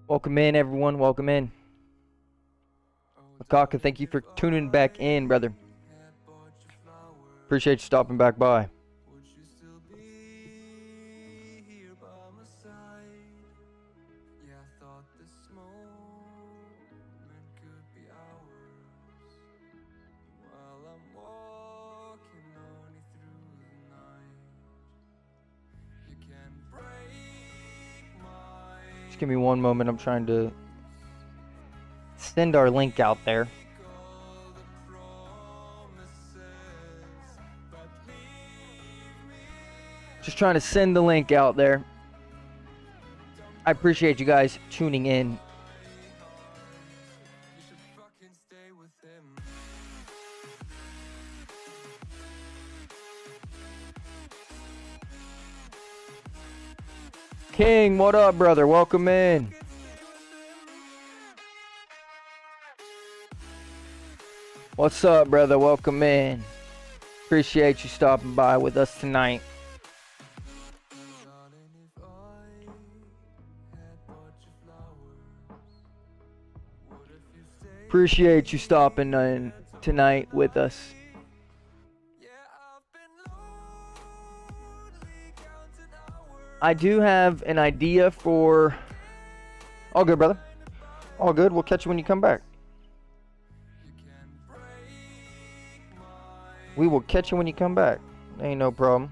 Welcome in, everyone. Welcome in. Makaka, thank you for tuning back in, brother. Appreciate you stopping back by. Just give me one moment. I'm trying to send our link out there. Just trying to send the link out there. I appreciate you guys tuning in. King, what up, brother? Welcome in. What's up, brother? Welcome in. Appreciate you stopping by with us tonight. Appreciate you stopping in tonight with us. I do have an idea for... All good, brother. All good. We'll catch you when you come back. We will catch you when you come back. Ain't no problem.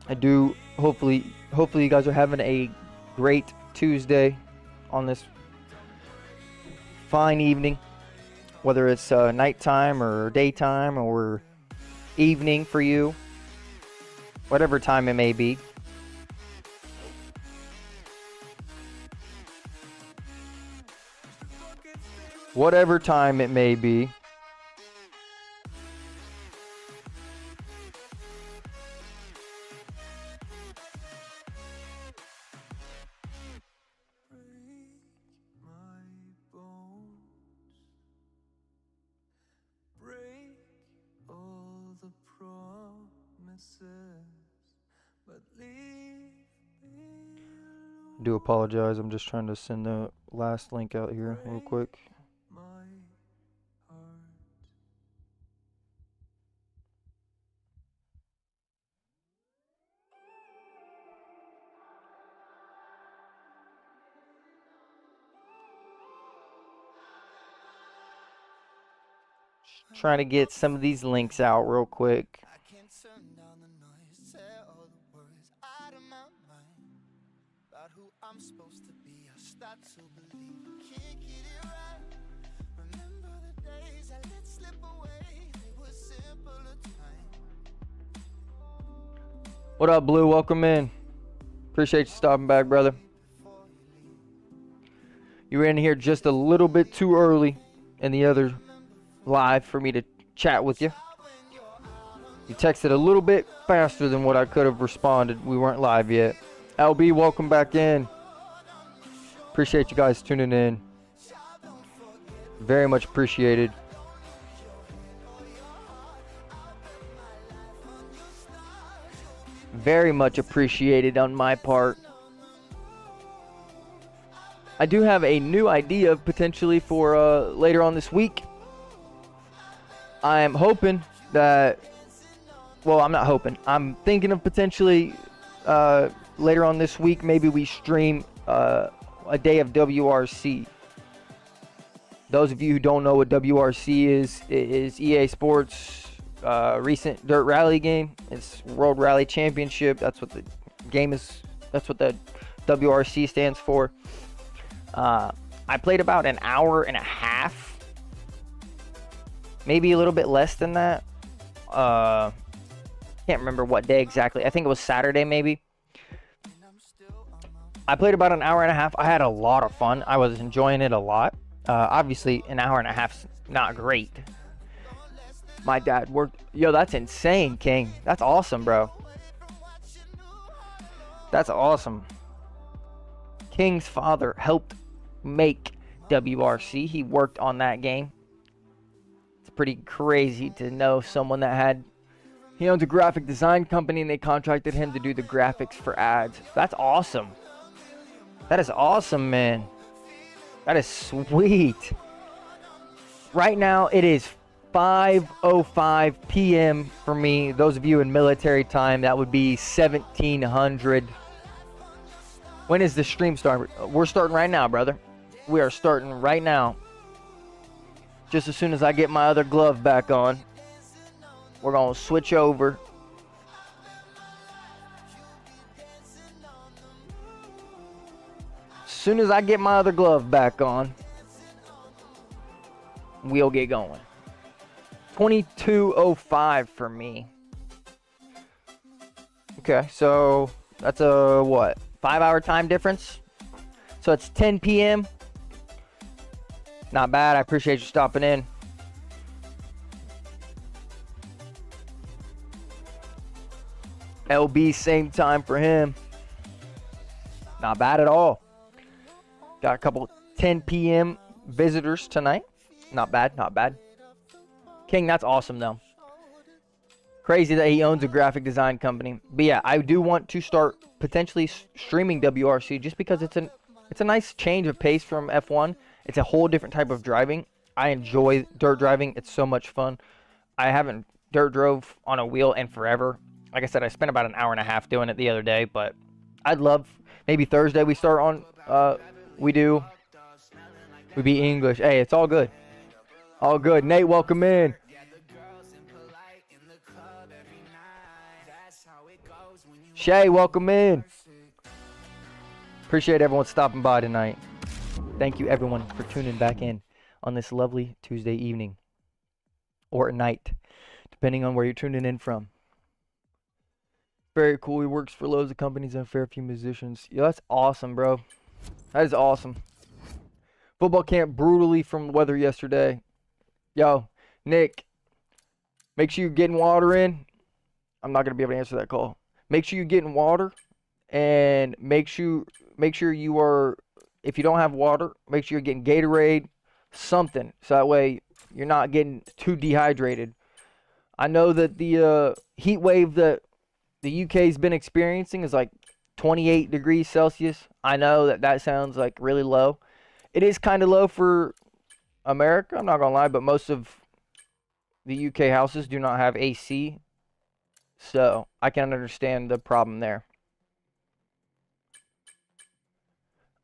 I do. Hopefully you guys are having a great Tuesday on this fine evening. Whether it's nighttime or daytime or evening for you. Whatever time it may be. Whatever time it may be. I do apologize. I'm just trying to send the last link out here real quick. Trying to get some of these links out real quick. What up, Blue? Welcome in. Appreciate you stopping back, brother. You were in here just a little bit too early in the other live for me to chat with you. You texted a little bit faster than what I could have responded. We weren't live yet. LB, welcome back in. Appreciate you guys tuning in. Very much appreciated. Very much appreciated on my part. I do have a new idea potentially for later on this week. I am hoping that, well, I'm not hoping. I'm thinking of potentially later on this week, maybe we stream a day of WRC. Those of you who don't know what WRC is, it is EA Sports recent dirt rally game. It's World Rally Championship. That's what the game is. That's what the WRC stands for. I played about an hour and a half, maybe a little bit less than that. Can't remember what day exactly. I think it was Saturday, maybe. I played about an hour and a half. I had a lot of fun. I was enjoying it a lot. Obviously, an hour and a half's not great. My dad worked. Yo, that's insane, King. That's awesome, bro. That's awesome. King's father helped make WRC. He worked on that game. It's pretty crazy to know someone that had He owns a graphic design company, and they contracted him to do the graphics for ads. That's awesome. That is awesome, man. That is sweet. Right now, it is 5:05 p.m. for me. Those of you in military time, that would be 1700. When is the stream start? We're starting right now, brother. We are starting right now. Just as soon as I get my other glove back on, we're going to switch over. As soon as I get my other glove back on, we'll get going. 22:05 for me. Okay, so that's a what? 5-hour time difference. So it's 10 p.m. Not bad. I appreciate you stopping in. LB, same time for him. Not bad at all. Got a couple 10 p.m. visitors tonight. Not bad, not bad. King, that's awesome though. Crazy that he owns a graphic design company. But yeah, I do want to start potentially streaming WRC just because it's a nice change of pace from F1. It's a whole different type of driving. I enjoy dirt driving. It's so much fun. I haven't dirt drove on a wheel in forever. Like I said, I spent about an hour and a half doing it the other day, but I'd love maybe Thursday we start on we be English. Hey, it's all good. All good. Nate, welcome in. Shay, welcome in. Appreciate everyone stopping by tonight. Thank you everyone for tuning back in on this lovely Tuesday evening or night, depending on where you're tuning in from. Very cool. He works for loads of companies and a fair few musicians. Yeah, that's awesome, bro. That is awesome. Football camp brutally from the weather yesterday. Yo, Nick, make sure you're getting water in. I'm not going to be able to answer that call. Make sure you're getting water, and make sure you are, if you don't have water, make sure you're getting Gatorade, something, so that way you're not getting too dehydrated. I know that the heat wave that the UK's been experiencing is like 28 degrees Celsius. I know that sounds like really low. It is kind of low for America, I'm not going to lie, but most of the UK houses do not have AC. So, I can understand the problem there.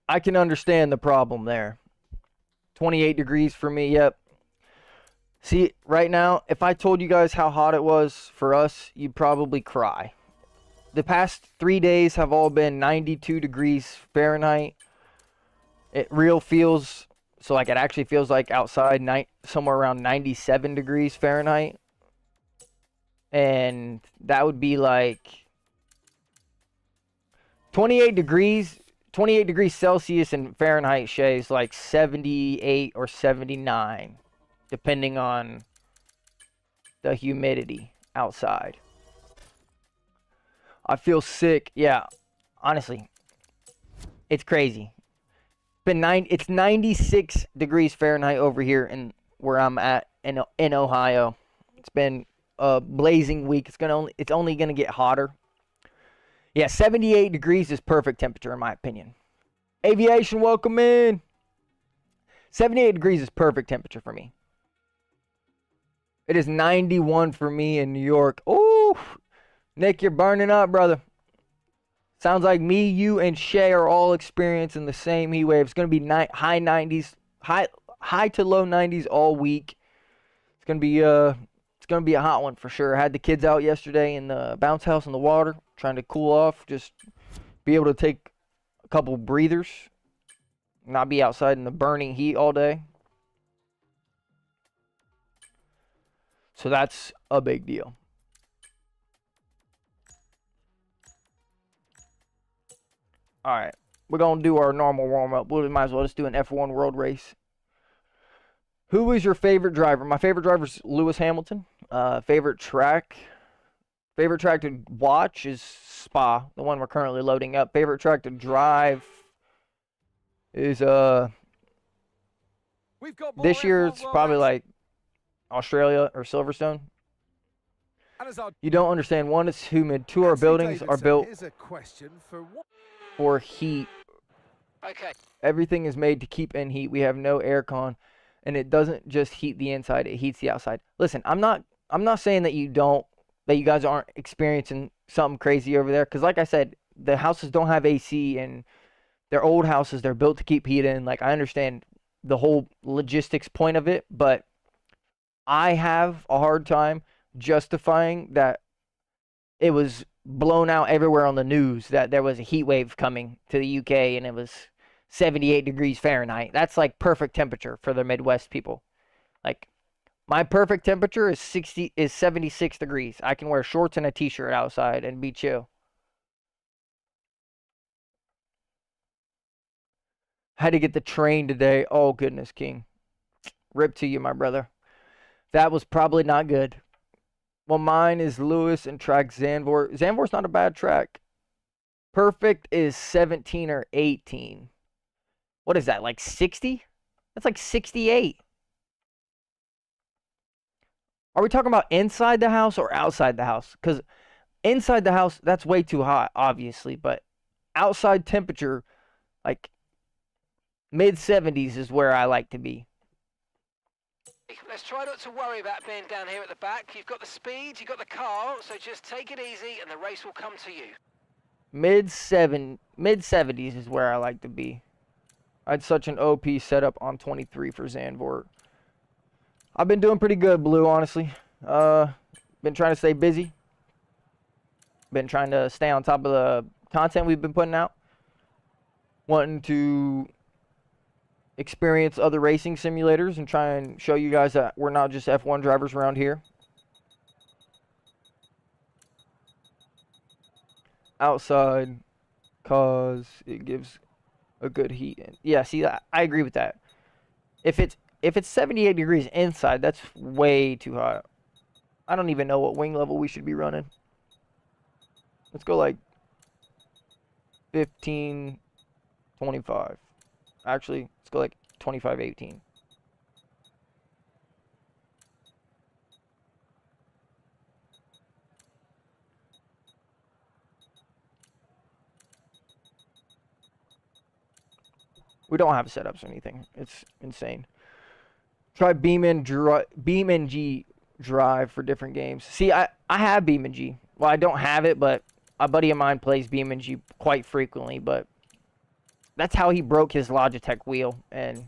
I can understand the problem there. 28 degrees for me, yep. See, right now, if I told you guys how hot it was for us, you'd probably cry. The past 3 days have all been 92 degrees Fahrenheit. It feels, so like it actually feels like outside somewhere around 97 degrees Fahrenheit. And that would be like 28 degrees Celsius in Fahrenheit, Shay, is like 78 or 79, depending on the humidity outside. I feel sick. Yeah, honestly, it's crazy. It's 96 degrees Fahrenheit over here in where I'm at in Ohio. It's been a blazing week. It's only gonna get hotter. Yeah, 78 degrees is perfect temperature in my opinion. Aviation, welcome in. 78 degrees is perfect temperature for me. It is 91 for me in New York. Ooh, Nick, you're burning up, brother. Sounds like me, you, and Shay are all experiencing the same heat wave. It's gonna be high 90s, high to low 90s all week. It's gonna be a hot one for sure. I had the kids out yesterday in the bounce house in the water, trying to cool off, just be able to take a couple breathers, not be outside in the burning heat all day. So that's a big deal. All right, we're going to do our normal warm-up. We might as well just do an F1 World Race. Who is your favorite driver? My favorite driver is Lewis Hamilton. Favorite track to watch is Spa, the one we're currently loading up. Favorite track to drive is this year it's probably like Australia or Silverstone. You don't understand. One, it's humid. Two, our buildings are built for heat. Okay. Everything is made to keep in heat. We have no aircon, and it doesn't just heat the inside; it heats the outside. Listen, I'm not saying that you guys aren't experiencing something crazy over there. Because, like I said, the houses don't have AC, and they're old houses. They're built to keep heat in. Like, I understand the whole logistics point of it, but I have a hard time justifying that it was blown out everywhere on the news that there was a heat wave coming to the UK and it was 78 degrees Fahrenheit. That's like perfect temperature for the Midwest people. Like, my perfect temperature is 76 degrees. I can wear shorts and a t-shirt outside and be chill. Had to get the train today. Oh, goodness, King. Rip to you, my brother. That was probably not good. Well, mine is Lewis and track Zandvoort. Zandvoort's not a bad track. Perfect is 17 or 18. What is that, like 60? That's like 68. Are we talking about inside the house or outside the house? Because inside the house, that's way too hot, obviously. But outside temperature, like mid-70s is where I like to be. Let's try not to worry about being down here at the back. You've got the speed, you've got the car, so just take it easy and the race will come to you. Mid-70s is where I like to be. I had such an OP setup on 23 for Zandvoort. I've been doing pretty good, Blue, honestly. Been trying to stay busy. Been trying to stay on top of the content we've been putting out. Wanting to experience other racing simulators and try and show you guys that we're not just F1 drivers around here. Outside, cause it gives a good heat. And yeah, see, I agree with that. If it's 78 degrees inside, that's way too hot. I don't even know what wing level we should be running. Let's go like 15, 25. Actually, let's go like 25, 18. We don't have setups or anything. It's insane. Try BeamNG Drive for different games. See, I have BeamNG. Well, I don't have it, but a buddy of mine plays BeamNG quite frequently, but that's how he broke his Logitech wheel, and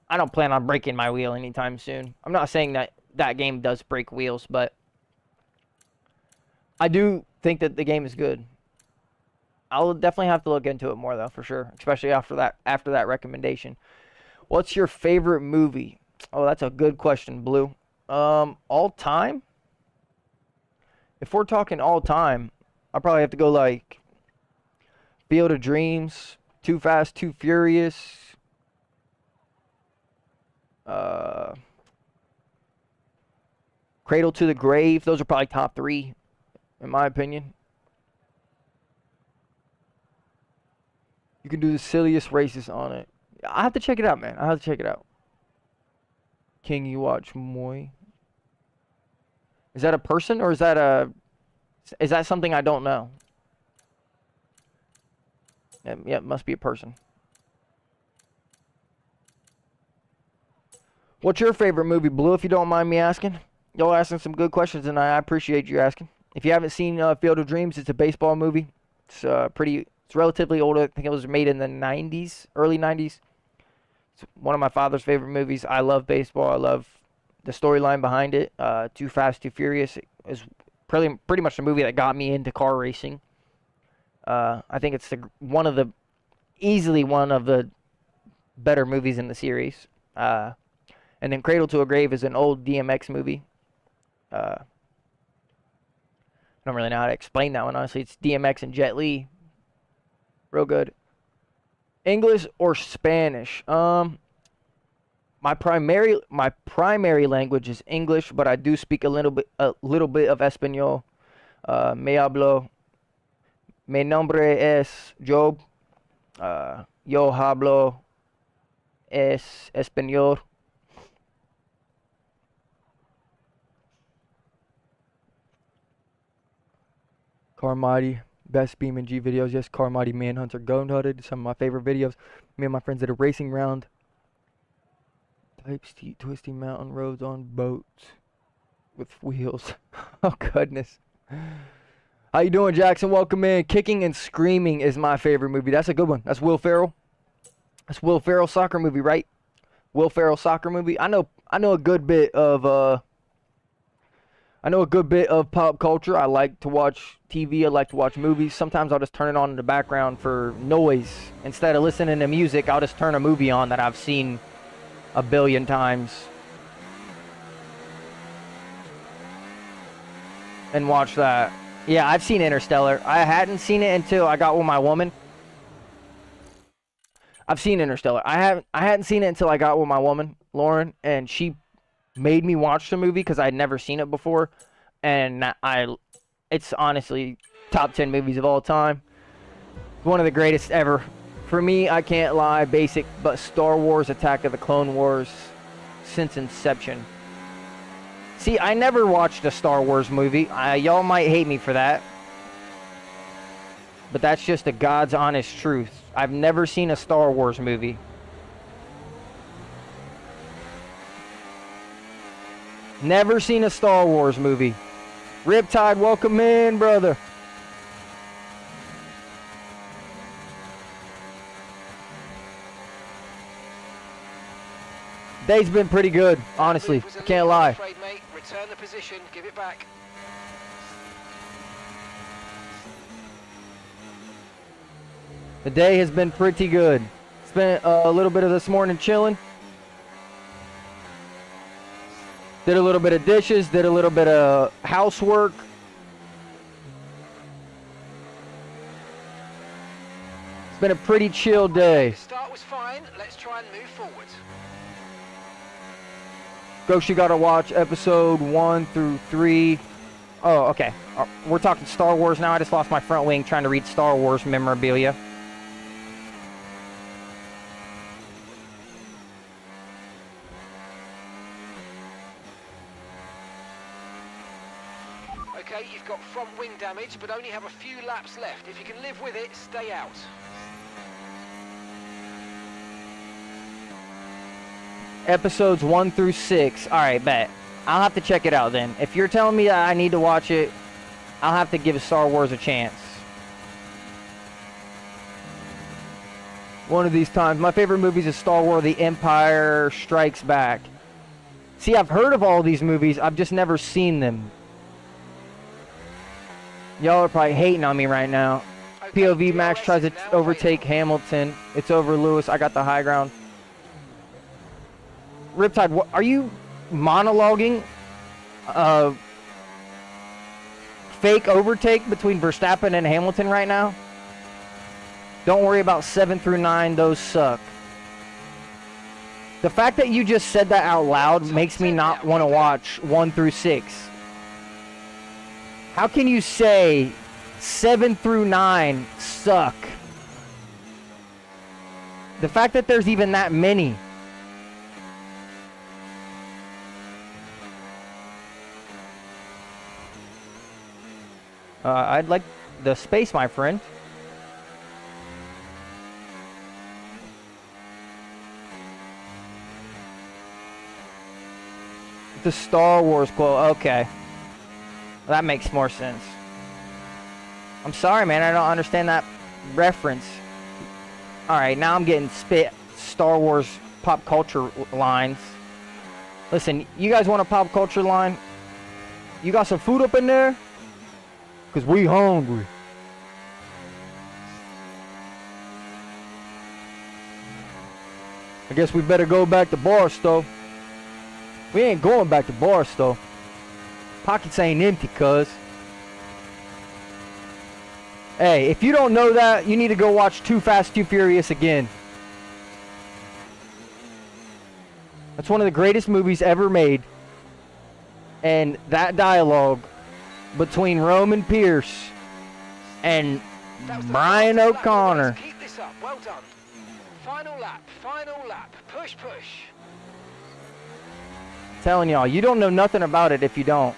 I don't plan on breaking my wheel anytime soon. I'm not saying that that game does break wheels, but I do think that the game is good. I'll definitely have to look into it more, though, for sure, especially after that recommendation. What's your favorite movie? Oh, that's a good question, Blue. All time? If we're talking all time, I'll probably have to go like Field of Dreams, Too Fast, Too Furious, Cradle to the Grave. Those are probably top 3, in my opinion. You can do the silliest races on it. I have to check it out, man. I have to check it out. King, you watch Moy? Is that a person or is that something I don't know? Yeah, it must be a person. What's your favorite movie, Blue, if you don't mind me asking? Y'all asking some good questions, and I appreciate you asking. If you haven't seen Field of Dreams, it's a baseball movie. It's it's relatively old. I think it was made in the 90s, early 90s. It's one of my father's favorite movies. I love baseball. I love the storyline behind it. Too Fast, Too Furious is pretty much the movie that got me into car racing. I think it's easily one of the better movies in the series. And then Cradle to a Grave is an old DMX movie. I don't really know how to explain that one, honestly. It's DMX and Jet Li. Real good. English or Spanish? My primary language is English, but I do speak a little bit of Espanol. Mi nombre es Job. Yo hablo es español. Carmighty, best Beam and G videos. Yes, Carmighty Manhunter Gunhunted. Some of my favorite videos. Me and my friends did a racing round. Type steep, twisty mountain roads on boats with wheels. Oh, goodness. How you doing, Jackson? Welcome in. Kicking and Screaming is my favorite movie. That's a good one. That's Will Ferrell. That's Will Ferrell soccer movie, right? Will Ferrell soccer movie. I know a good bit of pop culture. I like to watch TV. I like to watch movies. Sometimes I'll just turn it on in the background for noise. Instead of listening to music, I'll just turn a movie on that I've seen a billion times and watch that. Yeah, I've seen Interstellar. I hadn't seen it until I got with my woman. I've seen Interstellar. I hadn't seen it until I got with my woman, Lauren, and she made me watch the movie because I'd never seen it before, and it's honestly top 10 movies of all time. One of the greatest ever. For me, I can't lie, basic, but Star Wars Attack of the Clone Wars since inception. See, I never watched a Star Wars movie. Y'all might hate me for that, but that's just the God's honest truth. I've never seen a Star Wars movie. Never seen a Star Wars movie. Riptide, welcome in, brother. Day's been pretty good, honestly. I can't lie. Afraid, mate. Return the position. Give it back. The day has been pretty good. Spent a little bit of this morning chilling. Did a little bit of dishes. Did a little bit of housework. It's been a pretty chill day. Start was fine. Let's try and move forward. Ghost, you gotta watch episode 1 through 3. Oh, okay. We're talking Star Wars now. I just lost my front wing trying to read Star Wars memorabilia. Okay, you've got front wing damage, but only have a few laps left. If you can live with it, stay out. Episodes 1 through 6. Alright, bet. I'll have to check it out then. If you're telling me that I need to watch it, I'll have to give Star Wars a chance. One of these times. My favorite movies is Star Wars The Empire Strikes Back. See, I've heard of all these movies. I've just never seen them. Y'all are probably hating on me right now. Okay, POV Max DRS tries to is now overtake available. Hamilton. It's over Lewis. I got the high ground. Riptide, what, are you monologuing fake overtake between Verstappen and Hamilton right now? Don't worry about 7 through 9. Those suck. The fact that you just said that out loud makes me not want to watch 1 through 6. How can you say 7 through 9 suck? The fact that there's even that many. I'd like the space, my friend. The Star Wars quote. Okay. That makes more sense. I'm sorry, man. I don't understand that reference. Alright, now I'm getting spit Star Wars pop culture lines. Listen, you guys want a pop culture line? You got some food up in there? Because we hungry. I guess we better go back to Barstow. We ain't going back to Barstow. Pockets ain't empty, cuz. Hey, if you don't know that, you need to go watch Too Fast, Too Furious again. That's one of the greatest movies ever made. And that dialogue between Roman Pierce and Brian O'Connor. Keep this up. Well done. Final lap. Final lap. Push, push. Telling y'all, you don't know nothing about it if you don't.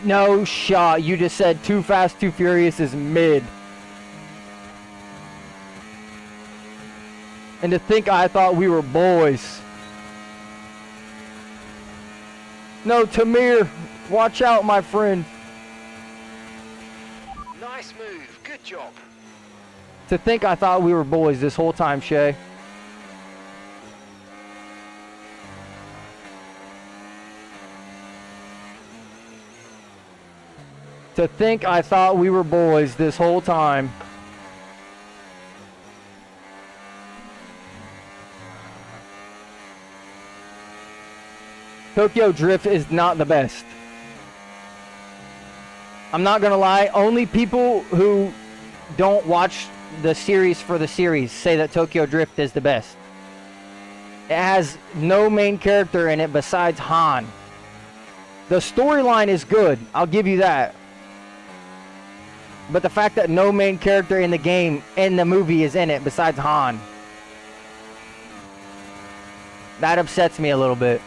No shot. You just said Too Fast, Too Furious is mid. And to think I thought we were boys. No, Tamir, watch out, my friend. Nice move. Good job. To think I thought we were boys this whole time, Shay. To think I thought we were boys this whole time. Tokyo Drift is not the best. I'm not gonna lie, only people who don't watch the series for the series say that Tokyo Drift is the best. It has no main character in it besides Han. The storyline is good, I'll give you that. But the fact that no main character in the game, in the movie, is in it besides Han, that upsets me a little bit.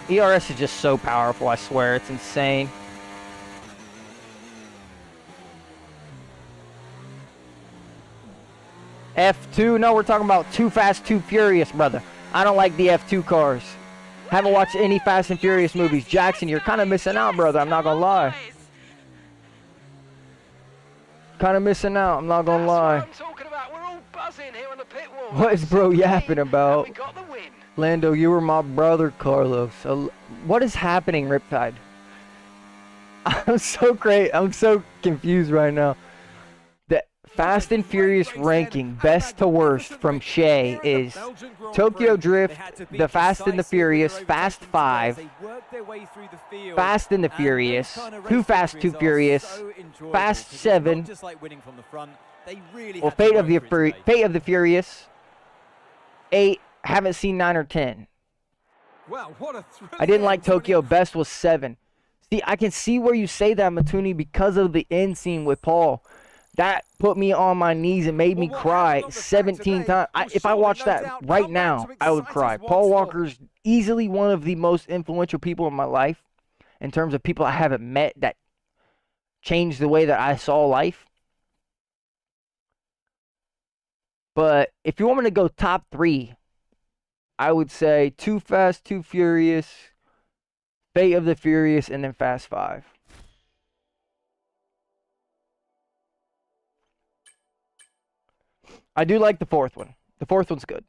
ERS is just so powerful, I swear, it's insane. F2? No, we're talking about Too Fast, Too Furious, brother. I don't like the F2 cars. Haven't watched any Fast and Furious movies. Jackson, you're kind of missing out, brother, I'm not gonna lie. Kind of missing out, I'm not gonna lie. That's what I'm talking about. We're all buzzing here on the pit wall. What is bro yapping about? We got the win. Lando, you were my brother, Carlos. What is happening, Riptide? I'm so great. I'm so confused right now. The Fast and Furious ranking, best to worst from Shay, is Tokyo Drift, The Fast and the Furious, Fast 5, Fast and the Furious, Too Fast, Too Furious, Fast 7, well, Fate of the Furious, 8, haven't seen 9 or 10. Wow, what a I didn't like Tokyo. Best was 7. See, I can see where you say that, Matuni, because of the end scene with Paul. That put me on my knees and made me cry 17 times. If I watched that right now, I would cry. Paul Walker's easily one of the most influential people in my life in terms of people I haven't met that changed the way that I saw life. But if you want me to go top 3, I would say Too Fast, Too Furious, Fate of the Furious, and then Fast 5. I do like the 4th one. The 4th one's good.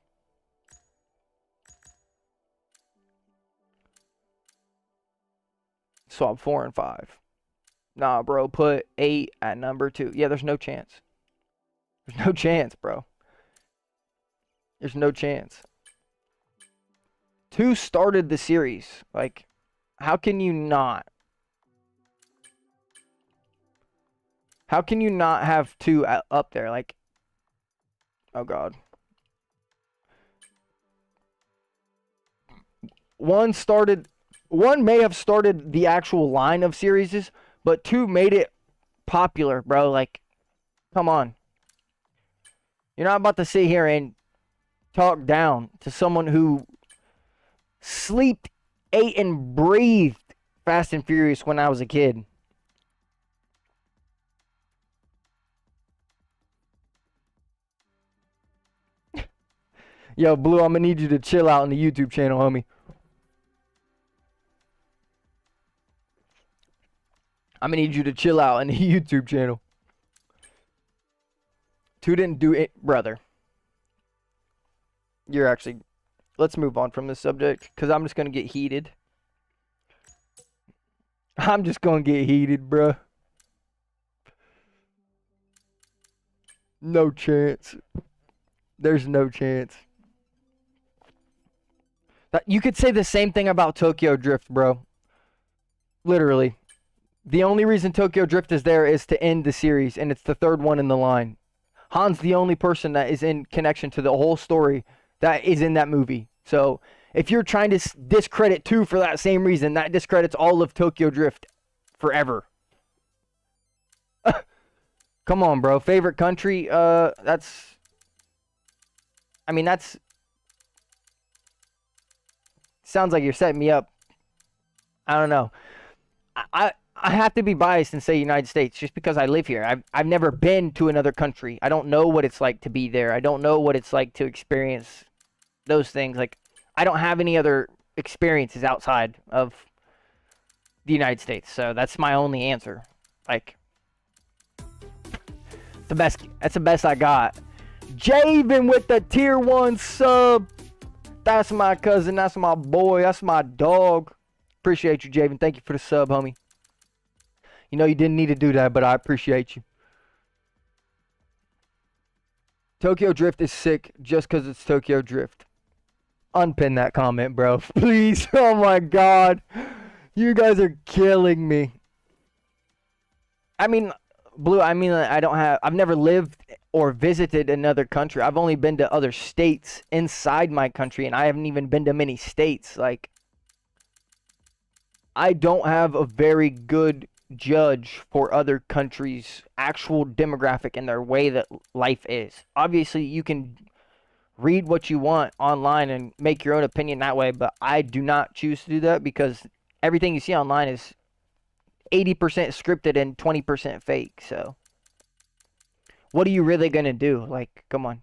Swap 4 and 5. Nah, bro, put 8 at number 2. Yeah, there's no chance. There's no chance, bro. There's no chance. 2 started the series. Like, how can you not? How can you not have 2 up there? Like, oh God. 1 may have started the actual line of series, but 2 made it popular, bro. Like, come on. You're not about to sit here and talk down to someone who slept, ate, and breathed Fast and Furious when I was a kid. Yo, Blue, I'm gonna need you to chill out on the YouTube channel, homie. I'm gonna need you to chill out on the YouTube channel. 2 didn't do it, brother. You're actually... Let's move on from this subject, because I'm just going to get heated. I'm just going to get heated, bruh. No chance. There's no chance. You could say the same thing about Tokyo Drift, bro. Literally. The only reason Tokyo Drift is there is to end the series, and it's the 3rd one in the line. Han's the only person that is in connection to the whole story that is in that movie. So, if you're trying to discredit 2 for that same reason, that discredits all of Tokyo Drift forever. Come on, bro. Favorite country? That's... I mean, that's sounds like you're setting me up. I don't know. I have to be biased and say United States just because I live here. I've never been to another country. I don't know what it's like to be there. I don't know what it's like to experience those things. Like, I don't have any other experiences outside of the United States. So that's my only answer. Like, that's the best I got. Javen with the tier 1 sub. That's my cousin. That's my boy. That's my dog. Appreciate you, Javen. Thank you for the sub, homie. You know you didn't need to do that, but I appreciate you. Tokyo Drift is sick just because it's Tokyo Drift. Unpin that comment, bro. Please. Oh my god. You guys are killing me. I mean, Blue, I've never lived or visited another country. I've only been to other states inside my country, and I haven't even been to many states. Like, I don't have a very good judge for other countries' actual demographic and their way that life is. Obviously, you can read what you want online and make your own opinion that way, but I do not choose to do that because everything you see online is 80% scripted and 20% fake. So what are you really going to do? Like, come on.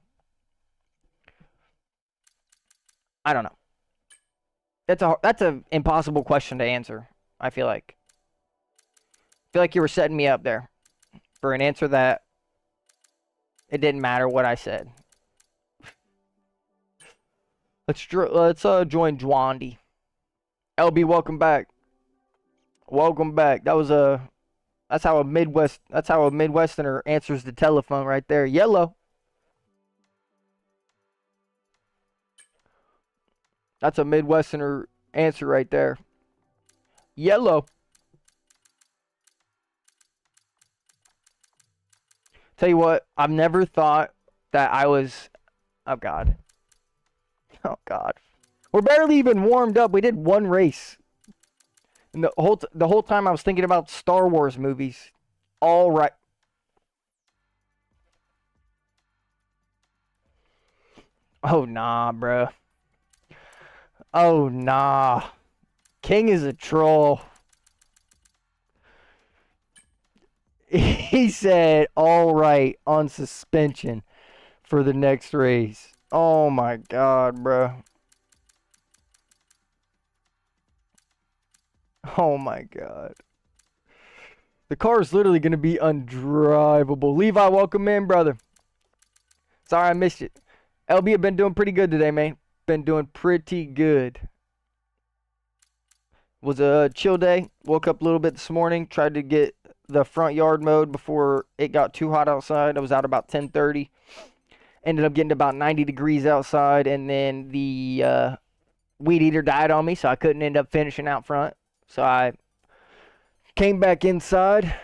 I don't know. That's an impossible question to answer, I feel like. I feel like you were setting me up there for an answer that it didn't matter what I said. Let's join Dwandy. LB, welcome back. Welcome back. That's how a Midwesterner answers the telephone right there. Yellow. That's a Midwesterner answer right there. Yellow. Tell you what, I've never thought that I was... Oh, God. Oh, God. We're barely even warmed up. We did one race. And the whole time I was thinking about Star Wars movies. All right. Oh, nah, bruh. Oh, nah. King is a troll. He said, all right, on suspension for the next race. Oh, my God, bruh. Oh, my God. The car is literally going to be undrivable. Levi, welcome in, brother. Sorry I missed it. LB, have been doing pretty good today, man. Been doing pretty good. Was a chill day. Woke up a little bit this morning. Tried to get the front yard mowed before it got too hot outside. I was out about 10:30. Ended up getting about 90 degrees outside, and then the weed eater died on me, so I couldn't end up finishing out front. So I came back inside,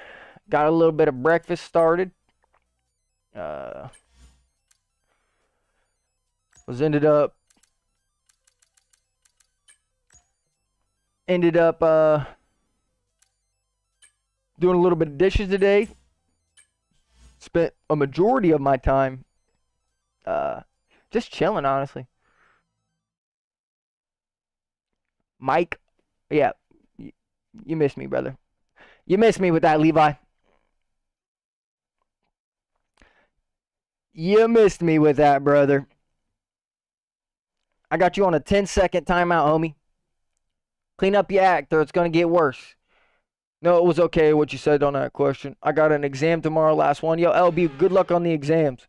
got a little bit of breakfast started. Ended up doing a little bit of dishes today. Spent a majority of my time just chilling, honestly. Mike, yeah, you missed me, brother. You missed me with that, Levi. You missed me with that, brother. I got you on a 10-second timeout, homie. Clean up your act or it's going to get worse. No, it was okay what you said on that question. I got an exam tomorrow, last one. Yo, LB, good luck on the exams.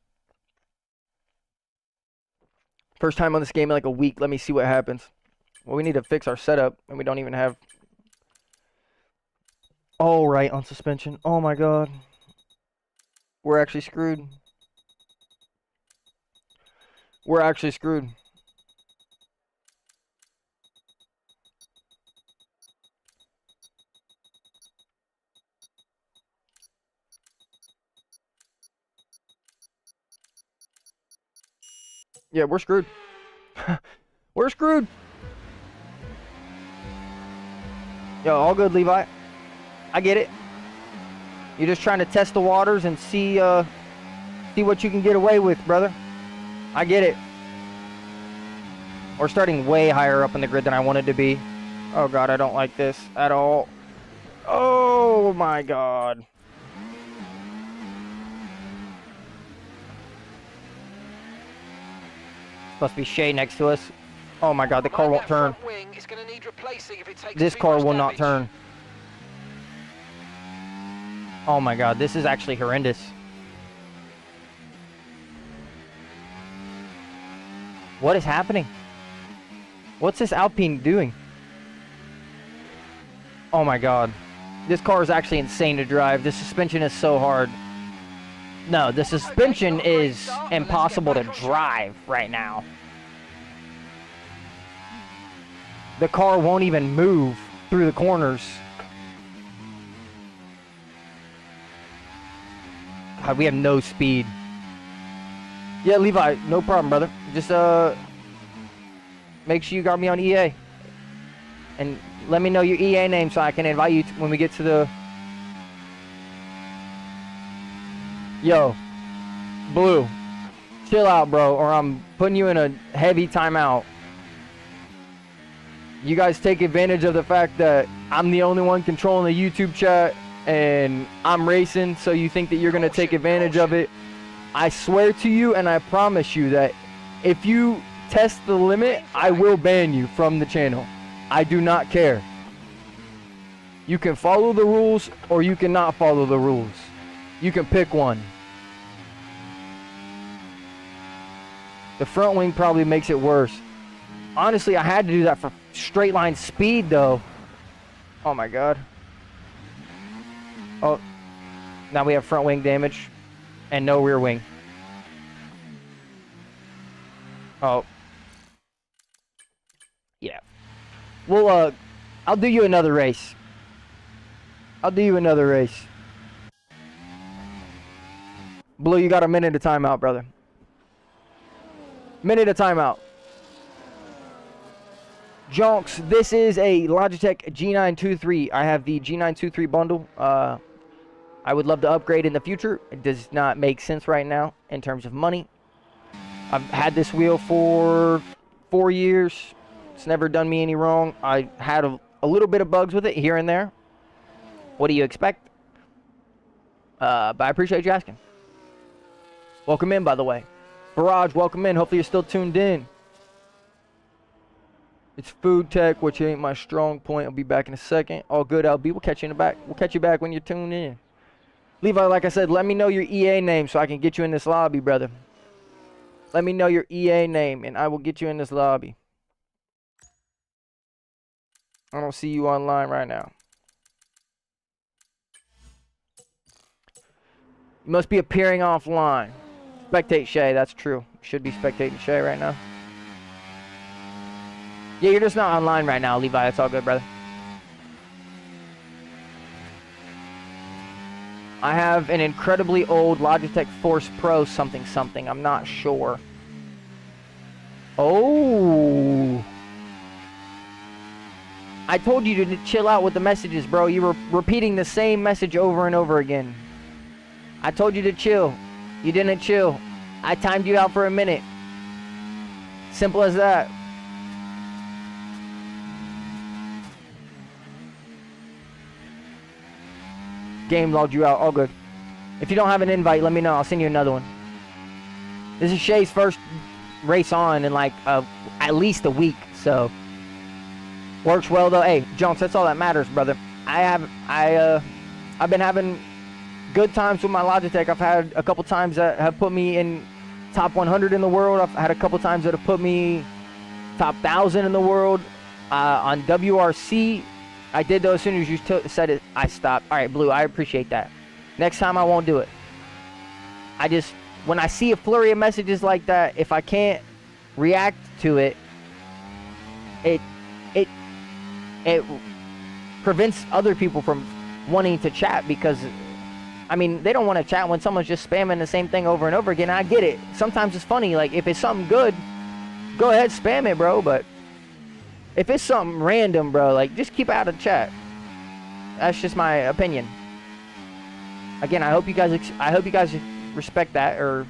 First time on this game in like a week. Let me see what happens. Well, we need to fix our setup, and we don't even have... All right, on suspension. Oh, my God. We're actually screwed. We're actually screwed. Yeah, we're screwed. We're screwed. Yo, all good, Levi. I get it. You're just trying to test the waters and see what you can get away with, brother. I get it. We're starting way higher up in the grid than I wanted to be. Oh god, I don't like this at all. Oh my god. Supposed to be Shay next to us. Oh my god, the car won't turn. Wing is going to need replacing if it takes This car will not turn. Oh my god, this is actually horrendous. What is happening? What's this Alpine doing? Oh my god. This car is actually insane to drive. The suspension is so hard. No, the suspension is impossible to drive right now. The car won't even move through the corners. God, we have no speed. Yeah, Levi, no problem, brother. Just make sure you got me on EA. And let me know your EA name so I can invite you when we get to the... Yo, Blue, chill out, bro, or I'm putting you in a heavy timeout. You guys take advantage of the fact that I'm the only one controlling the YouTube chat and I'm racing, so you think that you're going to take advantage of it. I swear to you and I promise you that if you test the limit, I will ban you from the channel. I do not care. You can follow the rules or you cannot follow the rules. You can pick one. The front wing probably makes it worse. Honestly, I had to do that for straight line speed though. Oh my god. Oh, now we have front wing damage and no rear wing. Oh. Yeah. Well, I'll do you another race. I'll do you another race. Blue, you got a minute of timeout, brother. Minute of timeout. Jonks, this is a Logitech G923. I have the G923 bundle. I would love to upgrade in the future. It does not make sense right now in terms of money. I've had this wheel for 4 years. It's never done me any wrong. I had a little bit of bugs with it here and there. What do you expect? But I appreciate you asking. Welcome in, by the way. Barrage, welcome in. Hopefully you're still tuned in. It's food tech, which ain't my strong point. I'll be back in a second. All good, LB. We'll catch you in the back. We'll catch you back when you're tuned in. Levi, like I said, let me know your EA name so I can get you in this lobby, brother. Let me know your EA name, and I will get you in this lobby. I don't see you online right now. You must be appearing offline. Spectate Shay, that's true. Should be spectating Shay right now. Yeah, you're just not online right now, Levi. It's all good, brother. I have an incredibly old Logitech Force Pro something something. I'm not sure. Oh. I told you to chill out with the messages, bro. You were repeating the same message over and over again. I told you to chill. You didn't chill. I timed you out for a minute. Simple as that. Game logged you out. All good. If you don't have an invite, let me know. I'll send you another one. This is Shay's first race on in like at least a week, so works well though. Hey, Jones, that's all that matters, brother. I've been having good times with my Logitech. I've had a couple times that have put me in top 100 in the world. I've had a couple times that have put me top 1,000 in the world. On WRC, I did though as soon as you said it, I stopped. All right, Blue, I appreciate that. Next time I won't do it. I just, when I see a flurry of messages like that, if I can't react to it, it prevents other people from wanting to chat because, I mean, they don't want to chat when someone's just spamming the same thing over and over again. I get it. Sometimes it's funny. Like, if it's something good, go ahead, spam it, bro. But if it's something random, bro, like, just keep out of chat. That's just my opinion. Again, I hope you guys respect that or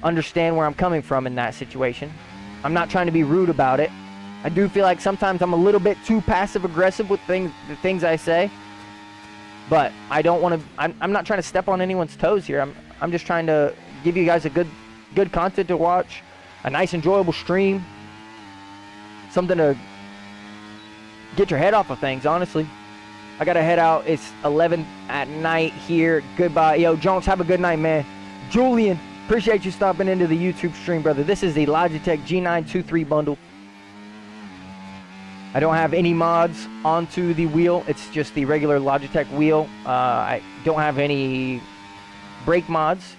understand where I'm coming from in that situation. I'm not trying to be rude about it. I do feel like sometimes I'm a little bit too passive aggressive with the things I say. But I don't want to. I'm not trying to step on anyone's toes here. I'm just trying to give you guys a good content to watch, a nice enjoyable stream, something to get your head off of things. Honestly, I gotta head out. It's 11 at night here. Goodbye, yo, Jones. Have a good night, man. Julian, appreciate you stopping into the YouTube stream, brother. This is the Logitech G923 bundle. I don't have any mods onto the wheel. It's just the regular Logitech wheel. I don't have any brake mods.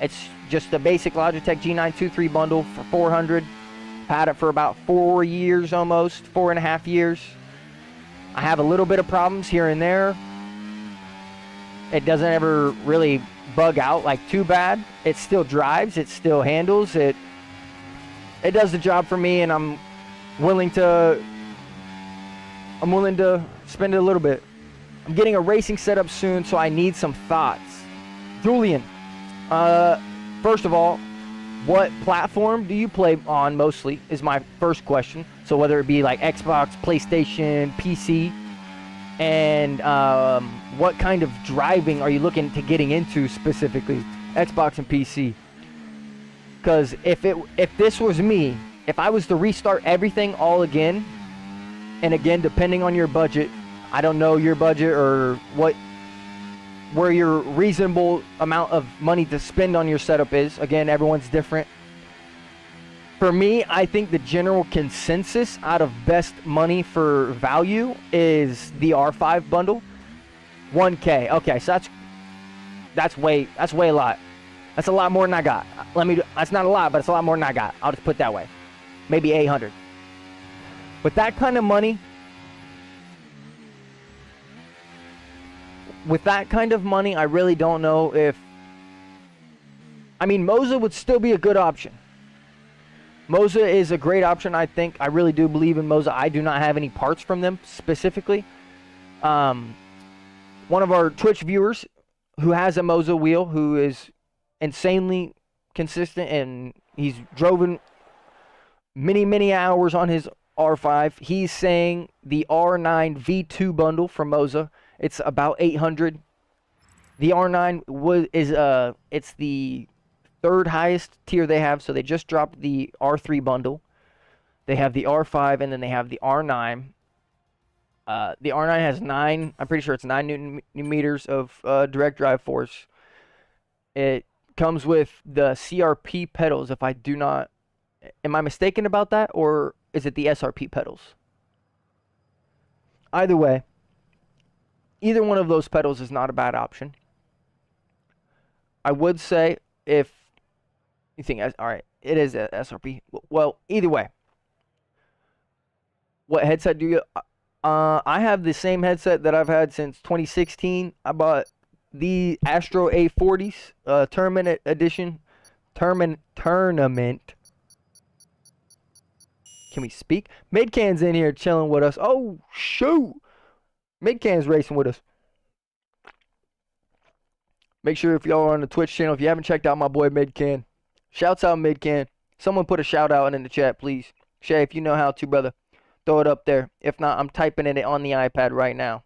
It's just a basic Logitech G923 bundle for 400. Had it for about 4 years almost, 4.5 years. I have a little bit of problems here and there. It doesn't ever really bug out like too bad. It still drives, it still handles, it does the job for me, and I'm willing to spend it a little bit. I'm getting a racing setup soon, so I need some thoughts. Julian, first of all, what platform do you play on mostly is my first question. So whether it be like Xbox, PlayStation, PC, and what kind of driving are you looking to getting into specifically, Xbox and PC? Because if this was me, if I was to restart everything all again, and again, depending on your budget, I don't know your budget or where your reasonable amount of money to spend on your setup is. Again, everyone's different. For me, I think the general consensus out of best money for value is the R5 bundle. 1K. Okay, so that's way a lot. That's a lot more than I got. That's not a lot, but it's a lot more than I got. I'll just put it that way. Maybe 800. With that kind of money, I really don't know if... I mean, Moza would still be a good option. Moza is a great option, I think. I really do believe in Moza. I do not have any parts from them specifically. One of our Twitch viewers who has a Moza wheel, who is insanely consistent, and he's driven many hours on his R5. He's saying the R9 V2 bundle from Moza, it's about 800. The R9 it's the third highest tier they have, so they just dropped the R3 bundle. They have the R5, and then they have the R9. The R9 has I'm pretty sure it's 9 Newton meters of direct drive force. It comes with the CRP pedals, if I do not... Am I mistaken about that, or is it the SRP pedals? Either way, either one of those pedals is not a bad option. I would say if you think, all right, it is a SRP. Well, either way, what headset do you... I have the same headset that I've had since 2016. I bought the Astro A40s Tournament Edition. Tournament. Can we speak? Midcan's in here chilling with us. Oh, shoot. Midcan's racing with us. Make sure if y'all are on the Twitch channel, if you haven't checked out my boy Midcan, shouts out Midcan. Someone put a shout out in the chat, please. Shay, if you know how to, brother, throw it up there. If not, I'm typing it on the iPad right now.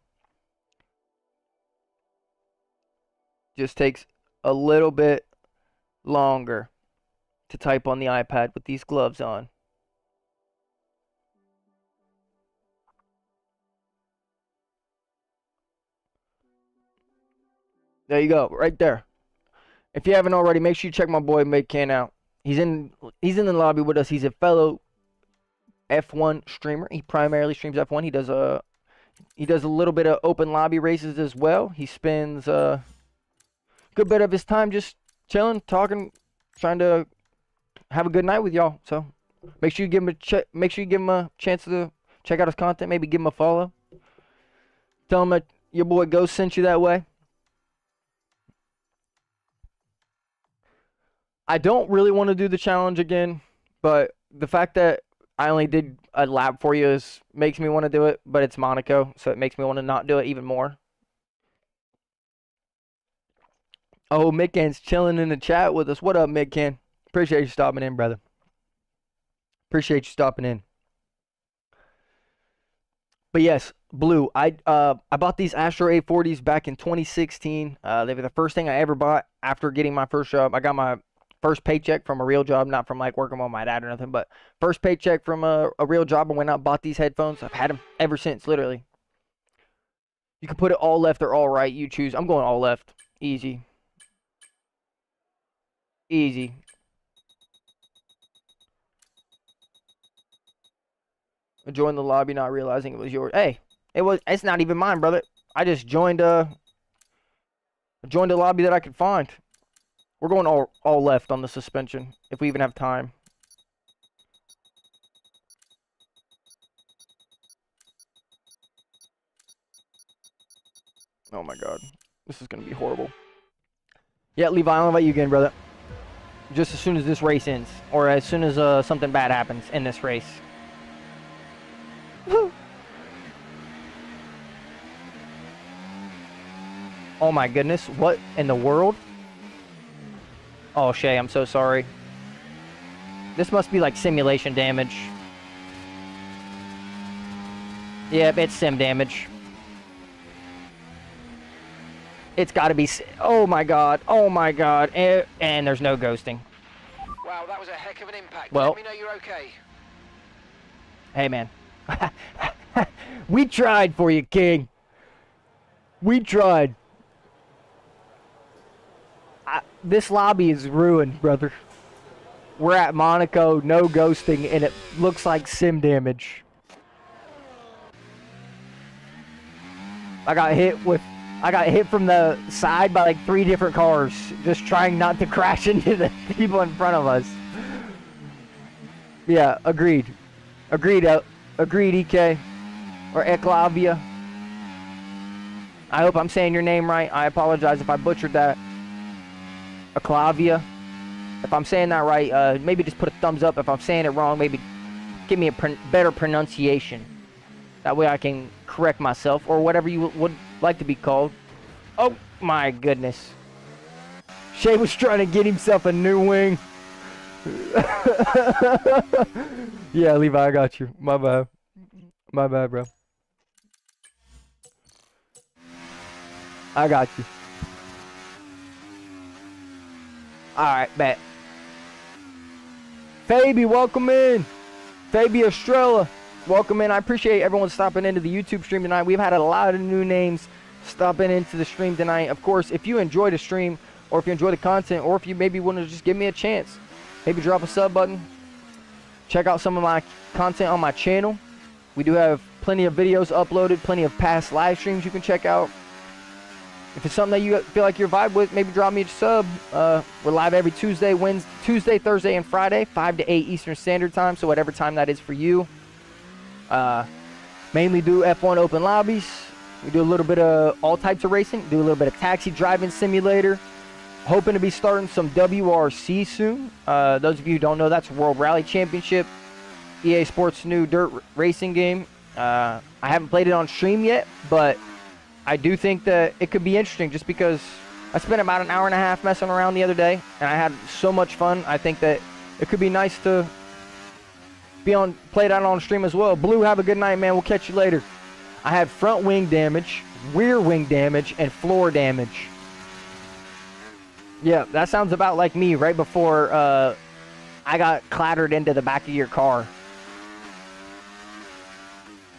Just takes a little bit longer to type on the iPad with these gloves on. There you go, right there. If you haven't already, make sure you check my boy Midcan out. He's in the lobby with us. He's a fellow F1 streamer. He primarily streams F1. He does a little bit of open lobby races as well. He spends a good bit of his time just chilling, talking, trying to have a good night with y'all. So make sure you give him a chance to check out his content. Maybe give him a follow. Tell him that your boy Ghost sent you that way. I don't really want to do the challenge again, but the fact that I only did a lap for you makes me want to do it, but it's Monaco, so it makes me want to not do it even more. Oh, Midcan's chilling in the chat with us. What up, Midcan? Appreciate you stopping in, brother. Appreciate you stopping in. But yes, Blue, I bought these Astro 840s back in 2016. They were the first thing I ever bought after getting my first job. I got my first paycheck from a real job, not from like working with my dad or nothing, but first paycheck from a real job. I went out and bought these headphones. I've had them ever since, literally. You can put it all left or all right. You choose. I'm going all left. Easy. Easy. Join the lobby, not realizing it was yours. Hey, it's not even mine, brother. I just joined a lobby that I could find. We're going all left on the suspension, if we even have time. Oh my god. This is gonna be horrible. Yeah, Levi, I'll invite you again, brother. Just as soon as this race ends. Or as soon as something bad happens in this race. Woo. Oh my goodness, what in the world? Oh, Shay, I'm so sorry. This must be like simulation damage. Yep, it's sim damage. It's gotta be, oh my god, and there's no ghosting. Wow, that was a heck of an impact. Well, let me know you're okay. Hey man. We tried for you, King. We tried. This lobby is ruined, brother. We're at Monaco, no ghosting, and it looks like sim damage. I got hit from the side by like 3 different cars, just trying not to crash into the people in front of us. Yeah, agreed. Agreed, EK. Or Eklavia. I hope I'm saying your name right. I apologize if I butchered that. Eklavia. If I'm saying that right, maybe just put a thumbs up. If I'm saying it wrong, maybe give me a better pronunciation. That way I can correct myself, or whatever you would like to be called. Oh my goodness. Shay was trying to get himself a new wing. Yeah, Levi, I got you. My bad. My bad, bro. I got you. Alright, bet. Fabi, welcome in. Fabi Estrella, welcome in. I appreciate everyone stopping into the YouTube stream tonight. We've had a lot of new names stopping into the stream tonight. Of course, if you enjoy the stream, or if you enjoy the content, or if you maybe want to just give me a chance, maybe drop a sub button. Check out some of my content on my channel. We do have plenty of videos uploaded, plenty of past live streams you can check out. If it's something that you feel like you're vibe with, maybe drop me a sub. We're live every Tuesday, Thursday, and Friday, 5 to 8 Eastern Standard Time, so whatever time that is for you. Mainly do F1 open lobbies. We do a little bit of all types of racing. Do a little bit of taxi driving simulator. Hoping to be starting some WRC soon. Those of you who don't know, that's World Rally Championship. EA Sports' new dirt racing game. I haven't played it on stream yet, but I do think that it could be interesting just because I spent about an hour and a half messing around the other day, and I had so much fun. I think that it could be nice to play it out on stream as well. Blue, have a good night, man. We'll catch you later. I had front wing damage, rear wing damage, and floor damage. Yeah, that sounds about like me right before I got clattered into the back of your car.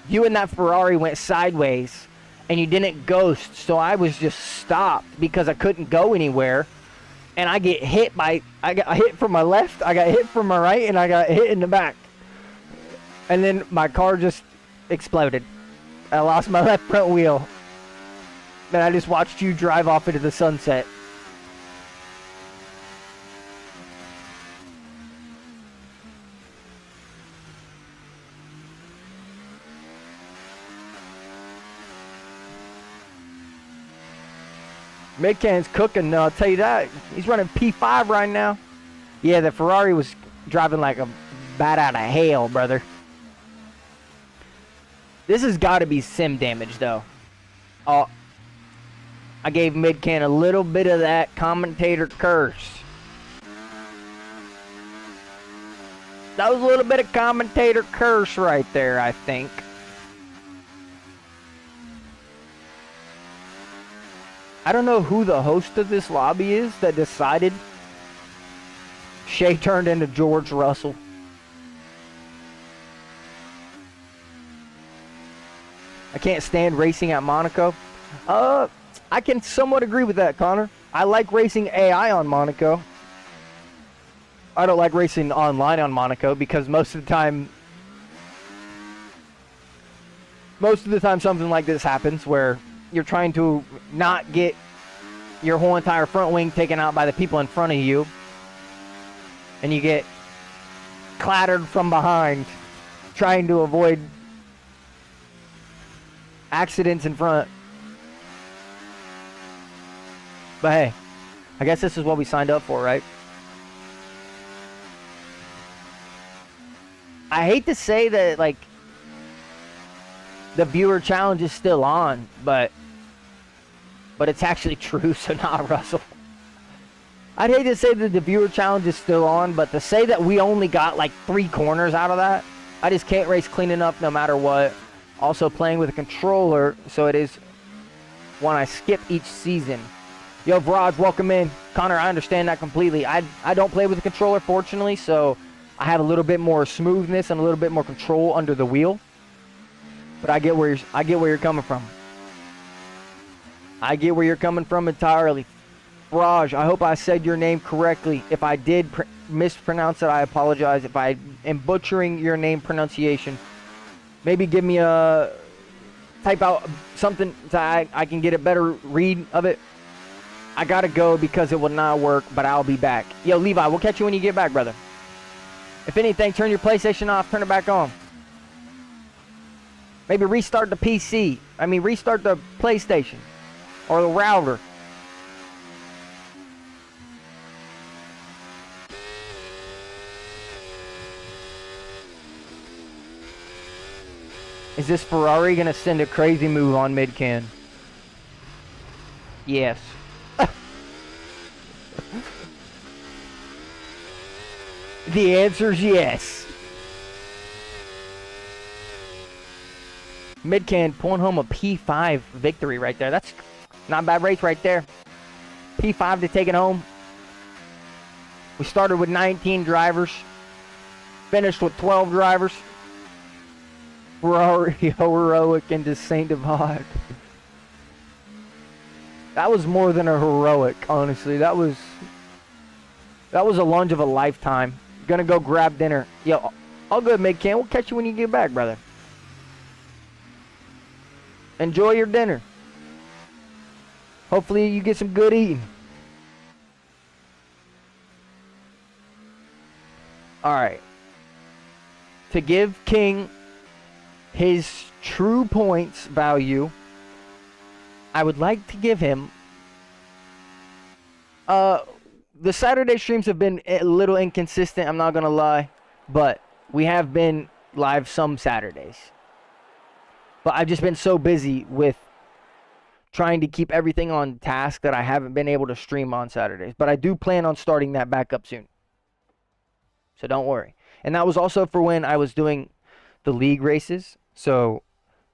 You and that Ferrari went sideways, and you didn't ghost, so I was just stopped because I couldn't go anywhere. And I got hit from my left, I got hit from my right, and I got hit in the back. And then my car just exploded. I lost my left front wheel. Then I just watched you drive off into the sunset. Midcan's cooking, I'll tell you that. He's running P5 right now. Yeah, the Ferrari was driving like a bat out of hell, brother. This has got to be sim damage, though. Oh, I gave Midcan a little bit of that commentator curse. That was a little bit of commentator curse right there, I think. I don't know who the host of this lobby is that decided Shea turned into George Russell. I can't stand racing at Monaco. I can somewhat agree with that, Connor. I like racing AI on Monaco. I don't like racing online on Monaco because most of the time something like this happens where you're trying to not get your whole entire front wing taken out by the people in front of you, and you get clattered from behind trying to avoid accidents in front. But hey, I guess this is what we signed up for, right? I hate to say that, like, the viewer challenge is still on, but it's actually true, so not Russell. I'd hate to say that the viewer challenge is still on, but to say that we only got like 3 corners out of that, I just can't race clean enough no matter what. Also playing with a controller, so it is one I skip each season. Yo, Viraj, welcome in. Connor, I understand that completely. I don't play with a controller, fortunately, so I have a little bit more smoothness and a little bit more control under the wheel. But I get where you're coming from. I get where you're coming from entirely. Raj, I hope I said your name correctly. If I did mispronounce it, I apologize. If I am butchering your name pronunciation, maybe give me a type out something so I can get a better read of it. I gotta go because it will not work, but I'll be back. Yo, Levi, we'll catch you when you get back, brother. If anything, turn your PlayStation off, turn it back on. Maybe restart the PC. Restart the PlayStation. Or the router. Is this Ferrari gonna send a crazy move on mid-can? Yes. The answer's yes. Mid-can pulling home a P5 victory right there. That's not a bad race right there. P5 to take it home. We started with 19 drivers. Finished with 12 drivers. Ferrari heroic into Saint Devad. That was more than a heroic, honestly. That was a lunge of a lifetime. Gonna go grab dinner. Yo, all good, mid-can. We'll catch you when you get back, brother. Enjoy your dinner. Hopefully you get some good eating. Alright. To give King his true points value, I would like to give him the Saturday streams have been a little inconsistent, I'm not gonna lie, but we have been live some Saturdays. But I've just been so busy with trying to keep everything on task that I haven't been able to stream on Saturdays. But I do plan on starting that back up soon. So don't worry. And that was also for when I was doing the league races. So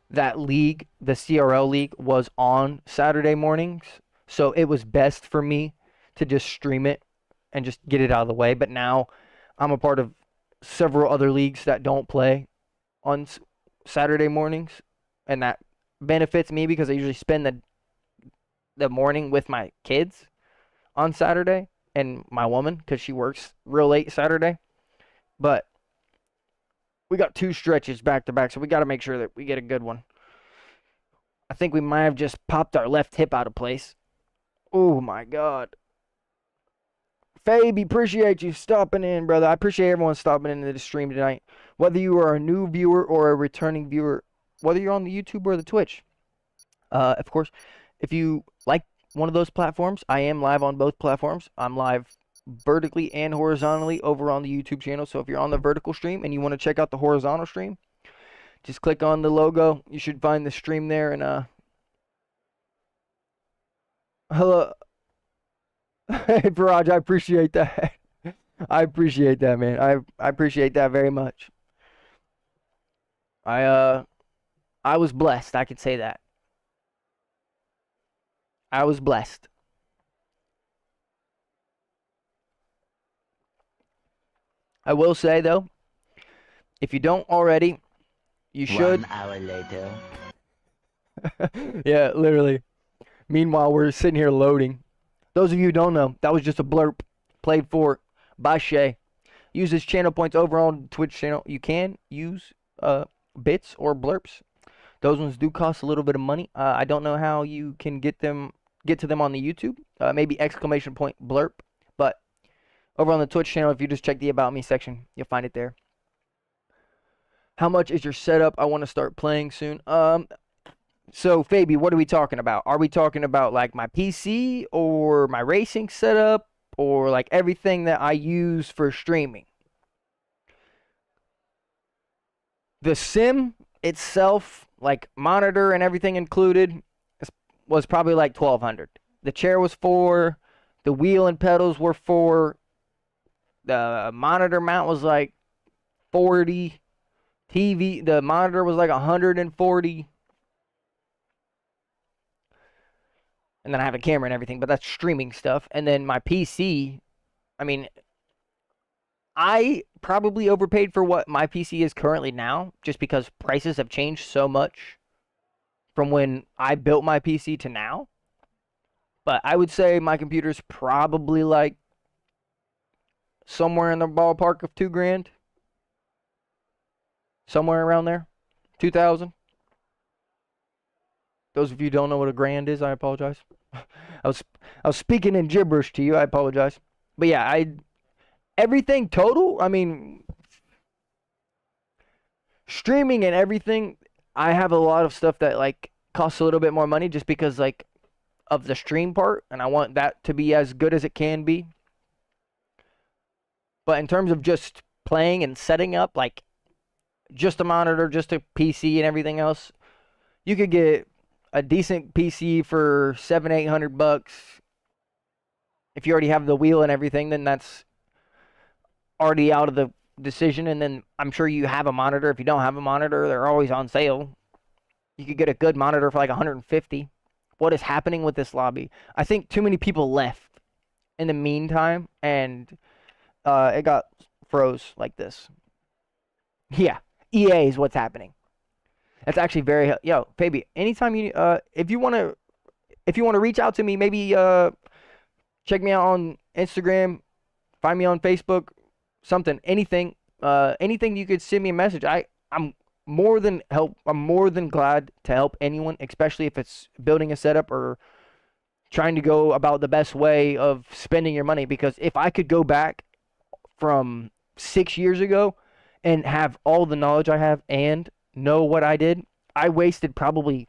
that league, the CRL league, was on Saturday mornings. So it was best for me to just stream it and just get it out of the way. But now I'm a part of several other leagues that don't play on Saturday mornings. And that benefits me because I usually spend the morning with my kids on Saturday. And my woman, because she works real late Saturday. But we got 2 stretches back to back, so we got to make sure that we get a good one. I think we might have just popped our left hip out of place. Oh, my God. Fabi, appreciate you stopping in, brother. I appreciate everyone stopping into the stream tonight. Whether you are a new viewer or a returning viewer, whether you're on the YouTube or the Twitch. Of course, if you like one of those platforms, I am live on both platforms. I'm live vertically and horizontally over on the YouTube channel. So if you're on the vertical stream and you want to check out the horizontal stream, just click on the logo. You should find the stream there. And hello. Hey, Viraj, I appreciate that. I appreciate that, man. I appreciate that very much. I I was blessed. I can say that. I was blessed. I will say though, if you don't already, you should. 1 hour later. Yeah, literally. Meanwhile, we're sitting here loading. Those of you who don't know, that was just a blurb played for by Shay. Use his channel points over on Twitch channel. You can use bits or blurps. Those ones do cost a little bit of money. I don't know how you can get to them on the YouTube. Maybe exclamation point blurp. But over on the Twitch channel, if you just check the About Me section, you'll find it there. How much is your setup? I want to start playing soon. So Fabi, what are we talking about? Are we talking about like my PC or my racing setup or like everything that I use for streaming? The sim itself, like monitor and everything included, was probably like $1,200. The chair was $4, the wheel and pedals were $4, the monitor mount was like $40, the monitor was like $140. And then I have a camera and everything, but that's streaming stuff. And then my PC, I mean, I probably overpaid for what my PC is currently now, just because prices have changed so much from when I built my PC to now. But I would say my computer's probably like somewhere in the ballpark of $2,000. Somewhere around there. 2,000. Those of you who don't know what a grand is, I apologize. I was speaking in gibberish to you. I apologize. But yeah, everything total, I mean, streaming and everything, I have a lot of stuff that like costs a little bit more money just because like of the stream part, and I want that to be as good as it can be. But in terms of just playing and setting up, like just a monitor, just a PC and everything else, you could get a decent PC for $700-800. If you already have the wheel and everything, then that's already out of the decision. And then I'm sure you have a monitor. If you don't have a monitor, they're always on sale. You could get a good monitor for like $150. What is happening with this lobby? I think too many people left in the meantime, and it got froze like this. Yeah, EA is what's happening. That's actually very yo, Fabi. Anytime you if you wanna reach out to me, maybe check me out on Instagram, find me on Facebook, something, anything, anything you could send me a message. I'm more than glad to help anyone, especially if it's building a setup or trying to go about the best way of spending your money. Because if I could go back from 6 years ago and have all the knowledge I have and know what I did, I wasted probably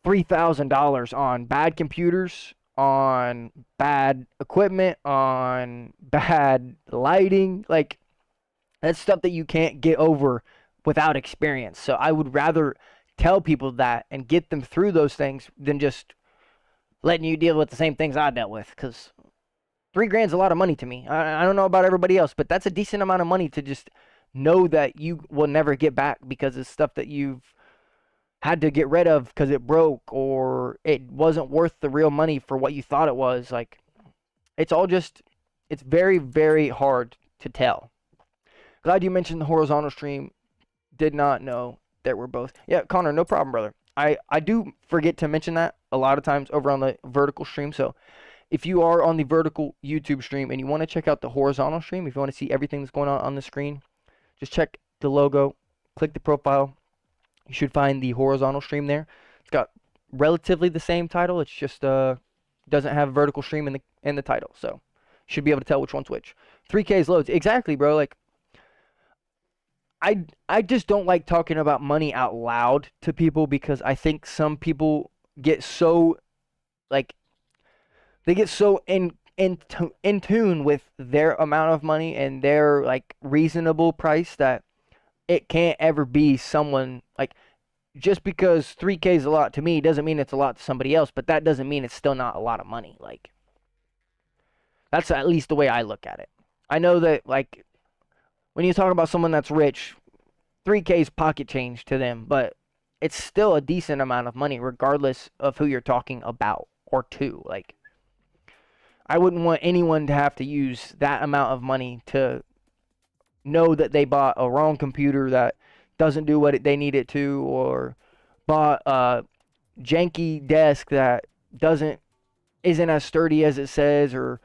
$3,000 on bad computers, on bad equipment, on bad lighting. Like, that's stuff that you can't get over without experience. So I would rather tell people that and get them through those things than just letting you deal with the same things I dealt with. Because $3,000's a lot of money to me. I don't know about everybody else, but that's a decent amount of money to just know that you will never get back because it's stuff that you've had to get rid of because it broke or it wasn't worth the real money for what you thought it was. Like, it's all just, it's very, very hard to tell. Glad you mentioned the horizontal stream. Did not know that we're both. Yeah, Connor, no problem, brother. I do forget to mention that a lot of times over on the vertical stream. So if you are on the vertical YouTube stream and you want to check out the horizontal stream, if you want to see everything that's going on the screen, just check the logo, click the profile. You should find the horizontal stream there. It's got relatively the same title. It's just doesn't have vertical stream in the title. So you should be able to tell which one's which. 3K's loads. Exactly, bro. Like, I just don't like talking about money out loud to people because I think some people get so, like, they get so in tune with their amount of money and their, like, reasonable price that it can't ever be someone, like, just because 3K is a lot to me doesn't mean it's a lot to somebody else, but that doesn't mean it's still not a lot of money. Like, that's at least the way I look at it. I know that, like, when you talk about someone that's rich, 3K is pocket change to them, but it's still a decent amount of money regardless of who you're talking about or to. Like, I wouldn't want anyone to have to use that amount of money to know that they bought a wrong computer that doesn't do what they need it to, or bought a janky desk that isn't as sturdy as it says, or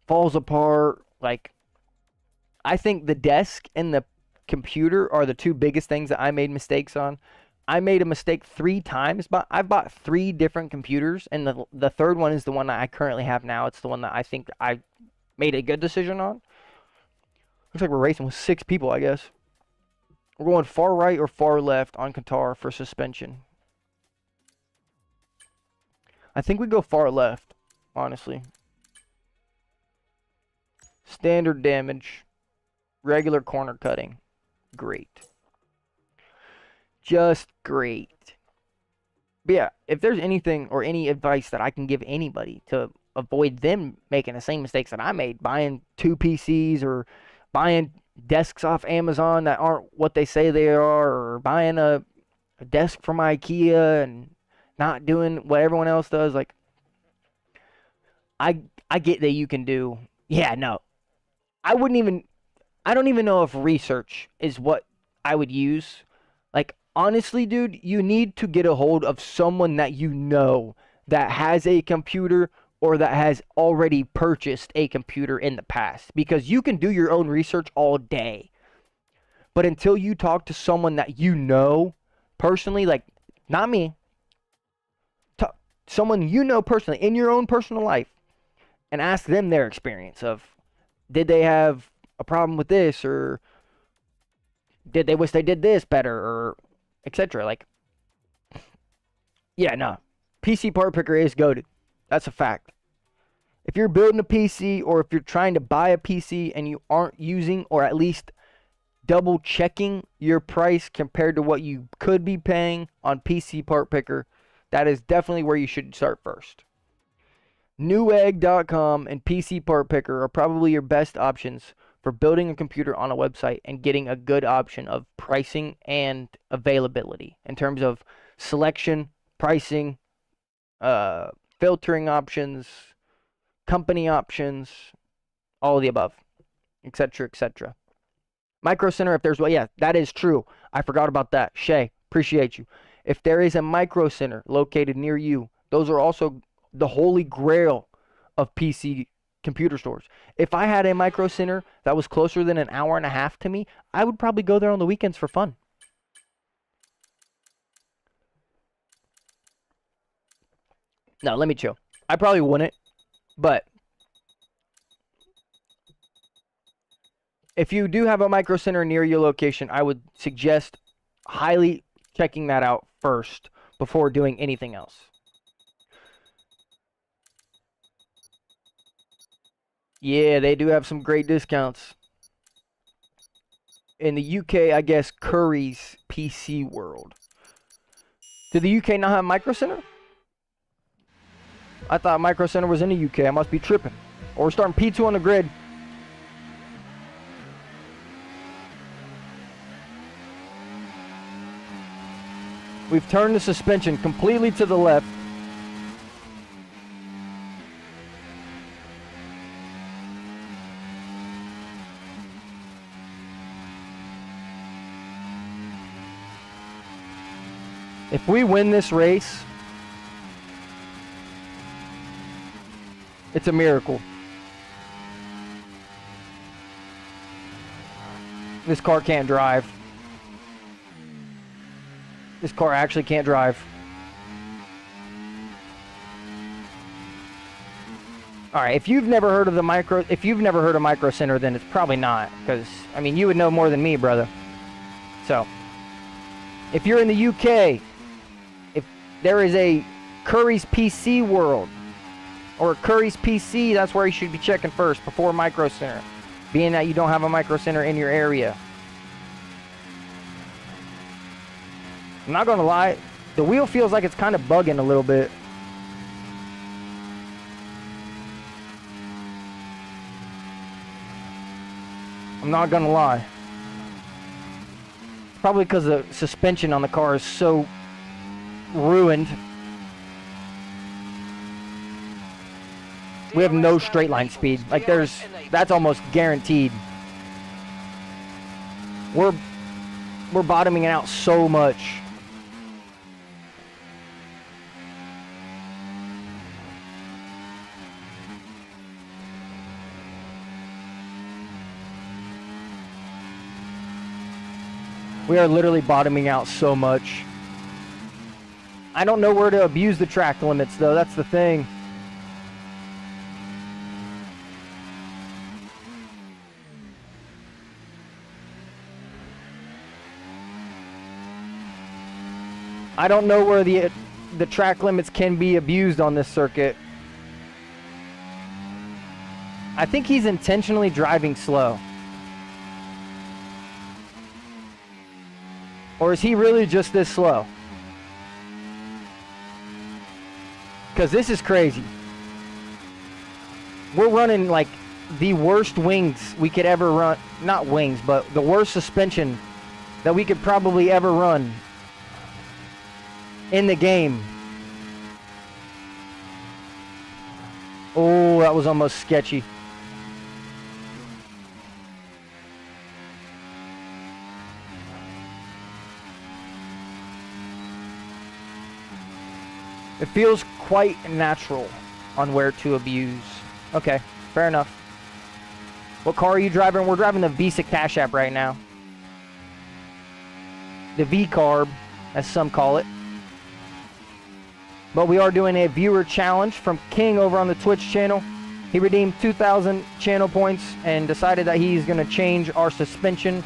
falls apart. Like, I think the desk and the computer are the two biggest things that I made mistakes on. I made a mistake 3 times, but I bought 3 different computers, and the third one is the one that I currently have now. It's the one that I think I made a good decision on. Looks like we're racing with 6 people, I guess. We're going far right or far left on Qatar for suspension. I think we go far left, honestly. Standard damage. Regular corner cutting. Great. Just great. But yeah, if there's anything or any advice that I can give anybody to avoid them making the same mistakes that I made, buying 2 PCs or buying desks off Amazon that aren't what they say they are, or buying a desk from IKEA and not doing what everyone else does, like, I get that you can do, yeah, no. I don't even know if research is what I would use. Like, honestly, dude, you need to get a hold of someone that you know that has a computer or that has already purchased a computer in the past. Because you can do your own research all day. But until you talk to someone that you know personally, like, not me, someone you know personally in your own personal life, and ask them their experience of, did they have a problem with this, or did they wish they did this better, or etc. Like, yeah, no. PC part picker is goated. That's a fact. If you're building a PC, or if you're trying to buy a PC and you aren't using, or at least double checking your price compared to what you could be paying on PC part picker, that is definitely where you should start first. Newegg.com and PC part picker are probably your best options for building a computer on a website and getting a good option of pricing and availability in terms of selection, pricing, filtering options, company options, all of the above, etc., etc. Micro Center, if there's, well, yeah, that is true. I forgot about that. Shay, appreciate you. If there is a Micro Center located near you, those are also the holy grail of PC computer stores. If I had a Micro Center that was closer than an hour and a half to me, I would probably go there on the weekends for fun. No, let me chill. I probably wouldn't, but if you do have a Micro Center near your location, I would suggest highly checking that out first before doing anything else. Yeah, they do have some great discounts. In the UK, I guess Curry's PC World. Did the UK not have Micro Center? I thought Micro Center was in the UK. I must be tripping. Or we're starting P2 on the grid. We've turned the suspension completely to the left. If we win this race, it's a miracle. This car can't drive. This car actually can't drive. All right, if you've never heard of Micro Center, then it's probably not, because I mean, you would know more than me, brother. So, if you're in the UK, if there is a Curry's PC World or Curry's PC, that's where you should be checking first before Micro Center, being that you don't have a Micro Center in your area. I'm not gonna lie, the wheel feels like it's kind of bugging a little bit. I'm not gonna lie. Probably because the suspension on the car is so ruined. We have no straight line speed. Like that's almost guaranteed. We're bottoming out so much. We are literally bottoming out so much. I don't know where to abuse the track limits though, that's the thing. I don't know where the track limits can be abused on this circuit. I think he's intentionally driving slow. Or is he really just this slow? Because this is crazy. We're running like the worst wings we could ever run. Not wings, but the worst suspension that we could probably ever run in the game. Oh, that was almost sketchy. It feels quite natural on where to abuse. Okay, fair enough. What car are you driving? We're driving the Visa Cash App right now. The V-Carb, as some call it. But we are doing a viewer challenge from King over on the Twitch channel. He redeemed 2,000 channel points and decided that he's going to change our suspension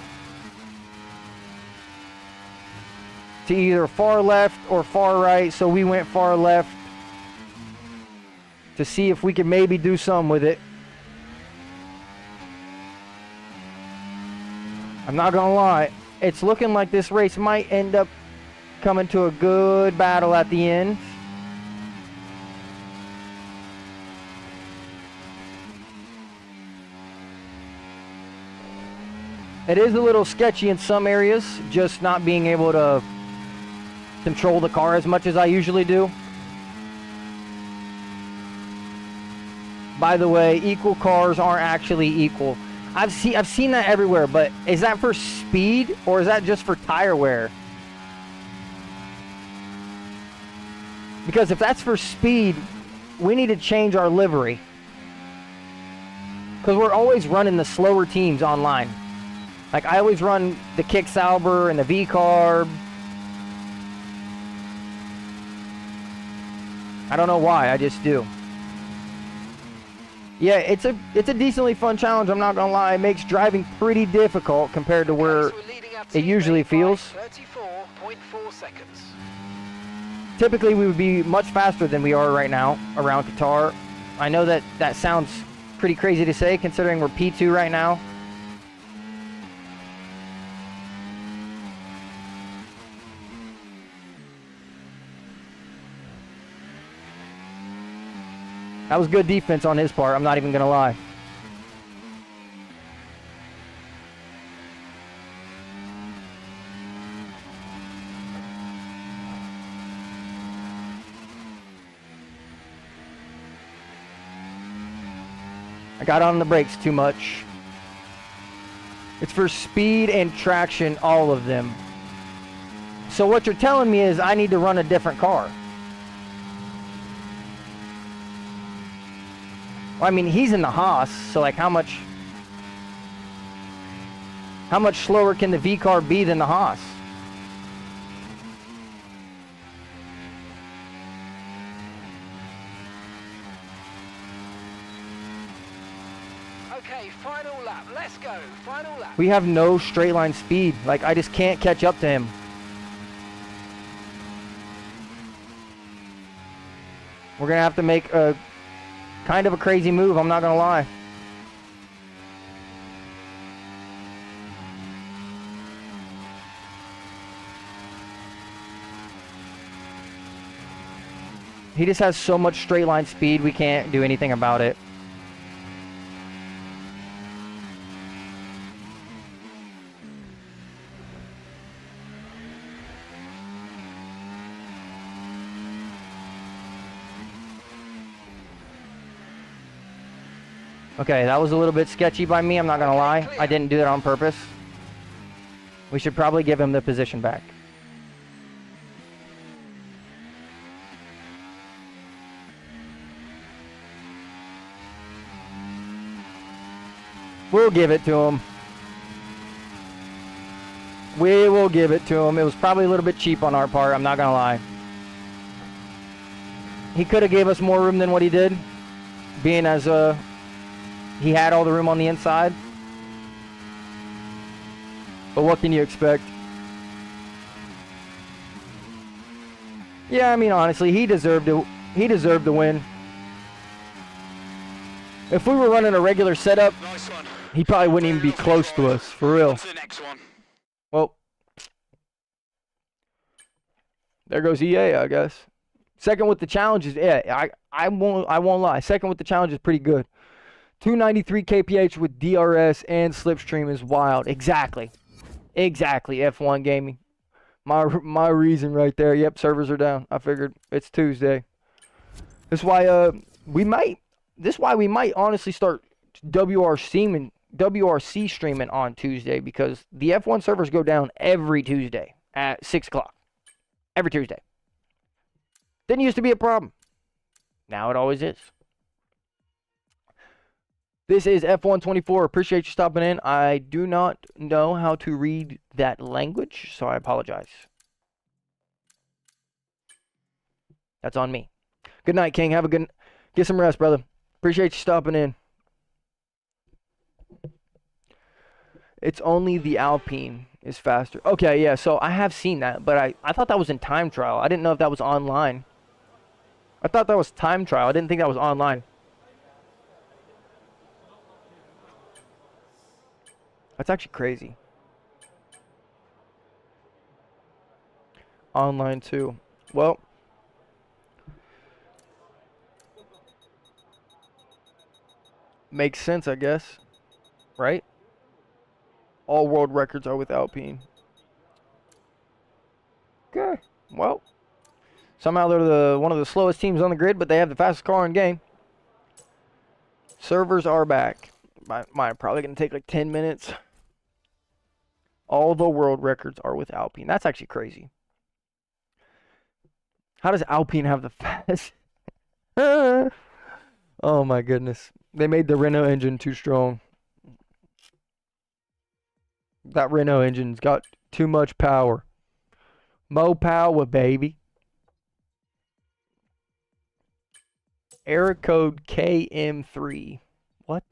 to either far left or far right, so we went far left to see if we could maybe do something with it. I'm not gonna lie, it's looking like this race might end up coming to a good battle at the end. It is a little sketchy in some areas, just not being able to control the car as much as I usually do. By the way, equal cars aren't actually equal. I've seen that everywhere, but is that for speed or is that just for tire wear? Because if that's for speed, we need to change our livery. Because we're always running the slower teams online. Like I always run the Kick Sauber and the V-Carb. I don't know why, I just do. Yeah, it's a decently fun challenge, I'm not gonna lie. It makes driving pretty difficult compared to where it usually feels. 34.4 seconds. Typically we would be much faster than we are right now around Qatar. I know that sounds pretty crazy to say considering we're P2 right now. That was good defense on his part, I'm not even gonna lie. I got on the brakes too much. It's for speed and traction, all of them. So what you're telling me is I need to run a different car. Well, I mean, he's in the Haas, so like how much slower can the V-car be than the Haas? Okay, final lap. Let's go. Final lap. We have no straight line speed. Like, I just can't catch up to him. We're gonna have to make a kind of a crazy move, I'm not gonna lie. He just has so much straight line speed, we can't do anything about it. Okay, that was a little bit sketchy by me, I'm not gonna lie. I didn't do that on purpose. We should probably give him the position back. We'll give it to him. We will give it to him. It was probably a little bit cheap on our part, I'm not gonna lie. He could have gave us more room than what he did, being as he had all the room on the inside. But what can you expect? Yeah, I mean, honestly, he deserved to win. If we were running a regular setup, Nice one. he probably wouldn't even be close to us, for real. On to the next one. Well, there goes EA, I guess. Second with the challenges, yeah, I won't lie. Second with the challenge is pretty good. 293 kph with DRS and slipstream is wild. Exactly, F1 gaming. My reason right there. Yep, servers are down. I figured it's Tuesday. That's why we might honestly start WRC streaming on Tuesday, because the F1 servers go down every Tuesday at 6 o'clock. Every Tuesday. Didn't used to be a problem. Now it always is. This is F124. Appreciate you stopping in. I do not know how to read that language, so I apologize. That's on me. Good night, King. Get some rest, brother. Appreciate you stopping in. It's only the Alpine is faster. Okay, yeah, so I have seen that, but I thought that was in time trial. I didn't know if that was online. I thought that was time trial. I didn't think that was online. That's actually crazy. Online too. Well, makes sense, I guess. Right? All world records are with Alpine. Okay. Well, somehow they're one of the slowest teams on the grid, but they have the fastest car in game. Servers are back. Mine probably going to take like 10 minutes. All the world records are with Alpine. That's actually crazy. How does Alpine have the fast? Oh my goodness. They made the Renault engine too strong. That Renault engine's got too much power. Mo power, baby. Error code KM3. What?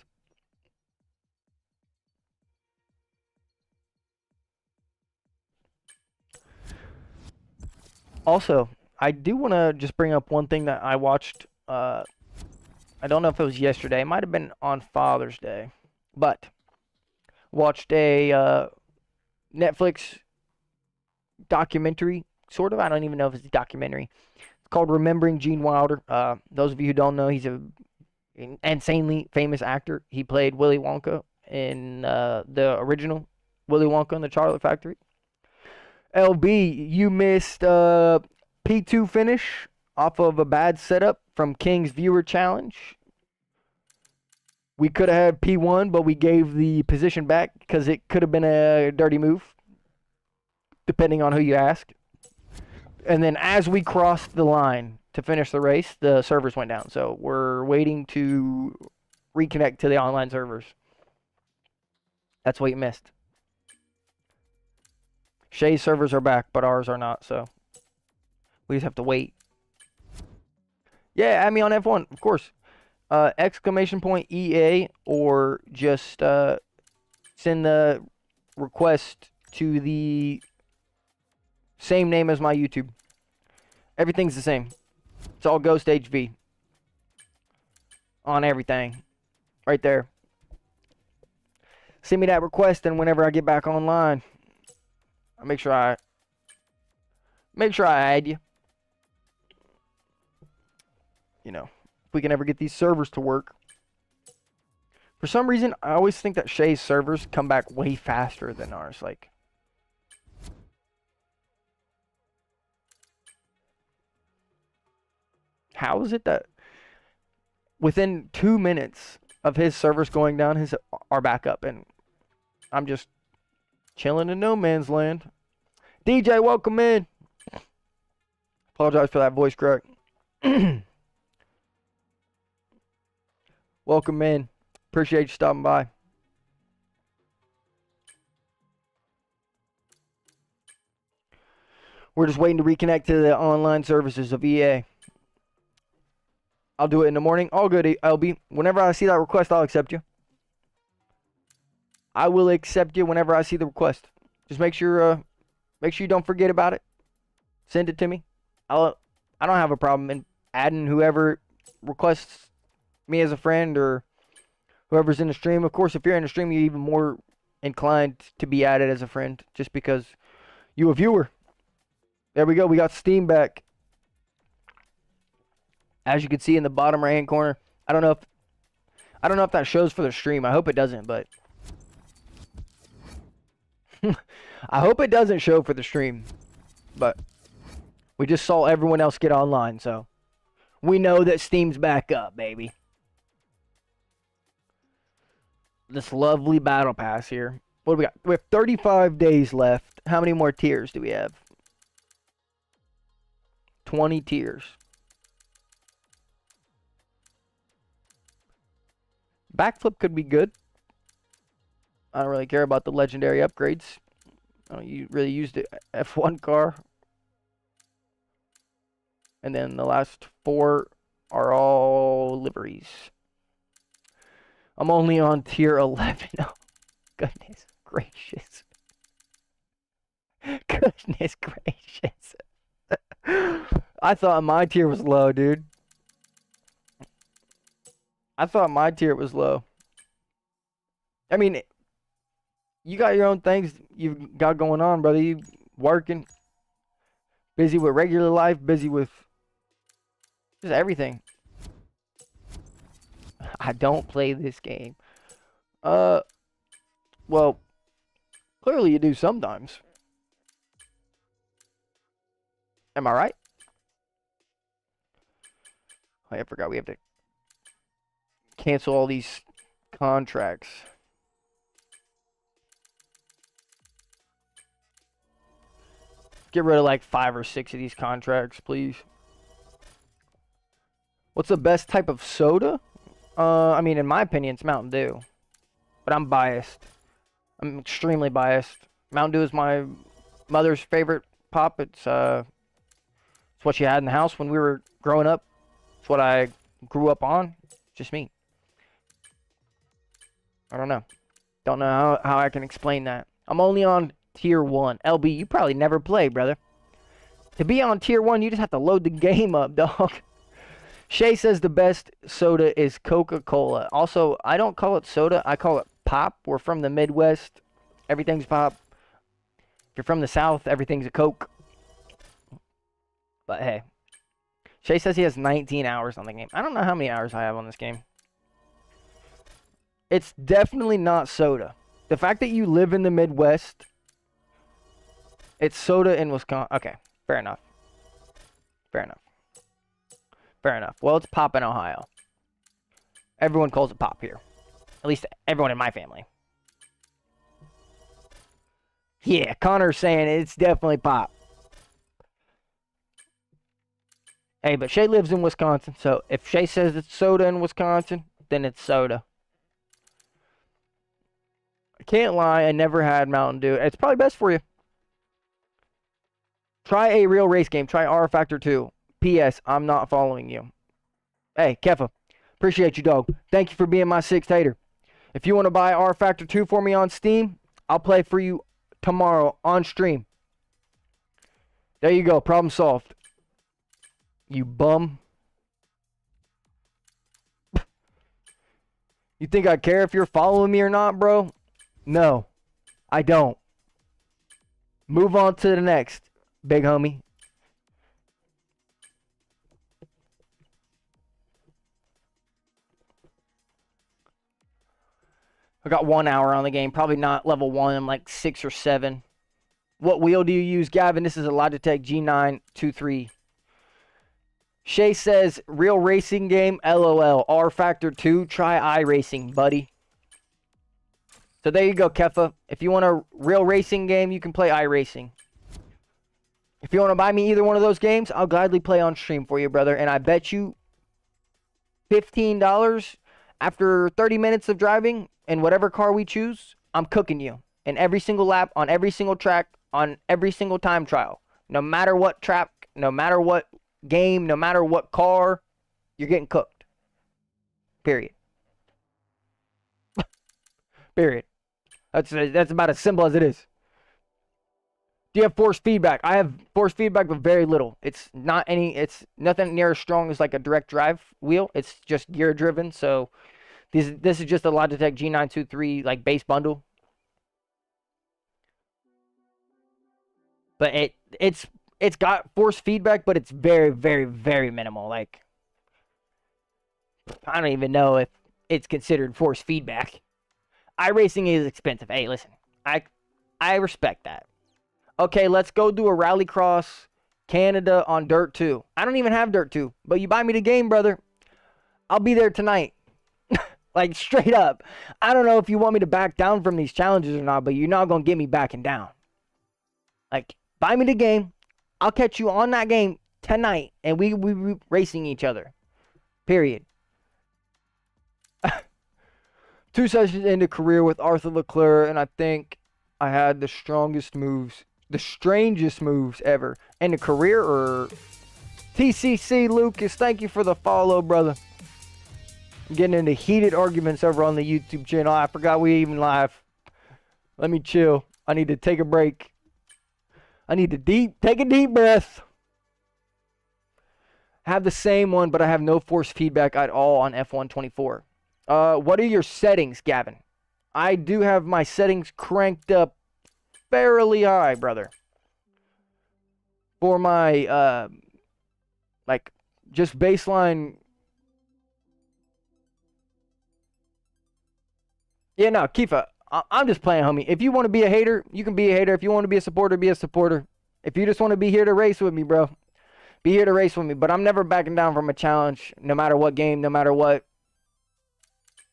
Also, I do want to just bring up one thing that I watched. I don't know if it was yesterday. It might have been on Father's Day. But watched a Netflix documentary, sort of. I don't even know if it's a documentary. It's called Remembering Gene Wilder. Those of you who don't know, he's an insanely famous actor. He played Willy Wonka in the original Willy Wonka and the Chocolate Factory. LB, you missed P2 finish off of a bad setup from King's Viewer Challenge. We could have had P1, but we gave the position back because it could have been a dirty move, depending on who you ask. And then as we crossed the line to finish the race, the servers went down. So we're waiting to reconnect to the online servers. That's what you missed. Shay's servers are back, but ours are not, so we just have to wait. Yeah, add me on F1, of course. Exclamation point EA, or just send the request to the same name as my YouTube. Everything's the same. It's all Ghost HV on everything. Right there. Send me that request, and whenever I get back online, I'll make sure I add you. You know, if we can ever get these servers to work. For some reason, I always think that Shay's servers come back way faster than ours. Like, how is it that within 2 minutes of his servers going down are back up, and I'm just chilling in no man's land. DJ, welcome in. Apologize for that voice crack. Welcome in. Appreciate you stopping by. We're just waiting to reconnect to the online services of EA. I'll do it in the morning. All good, LB. Whenever I see that request, I'll accept you. I will accept you whenever I see the request. Just make sure you don't forget about it. Send it to me. I don't have a problem in adding whoever requests me as a friend or whoever's in the stream. Of course, if you're in the stream, you're even more inclined to be added as a friend just because you're a viewer. There we go. We got Steam back. As you can see in the bottom right-hand corner. I don't know if that shows for the stream. I hope it doesn't, but I hope it doesn't show for the stream. But we just saw everyone else get online, so we know that Steam's back up, baby. This lovely battle pass here. What do we got? We have 35 days left. How many more tiers do we have? 20 tiers. Backflip could be good. I don't really care about the legendary upgrades. You really used the F1 car. And then the last 4 are all liveries. I'm only on tier 11. Oh, goodness gracious. Goodness gracious. I thought my tier was low, dude. I thought my tier was low. I mean, you got your own things you've got going on, brother. You working. Busy with regular life. Busy with just everything. I don't play this game. Well, clearly you do sometimes. Am I right? Oh, I forgot we have to cancel all these contracts. Get rid of like 5 or 6 of these contracts, please. What's the best type of soda? I mean, in my opinion, it's Mountain Dew. But I'm biased. I'm extremely biased. Mountain Dew is my mother's favorite pop. It's what she had in the house when we were growing up. It's what I grew up on. Just me. I don't know. Don't know how I can explain that. I'm only on tier 1. LB, you probably never play, brother. To be on tier 1, you just have to load the game up, dog. Shay says the best soda is Coca-Cola. Also, I don't call it soda. I call it pop. We're from the Midwest. Everything's pop. If you're from the South, everything's a Coke. But hey. Shay says he has 19 hours on the game. I don't know how many hours I have on this game. It's definitely not soda. The fact that you live in the Midwest, it's soda in Wisconsin. Okay, fair enough. Fair enough. Fair enough. Well, it's pop in Ohio. Everyone calls it pop here. At least everyone in my family. Yeah, Connor's saying it's definitely pop. Hey, but Shay lives in Wisconsin, so if Shay says it's soda in Wisconsin, then it's soda. I can't lie, I never had Mountain Dew. It's probably best for you. Try a real race game. Try R Factor 2. P.S. I'm not following you. Hey, Kefa. Appreciate you, dog. Thank you for being my 6th hater. If you want to buy R Factor 2 for me on Steam, I'll play for you tomorrow on stream. There you go. Problem solved. You bum. You think I care if you're following me or not, bro? No, I don't. Move on to the next, big homie. I got 1 hour on the game. Probably not level 1. I'm like 6 or 7. What wheel do you use, Gavin? This is a Logitech G9 23. Shay says, real racing game, LOL. R Factor 2, try iRacing, buddy. So there you go, Kefa. If you want a real racing game, you can play iRacing. If you want to buy me either one of those games, I'll gladly play on stream for you, brother. And I bet you $15 after 30 minutes of driving in whatever car we choose, I'm cooking you. In every single lap, on every single track, on every single time trial. No matter what track, no matter what game, no matter what car, you're getting cooked. Period. Period. That's about as simple as it is. Do you have force feedback? I have force feedback, but very little. It's nothing near as strong as like a direct drive wheel. It's just gear driven. So this is just a Logitech G923 like base bundle. But it's got force feedback, but it's very, very, very minimal. Like, I don't even know if it's considered force feedback. iRacing is expensive. Hey, listen, I respect that. Okay, let's go do a Rallycross Canada on Dirt 2. I don't even have Dirt 2, but you buy me the game, brother. I'll be there tonight. Like, straight up. I don't know if you want me to back down from these challenges or not, but you're not going to get me backing down. Like, buy me the game. I'll catch you on that game tonight, and we racing each other. Period. 2 sessions into career with Arthur Leclerc, and I think I had the strongest moves, the strangest moves ever in the career. Or TCC Lucas, thank you for the follow, brother. I'm getting into heated arguments over on the YouTube channel. I forgot we even live. Let me chill. I need to take a break. I need to take a deep breath. Have the same one, but I have no force feedback at all on F124. What are your settings, Gavin? I do have my settings cranked up fairly high, brother. For my, like, just baseline. Yeah, no, Kifa, I'm just playing, homie. If you want to be a hater, you can be a hater. If you want to be a supporter, be a supporter. If you just want to be here to race with me, bro, be here to race with me. But I'm never backing down from a challenge, no matter what game, no matter what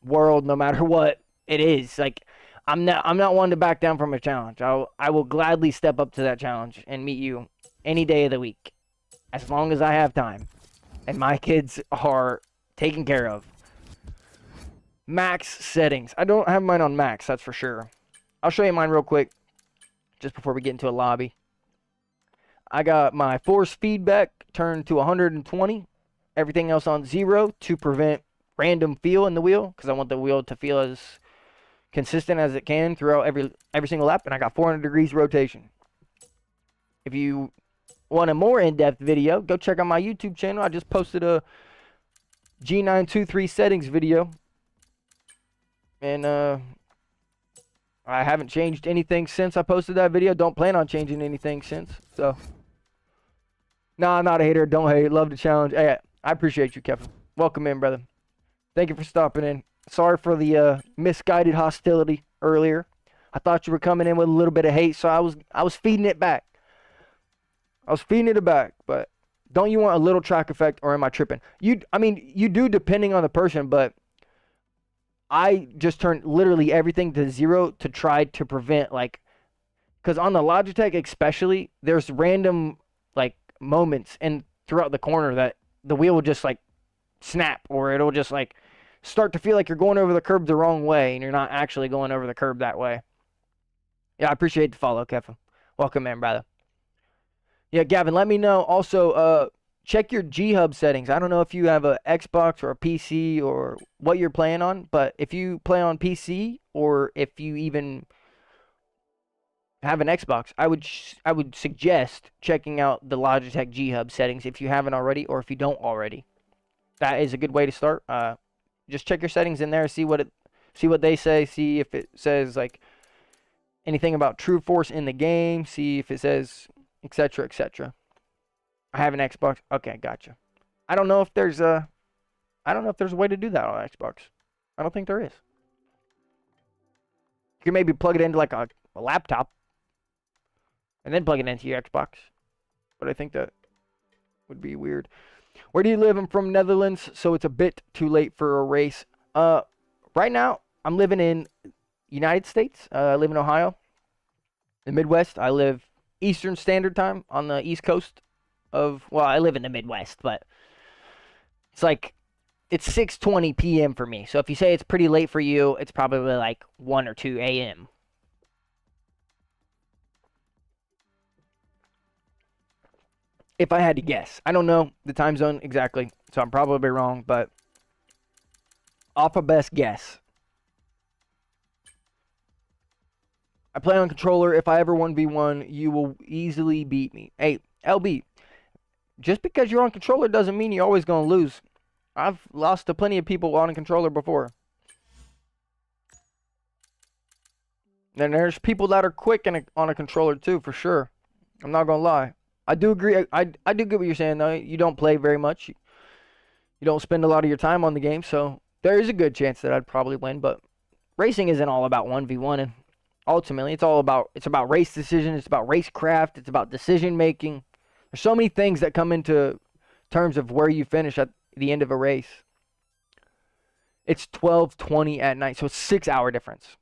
world, no matter what it is. Like, I'm not one to back down from a challenge. I will gladly step up to that challenge and meet you any day of the week, as long as I have time and my kids are taken care of. Max settings. I don't have mine on max, that's for sure. I'll show you mine real quick, just before we get into a lobby. I got my force feedback turned to 120. Everything else on 0 to prevent random feel in the wheel, because I want the wheel to feel as consistent as it can throughout every single lap. And I got 400 degrees rotation. If you want a more in-depth video, go check out my YouTube channel. I just posted a G923 settings video. And I haven't changed anything since I posted that video. Don't plan on changing anything since. So, no, I'm not a hater. Don't hate. Love the challenge. Hey, I appreciate you, Kevin. Welcome in, brother. Thank you for stopping in. Sorry for the misguided hostility earlier. I thought you were coming in with a little bit of hate, so I was feeding it back. I was feeding it back, but don't you want a little track effect, or am I tripping? I mean, you do, depending on the person, but I just turned literally everything to 0 to try to prevent, like, because on the Logitech especially, there's random, like, moments and throughout the corner that the wheel will just, like, snap, or it'll just, like, start to feel like you're going over the curb the wrong way, and you're not actually going over the curb that way. Yeah, I appreciate the follow, Kevin. Welcome in, brother. Yeah, Gavin, let me know. Also, check your G-Hub settings. I don't know if you have a Xbox or a PC or what you're playing on, but if you play on PC, or if you even have an Xbox, I would suggest checking out the Logitech G-Hub settings if you haven't already, or if you don't already. That is a good way to start. Just check your settings in there, see what they say, see if it says like anything about true force in the game, see if it says etc., etc. I have an Xbox. Okay, gotcha. I don't know if there's a way to do that on Xbox. I don't think there is. You can maybe plug it into like a laptop and then plug it into your Xbox. But I think that would be weird. Where do you live? I'm from Netherlands, so it's a bit too late for a race. Right now, I'm living in United States. I live in Ohio, the Midwest. I live Eastern Standard Time on the East Coast of, well, I live in the Midwest, but it's like, it's 6:20 p.m. for me. So if you say it's pretty late for you, it's probably like 1 or 2 a.m. If I had to guess. I don't know the time zone exactly, so I'm probably wrong, but off a best guess. I play on controller. If I ever 1v1, you will easily beat me. Hey, LB, just because you're on controller doesn't mean you're always going to lose. I've lost to plenty of people on a controller before. And there's people that are quick on a controller too, for sure. I'm not going to lie. I do agree. I do get what you're saying, though. You don't play very much. You don't spend a lot of your time on the game, so there is a good chance that I'd probably win. But racing isn't all about 1v1. And ultimately, it's about race decision. It's about racecraft. It's about decision making. There's so many things that come into terms of where you finish at the end of a race. It's 12:20 at night, so it's 6-hour difference.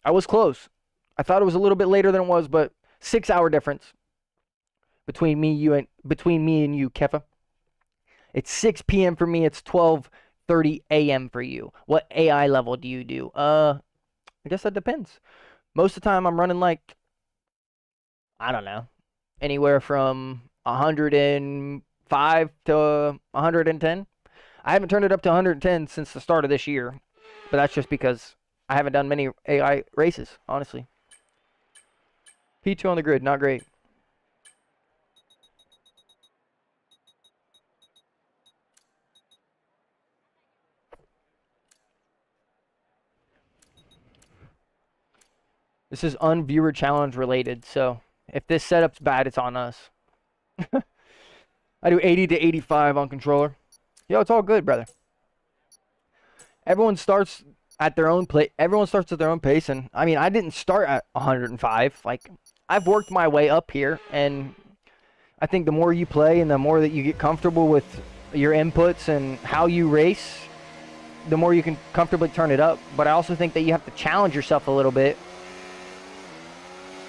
I was close. I thought it was a little bit later than it was, but 6-hour difference between me and you, Kefa. It's 6 p.m. for me. It's 12:30 a.m. for you. What AI level do you do? I guess that depends. Most of the time, I'm running like, I don't know, anywhere from 105 to 110. I haven't turned it up to 110 since the start of this year, but that's just because I haven't done many AI races, honestly. P2 on the grid, not great. This is unviewer challenge related, so if this setup's bad, it's on us. I do 80 to 85 on controller. Yo, it's all good, brother. Everyone starts at their own pace, and I mean, I didn't start at 105. Like, I've worked my way up here, and I think the more you play and the more that you get comfortable with your inputs and how you race, the more you can comfortably turn it up. But I also think that you have to challenge yourself a little bit.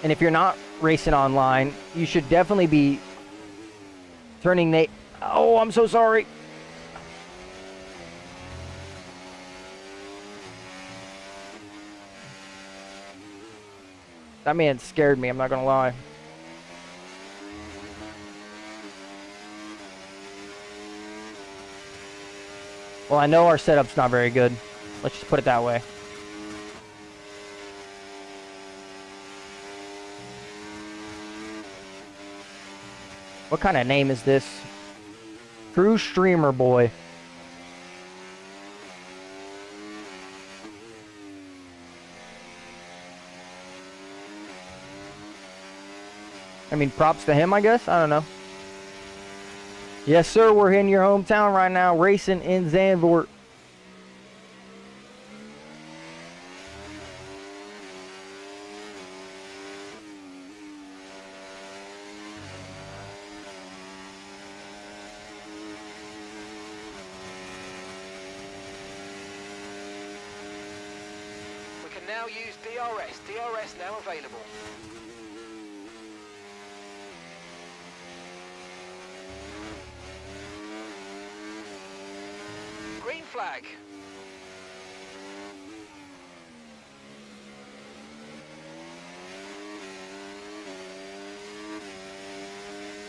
And if you're not racing online, you should definitely be turning the... Oh, I'm so sorry. That man scared me, I'm not gonna lie. Well, I know our setup's not very good. Let's just put it that way. What kind of name is this? True Streamer Boy. I mean, props to him, I guess? I don't know. Yes, sir, we're in your hometown right now, racing in Zandvoort. We can now use DRS. DRS now available. Green flag.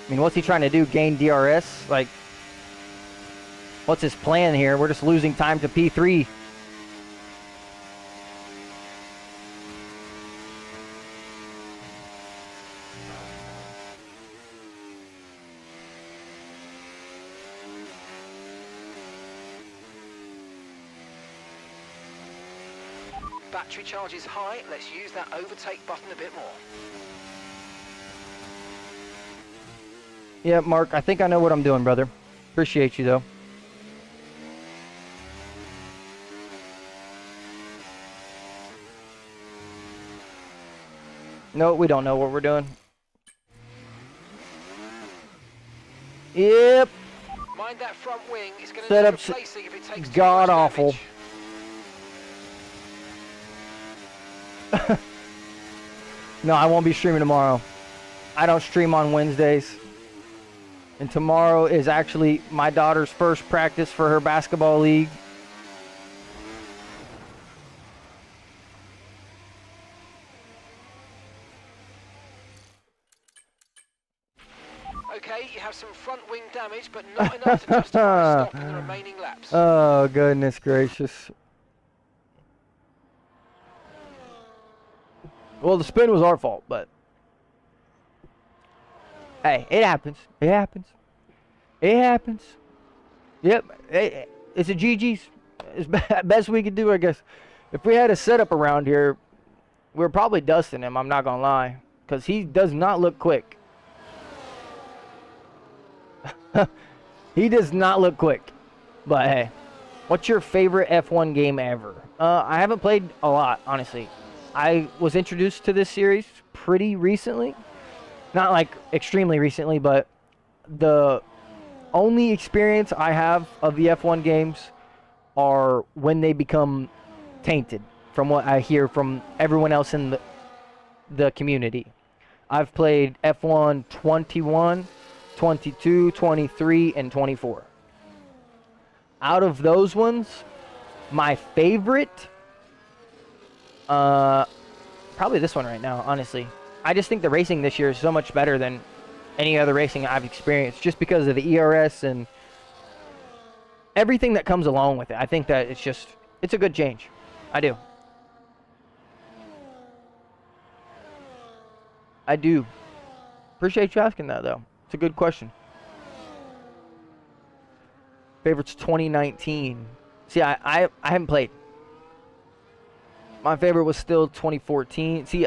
I mean, what's he trying to do? Gain DRS? Like, what's his plan here? We're just losing time to P3. Battery charge is high. Let's use that overtake button a bit more. Yeah, Mark, I think I know what I'm doing, brother. Appreciate you, though. No, we don't know what we're doing. Yep. Mind that front wing. It's going to need Setup's replacing if it takes too god much awful. damage. No, I won't be streaming tomorrow. I don't stream on Wednesdays. And tomorrow is actually my daughter's first practice for her basketball league. Okay, you have some front wing damage, but not enough to justify a stop in the remaining laps. Oh, goodness gracious. Well, the spin was our fault, but hey, it happens. It happens. It happens. Yep, it's a GG's. It's best we could do, I guess. If we had a setup around here, we're probably dusting him, I'm not going to lie. Because he does not look quick. He does not look quick. But hey, what's your favorite F1 game ever? I haven't played a lot, honestly. I was introduced to this series pretty recently. Not like extremely recently, but the only experience I have of the F1 games are when they become tainted, from what I hear from everyone else in the community. I've played F1 21, 22, 23, and 24. Out of those ones, my favorite, probably this one right now, honestly. I just think the racing this year is so much better than any other racing I've experienced, just because of the ERS and everything that comes along with it. I think that it's a good change. I do. I do. Appreciate you asking that, though. It's a good question. Favorites 2019. See, I haven't played. My favorite was still 2014. See,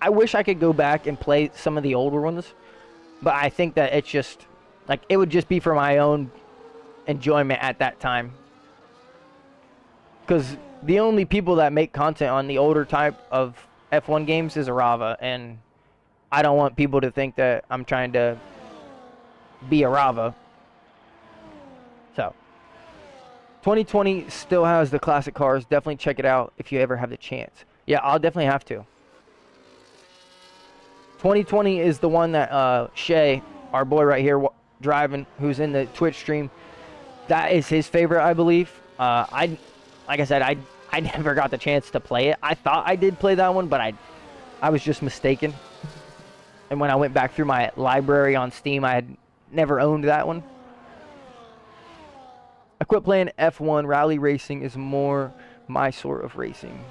I wish I could go back and play some of the older ones, but I think that it's just, like, it would just be for my own enjoyment at that time. Because the only people that make content on the older type of F1 games is aarava, and I don't want people to think that I'm trying to be aarava. So, 2020 still has the classic cars. Definitely check it out if you ever have the chance. Yeah, I'll definitely have to. 2020 is the one that Shay, our boy right here driving, who's in the Twitch stream, that is his favorite, I believe. Like I said, I never got the chance to play it. I thought I did play that one, but I was just mistaken. And when I went back through my library on Steam, I had never owned that one. I quit playing F1. Rally racing is more my sort of racing.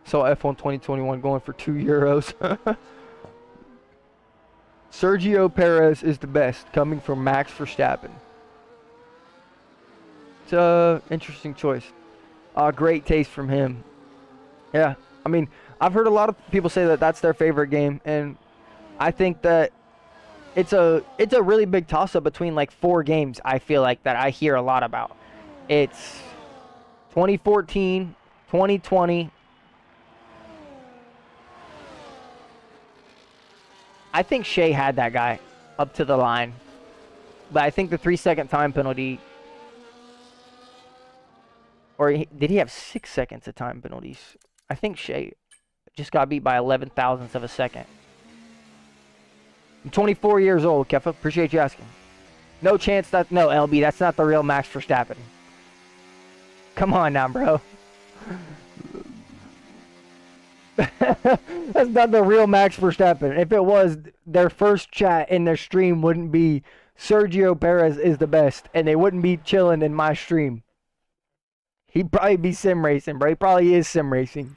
Saw F1 2021 going for €2. Sergio Perez is the best, coming from Max Verstappen. It's a interesting choice. Great taste from him. Yeah, I mean, I've heard a lot of people say that that's their favorite game, and I think that it's a really big toss-up between like 4 games. I feel like that I hear a lot about. It's 2014, 2020. I think Shay had that guy up to the line, but I think the 3-second time penalty, or did he have 6 seconds of time penalties? I think Shay just got beat by 11 thousandths of a second. I'm 24 years old, Kefa. Appreciate you asking. No chance that... No, LB, that's not the real Max Verstappen. Come on now, bro. That's not the real Max Verstappen. If it was, their first chat in their stream wouldn't be Sergio Perez is the best, and they wouldn't be chilling in my stream. He'd probably be sim racing, bro. He probably is sim racing.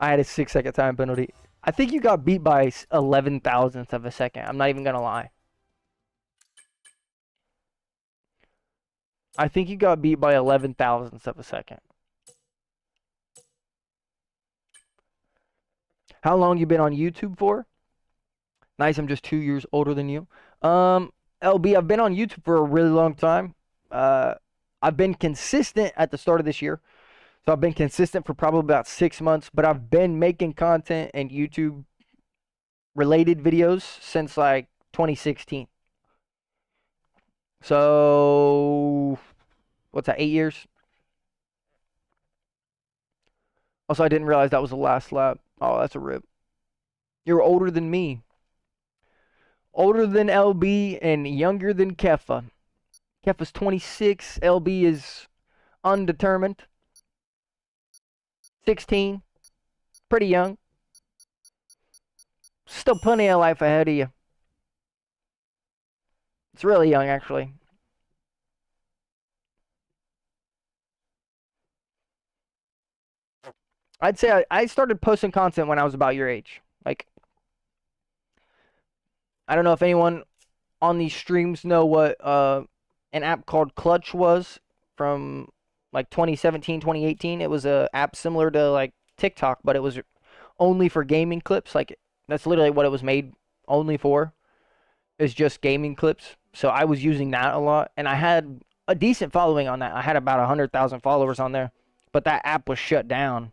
I had a 6-second time penalty. I think you got beat by 11 thousandths of a second. I'm not even going to lie. I think you got beat by 11 thousandths of a second. How long you been on YouTube for? Nice, I'm just 2 years older than you. LB, I've been on YouTube for a really long time. I've been consistent at the start of this year. So I've been consistent for probably about 6 months, but I've been making content and YouTube related videos since like 2016. So what's that, 8 years? Also, I didn't realize that was the last lap. Oh, that's a rip. You're older than me. Older than LB and younger than Kefa. Kefa's 26. LB is undetermined. 16. Pretty young. Still plenty of life ahead of you. It's really young, actually. I'd say I started posting content when I was about your age. Like, I don't know if anyone on these streams know what an app called Clutch was from like 2017, 2018. It was a app similar to like TikTok, but it was only for gaming clips. Like, that's literally what it was made only for, is just gaming clips. So I was using that a lot, and I had a decent following on that. I had about 100,000 followers on there, but that app was shut down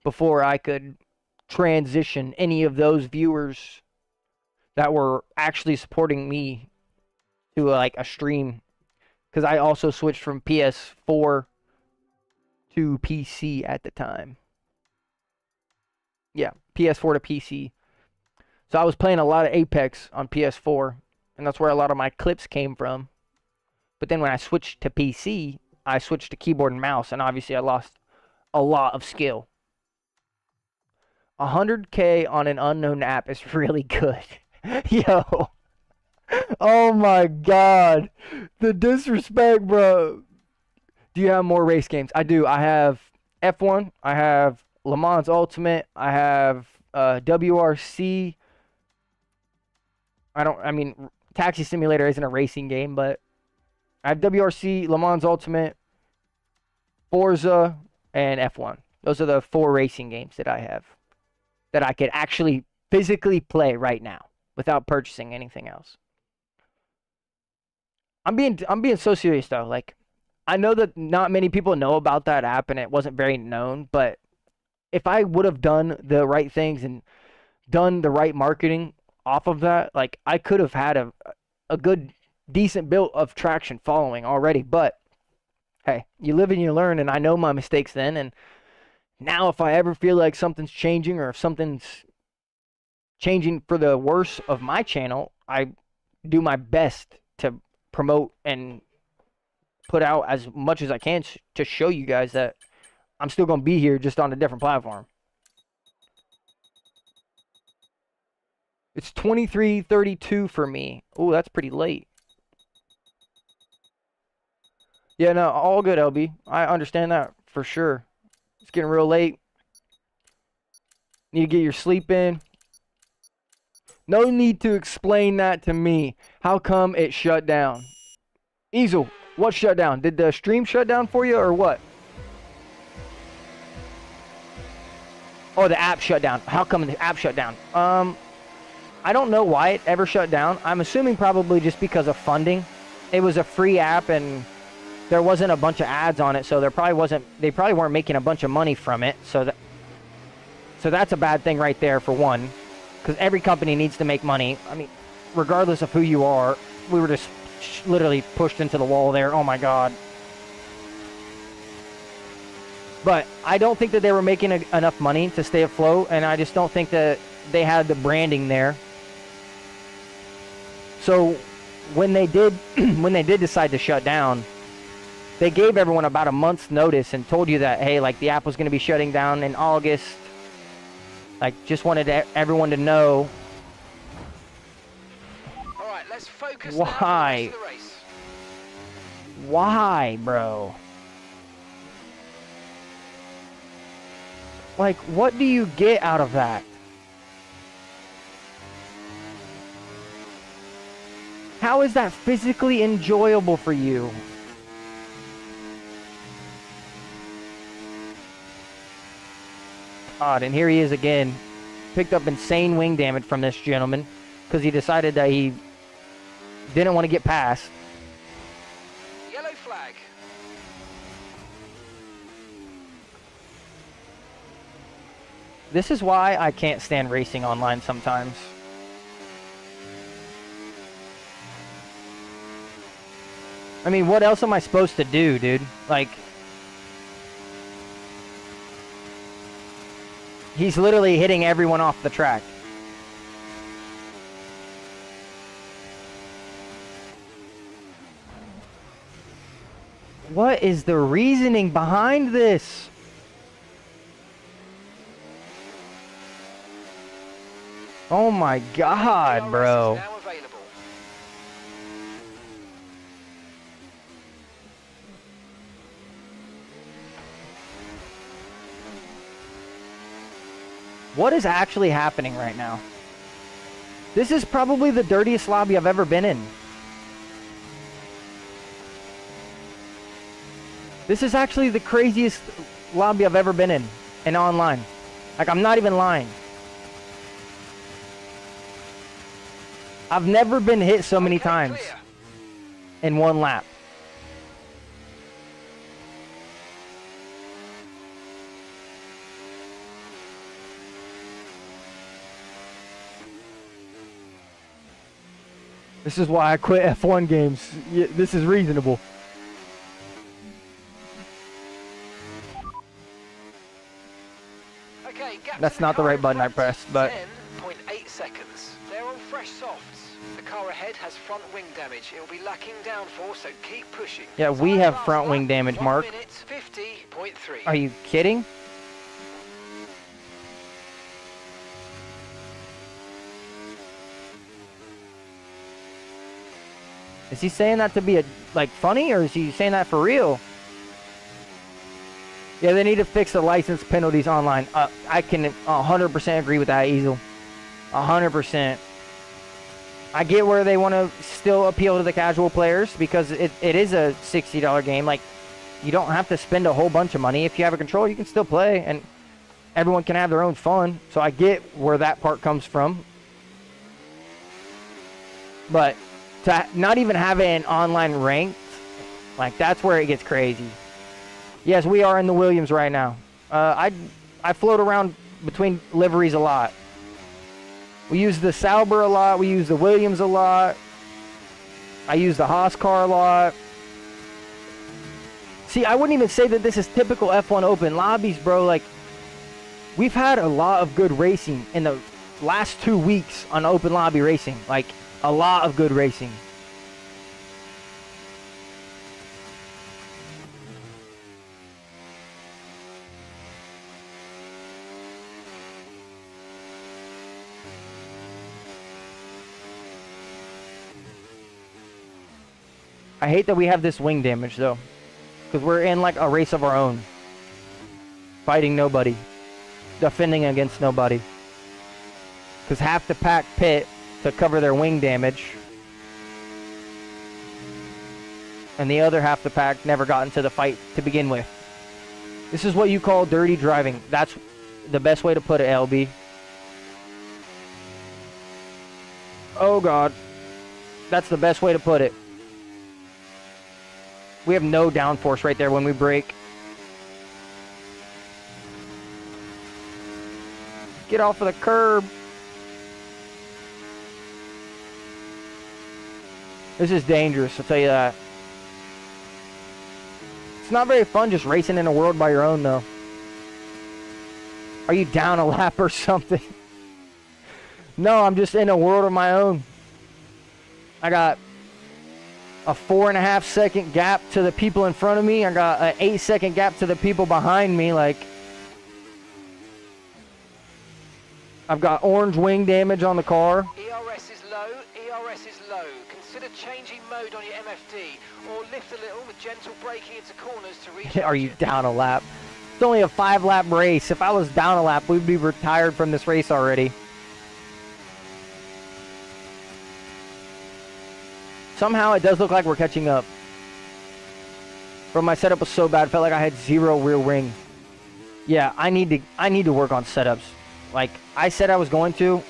before I could transition any of those viewers that were actually supporting me to like a stream, because I also switched from PS4 to PC at the time. Yeah, PS4 to PC. So I was playing a lot of Apex on PS4, and that's where a lot of my clips came from. But then when I switched to PC, I switched to keyboard and mouse, and obviously I lost a lot of skill. 100K on an unknown app is really good. Yo. Oh my god. The disrespect, bro. Do you have more race games? I do. I have F1. I have Le Mans Ultimate. I have WRC. I mean, Taxi Simulator isn't a racing game, but I have WRC, Le Mans Ultimate, Forza, and F1. Those are the 4 racing games that I have that I could actually physically play right now without purchasing anything else. I'm being so serious though. Like, I know that not many people know about that app and it wasn't very known, but if I would have done the right things and done the right marketing off of that, like, I could have had a good, decent build of traction following already. But hey, you live and you learn, and I know my mistakes then, and now if I ever feel like something's changing or if something's changing for the worse of my channel, I do my best to promote and put out as much as I can to show you guys that I'm still going to be here, just on a different platform. It's 23:32 for me. Oh, that's pretty late. Yeah, no, all good, LB. I understand that for sure. It's getting real late. Need to get your sleep in. No need to explain that to me. How come it shut down? Easel, what shut down? Did the stream shut down for you or what? Oh, the app shut down. How come the app shut down? I don't know why it ever shut down. I'm assuming probably just because of funding. It was a free app and there wasn't a bunch of ads on it, so they probably weren't making a bunch of money from it. So that's a bad thing right there for one, because every company needs to make money. I mean, regardless of who you are, we were just literally pushed into the wall there. Oh my god. But I don't think that they were making enough money to stay afloat, and I just don't think that they had the branding there. So when they did decide to shut down, they gave everyone about a month's notice and told you that, hey, like, the app was going to be shutting down in August. Like, just wanted everyone to know. All right, let's focus. Why? Now for the rest of the race. Why, bro? Like, what do you get out of that? How is that physically enjoyable for you? God, and here he is again. Picked up insane wing damage from this gentleman because he decided that he didn't want to get past. Yellow flag. This is why I can't stand racing online sometimes. I mean, what else am I supposed to do, dude? Like, he's literally hitting everyone off the track. What is the reasoning behind this? Oh my God, bro. What is actually happening right now? This is probably the dirtiest lobby I've ever been in. This is actually the craziest lobby I've ever been in online. Like, I'm not even lying. I've never been hit so many times in one lap. This is why I quit F1 games. Yeah, this is reasonable. Okay, that's not the right button I pressed, but 10.8 seconds. They're on fresh softs. The car ahead has front wing damage. It will be lacking downforce, so keep pushing. yeah, we have front wing damage, Mark. 1 minute 50.3. Are you kidding? Is he saying that to be like funny, or is he saying that for real? Yeah, they need to fix the license penalties online. I can 100% agree with that, Easel. 100%. I get where they want to still appeal to the casual players because it is a $60 game. Like, you don't have to spend a whole bunch of money. If you have a controller, you can still play, and everyone can have their own fun. So I get where that part comes from. But to not even have it in online ranked, like, that's where it gets crazy. Yes, we are in the Williams right now. I float around between liveries a lot. We use the Sauber a lot. We use the Williams a lot. I use the Haas car a lot. See, I wouldn't even say that this is typical F1 open lobbies, bro. Like, we've had a lot of good racing in the last 2 weeks on open lobby racing. Like, a lot of good racing. I hate that we have this wing damage, though. Because we're in, like, a race of our own. Fighting nobody. Defending against nobody. Because half the pack pit to cover their wing damage. And the other half the pack never got into the fight to begin with. This is what you call dirty driving. That's the best way to put it, LB. Oh, God. That's the best way to put it. We have no downforce right there when we brake. Get off of the curb. This is dangerous, I'll tell you that. It's not very fun just racing in a world by your own, though. Are you down a lap or something? No, I'm just in a world of my own. I got a 4.5 second gap to the people in front of me. I got an 8 second gap to the people behind me. Like, I've got orange wing damage on the car. ERS is low. ERS is low. Consider changing mode on your MFD or lift a little with gentle braking into corners to reach. Are you down a lap? It's only a 5-lap race. If I was down a lap, we'd be retired from this race already. Somehow it does look like we're catching up. Bro, my setup was so bad. Felt like I had 0 rear wing. Yeah, I need to work on setups. Like, I said I was going to,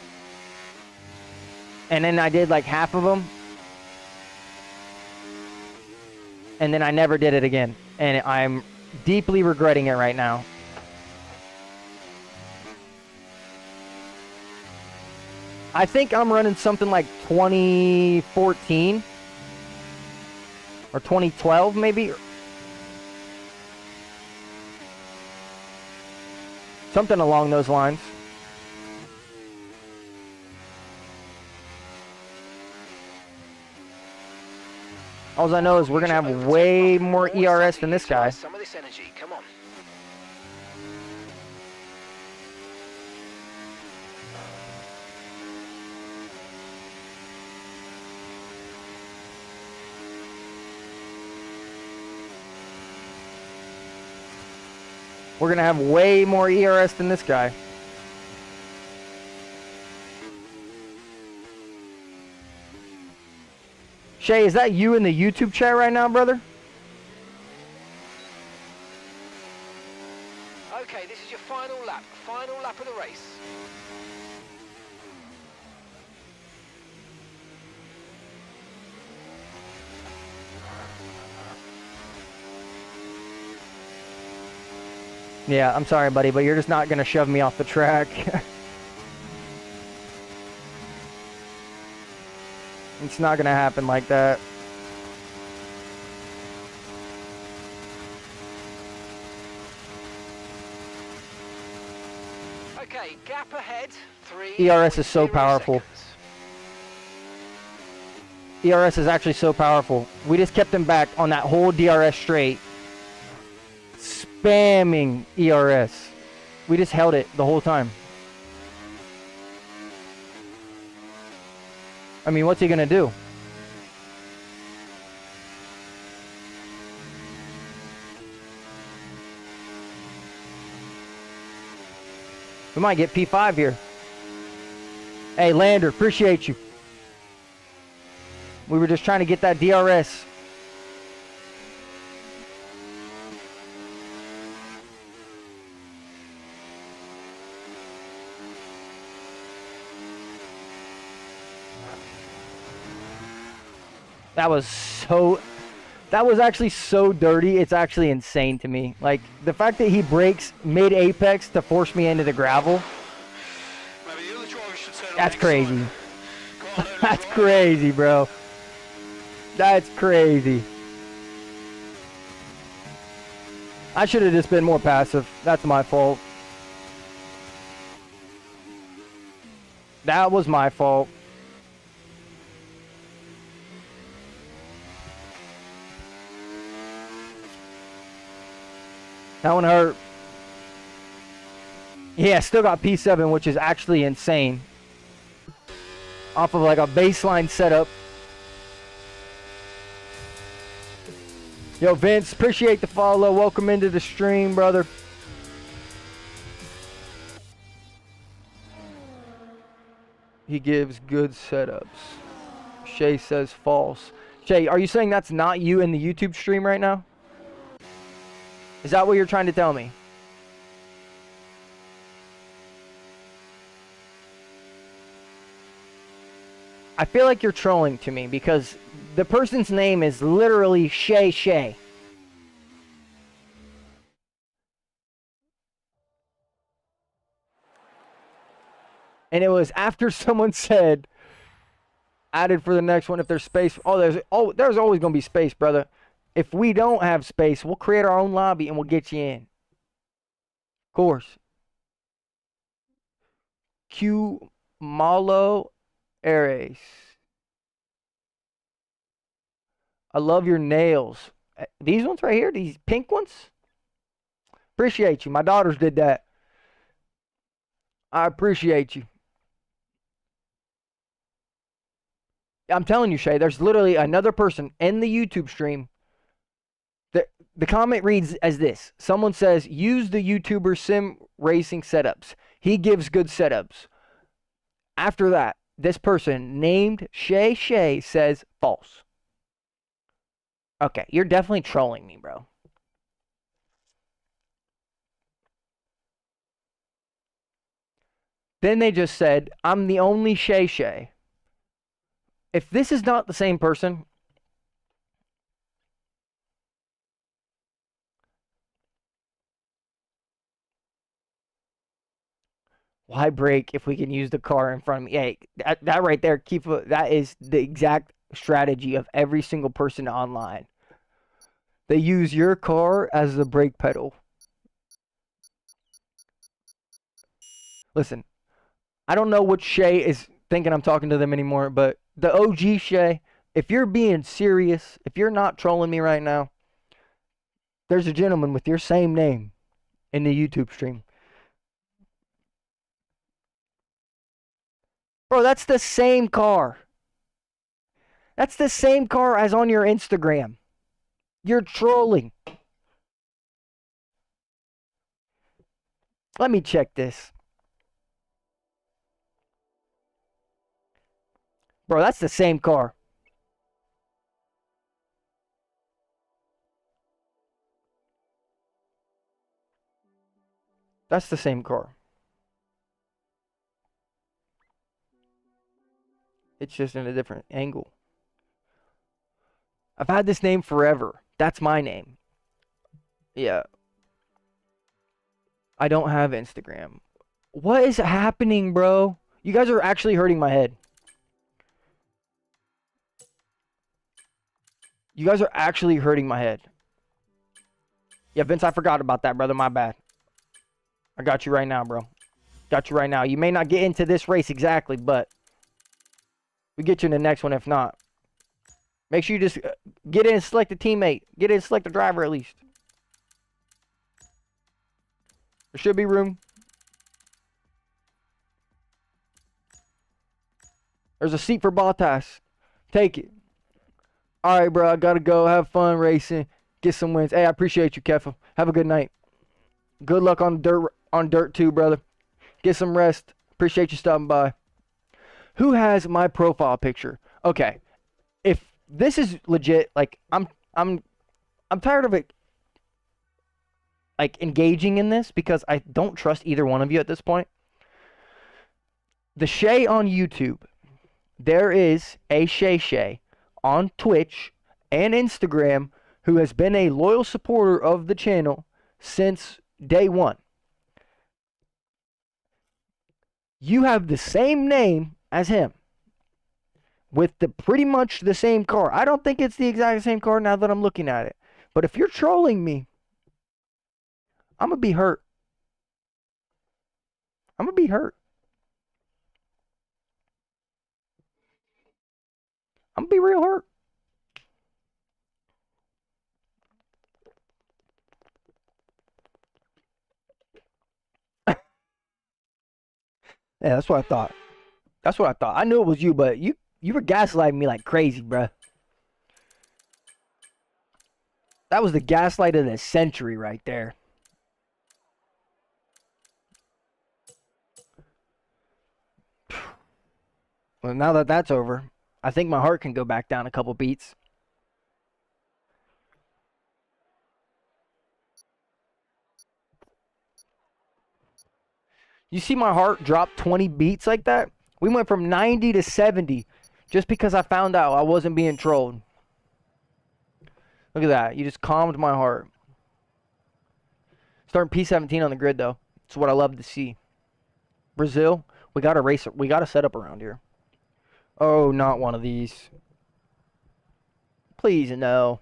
and then I did like half of them, and then I never did it again, and I'm deeply regretting it right now. I think I'm running something like 2014 or 2012 maybe. Something along those lines. All I know is we're going to have way more ERS than this guy. Some of this energy, come on. We're going to have way more ERS than this guy. Shay, is that you in the YouTube chat right now, brother? Okay, this is your final lap of the race. Yeah, I'm sorry, buddy, but you're just not going to shove me off the track. It's not going to happen like that. Okay, gap ahead. 3. ERS is so powerful. ERS is actually so powerful. We just kept him back on that whole DRS straight. Spamming ERS. We just held it the whole time. I mean, what's he gonna do? We might get P5 here. Hey, Lander, appreciate you. We were just trying to get that DRS. That was actually so dirty, it's actually insane to me. Like, the fact that he brakes mid-apex to force me into the gravel. That's crazy. That's crazy, bro. That's crazy. I should have just been more passive. That's my fault. That was my fault. That one hurt. Yeah, still got P7, which is actually insane. Off of like a baseline setup. Yo, Vince, appreciate the follow. Welcome into the stream, brother. He gives good setups. Shay says false. Shay, are you saying that's not you in the YouTube stream right now? Is that what you're trying to tell me? I feel like you're trolling to me because the person's name is literally Shay Shay. And it was after someone said, added for the next one if there's space. There's always going to be space, brother. If we don't have space, we'll create our own lobby and we'll get you in. Of course. Q Malo Ares. I love your nails. These ones right here, these pink ones. Appreciate you. My daughters did that. I appreciate you. I'm telling you, Shay, there's literally another person in the YouTube stream. The comment reads as this. Someone says, use the YouTuber sim racing setups. He gives good setups. After that, this person named Shay Shay says false. Okay, you're definitely trolling me, bro. Then they just said, I'm the only Shay Shay. If this is not the same person, Why break if we can use the car in front of me? Hey, that right there, that is the exact strategy of every single person online. They use your car as the brake pedal. Listen, I don't know what Shay is thinking I'm talking to them anymore, but the OG Shay, if you're being serious, if you're not trolling me right now, there's a gentleman with your same name in the YouTube stream. Bro, that's the same car. That's the same car as on your Instagram. You're trolling. Let me check this. Bro, that's the same car. That's the same car. It's just in a different angle. I've had this name forever. That's my name. Yeah. I don't have Instagram. What is happening, bro? You guys are actually hurting my head. You guys are actually hurting my head. Yeah, Vince, I forgot about that, brother. My bad. I got you right now, bro. Got you right now. You may not get into this race exactly, but we get you in the next one if not. Make sure you just get in and select a teammate. Get in and select a driver at least. There should be room. There's a seat for Bottas. Take it. All right, bro. I got to go. Have fun racing. Get some wins. Hey, I appreciate you, Kefa. Have a good night. Good luck on dirt too, brother. Get some rest. Appreciate you stopping by. Who has my profile picture? Okay. If this is legit, like I'm tired of it like engaging in this because I don't trust either one of you at this point. The Shay on YouTube. There is a Shay on Twitch and Instagram who has been a loyal supporter of the channel since day one. You have the same name as him with pretty much the same car. I don't think it's the exact same car now that I'm looking at it. But if you're trolling me, I'm going to be hurt. I'm going to be hurt. I'm going to be real hurt. Yeah, that's what I thought. That's what I thought. I knew it was you, but you were gaslighting me like crazy, bruh. That was the gaslight of the century right there. Well, now that that's over, I think my heart can go back down a couple beats. You see my heart drop 20 beats like that? We went from 90 to 70 just because I found out I wasn't being trolled. Look at that. You just calmed my heart. Starting P17 on the grid, though. It's what I love to see. Brazil, we got to race it. We got to set up around here. Oh, not one of these. Please, no.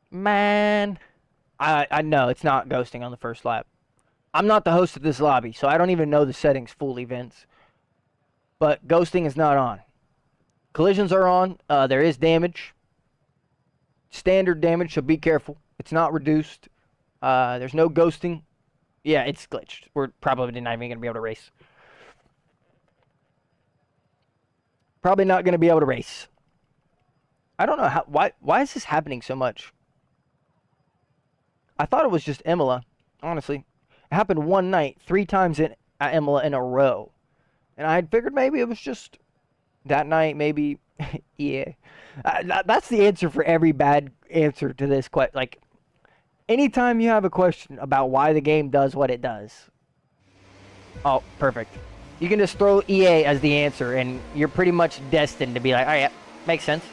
Man. I know it's not ghosting on the first lap. I'm not the host of this lobby, so I don't even know the settings fully, Vince. But ghosting is not on. Collisions are on. There is damage. Standard damage, so be careful. It's not reduced. There's no ghosting. Yeah, it's glitched. We're probably not even going to be able to race. Probably not going to be able to race. I don't know how. Why is this happening so much? I thought it was just Imola, honestly. It happened one night, 3 times at Imola in a row. And I had figured maybe it was just that night, maybe. Yeah. That's the answer for every bad answer to this question. Like, anytime you have a question about why the game does what it does. Oh, perfect. You can just throw EA as the answer, and you're pretty much destined to be like, oh, yeah, makes sense.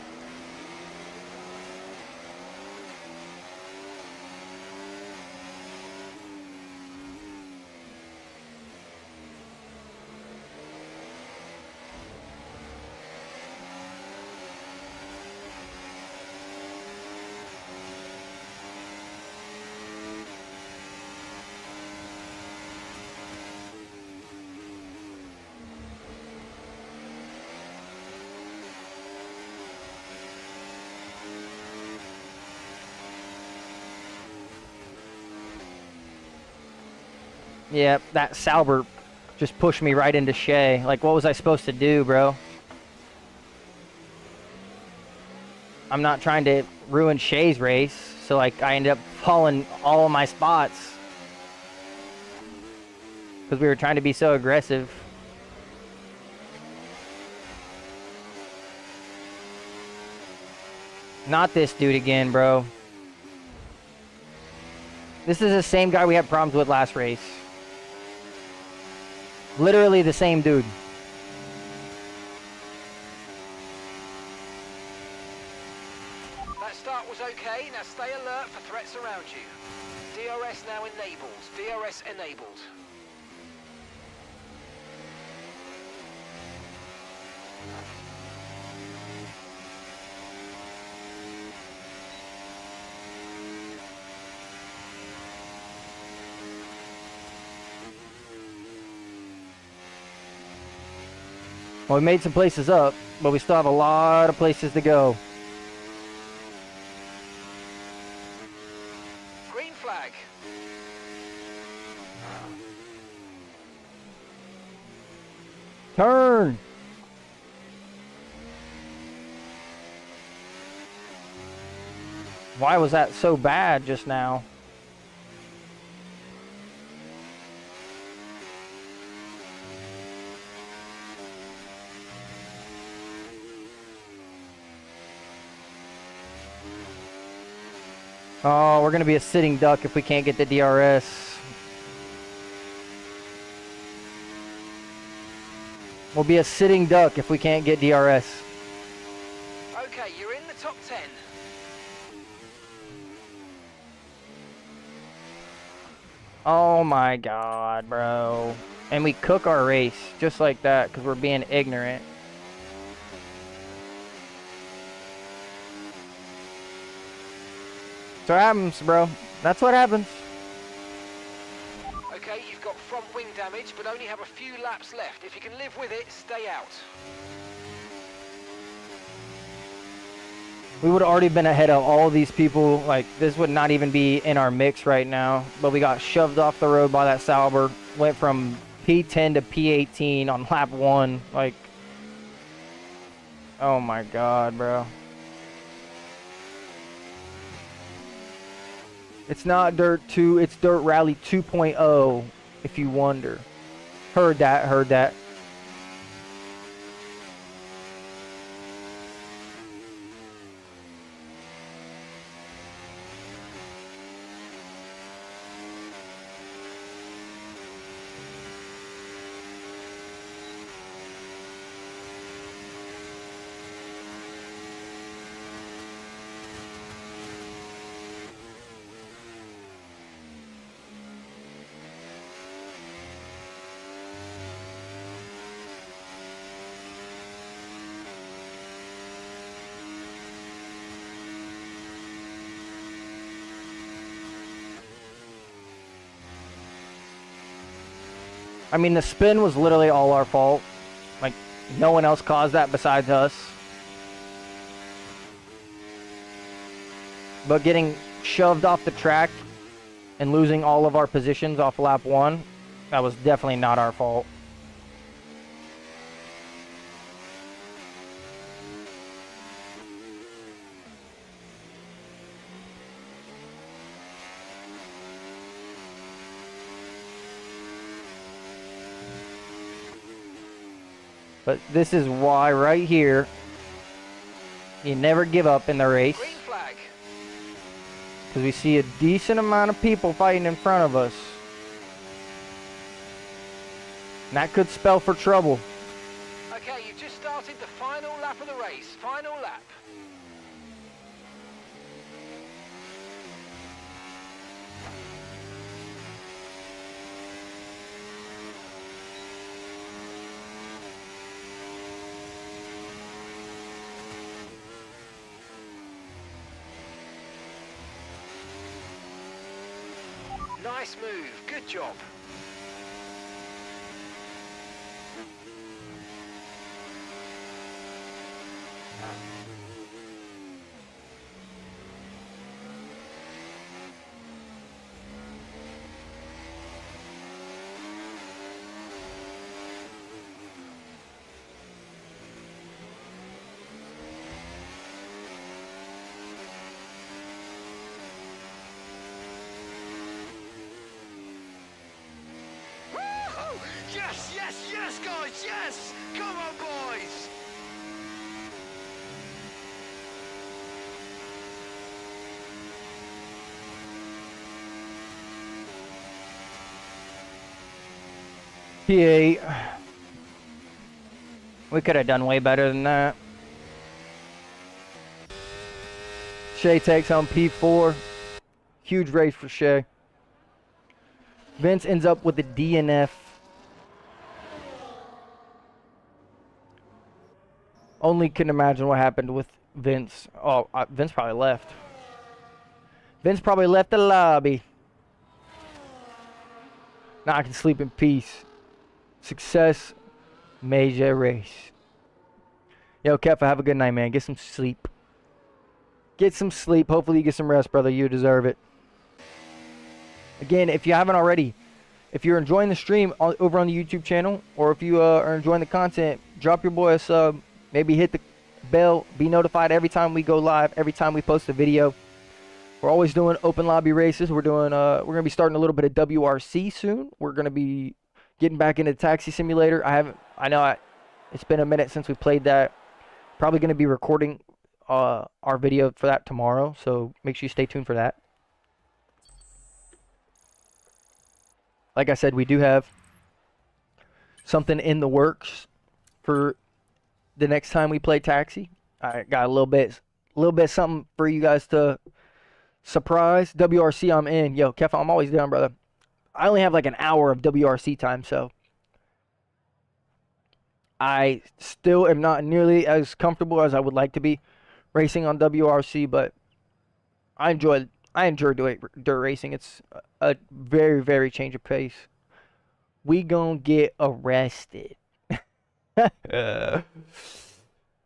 Yeah, that Sauber just pushed me right into Shea. Like, what was I supposed to do, bro? I'm not trying to ruin Shea's race, so like I ended up falling all of my spots because we were trying to be so aggressive. Not this dude again, bro. This is the same guy we had problems with last race. Literally the same dude. That start was okay. Now stay alert for threats around you. DRS now enabled. DRS enabled. Well, we made some places up, but we still have a lot of places to go. Green flag. Turn! Why was that so bad just now? Oh, we're going to be a sitting duck if we can't get the DRS. We'll be a sitting duck if we can't get DRS. Okay, you're in the top 10. Oh my god, bro. And we cook our race just like that because we're being ignorant. That's what happens, bro. That's what happens. Okay, you've got front wing damage, but only have a few laps left. If you can live with it, stay out. We would have already been ahead of all these people. Like, this would not even be in our mix right now. But we got shoved off the road by that Sauber. Went from P10 to P18 on lap 1. Like, oh my god, bro. It's not Dirt 2, it's Dirt Rally 2.0, if you wonder. Heard that, heard that. I mean, the spin was literally all our fault. Like, no one else caused that besides us. But getting shoved off the track and losing all of our positions off lap 1, that was definitely not our fault. But this is why right here, you never give up in the race. Green flag. Because we see a decent amount of people fighting in front of us. And that could spell for trouble. Okay, you've just started the final lap of the race. Final lap. Nice move. Good job. boys, yes! Come on, boys! P8. We could have done way better than that. Shay takes home P4. Huge race for Shay. Vince ends up with a DNF. Only can imagine what happened with Vince. Oh, Vince probably left. Vince probably left the lobby. Now I can sleep in peace. Success. Major race. Yo, Kev, have a good night, man. Get some sleep. Get some sleep. Hopefully you get some rest, brother. You deserve it. Again, if you haven't already, if you're enjoying the stream over on the YouTube channel, or if you are enjoying the content, drop your boy a sub. Maybe hit the bell. Be notified every time we go live, every time we post a video. We're always doing open lobby races. We're doing we're gonna be starting a little bit of WRC soon. We're gonna be getting back into Taxi Simulator. It's been a minute since we played that. Probably gonna be recording our video for that tomorrow, so make sure you stay tuned for that. Like I said, we do have something in the works for the next time we play Taxi. I got a little bit something for you guys to surprise. WRC, I'm in. Yo, Kef, I'm always down, brother. I only have like an hour of WRC time, so I still am not nearly as comfortable as I would like to be racing on WRC, but I enjoy doing dirt racing. It's a very, very change of pace. We gonna get arrested.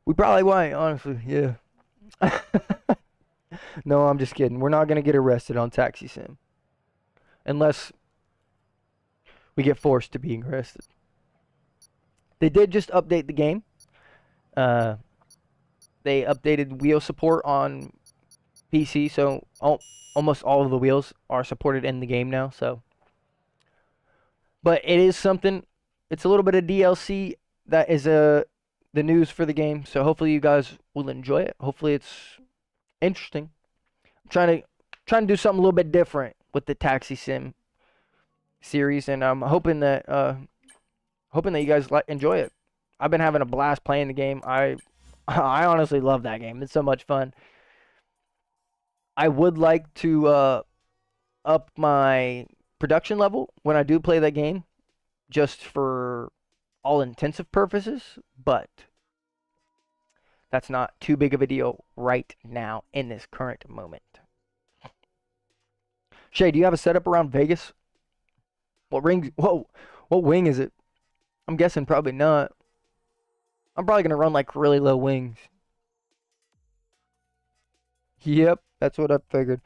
We probably won't, honestly. Yeah. No, I'm just kidding. We're not gonna get arrested on Taxi Sim, unless we get forced to being arrested. They did just update the game. They updated wheel support on PC, so almost all of the wheels are supported in the game now. So, but it is something. It's a little bit of DLC that is the news for the game. So hopefully you guys will enjoy it. Hopefully it's interesting. I'm trying to do something a little bit different with the Taxi Sim series, and I'm hoping that you guys enjoy it. I've been having a blast playing the game. I honestly love that game. It's so much fun. I would like to up my production level when I do play that game, just for all intensive purposes, but that's not too big of a deal right now in this current moment. Shay, do you have a setup around Vegas? What rings? Whoa, what wing is it? I'm guessing probably not. I'm probably gonna run like really low wings. Yep, that's what I figured.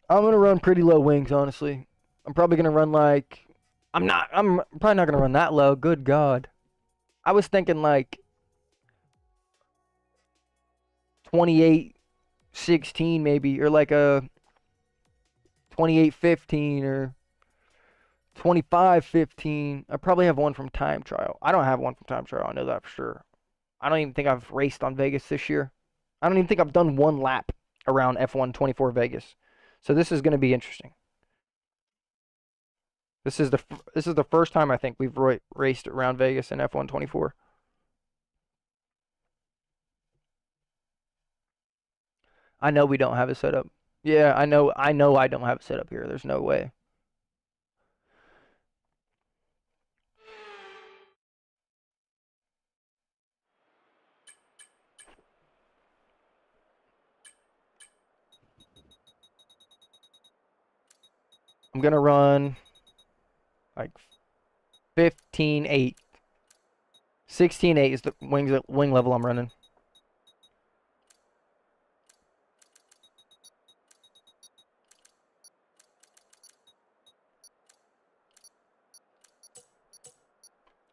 I'm gonna run pretty low wings, honestly. I'm probably gonna run like I'm probably not gonna run that low. Good God. I was thinking like 28-16 maybe, or like a 28-15 or 25-15. I probably have one from time trial. I don't have one from time trial. I know that for sure. I don't even think I've raced on Vegas this year. I don't even think I've done one lap around F1 24 Vegas. So this is going to be interesting. This is the first time I think we've raced around Vegas in F1 24. I know we don't have a setup. Yeah, I know I don't have a setup here. There's no way. I'm going to run like 15-8. 16-8 is the wing level I'm running.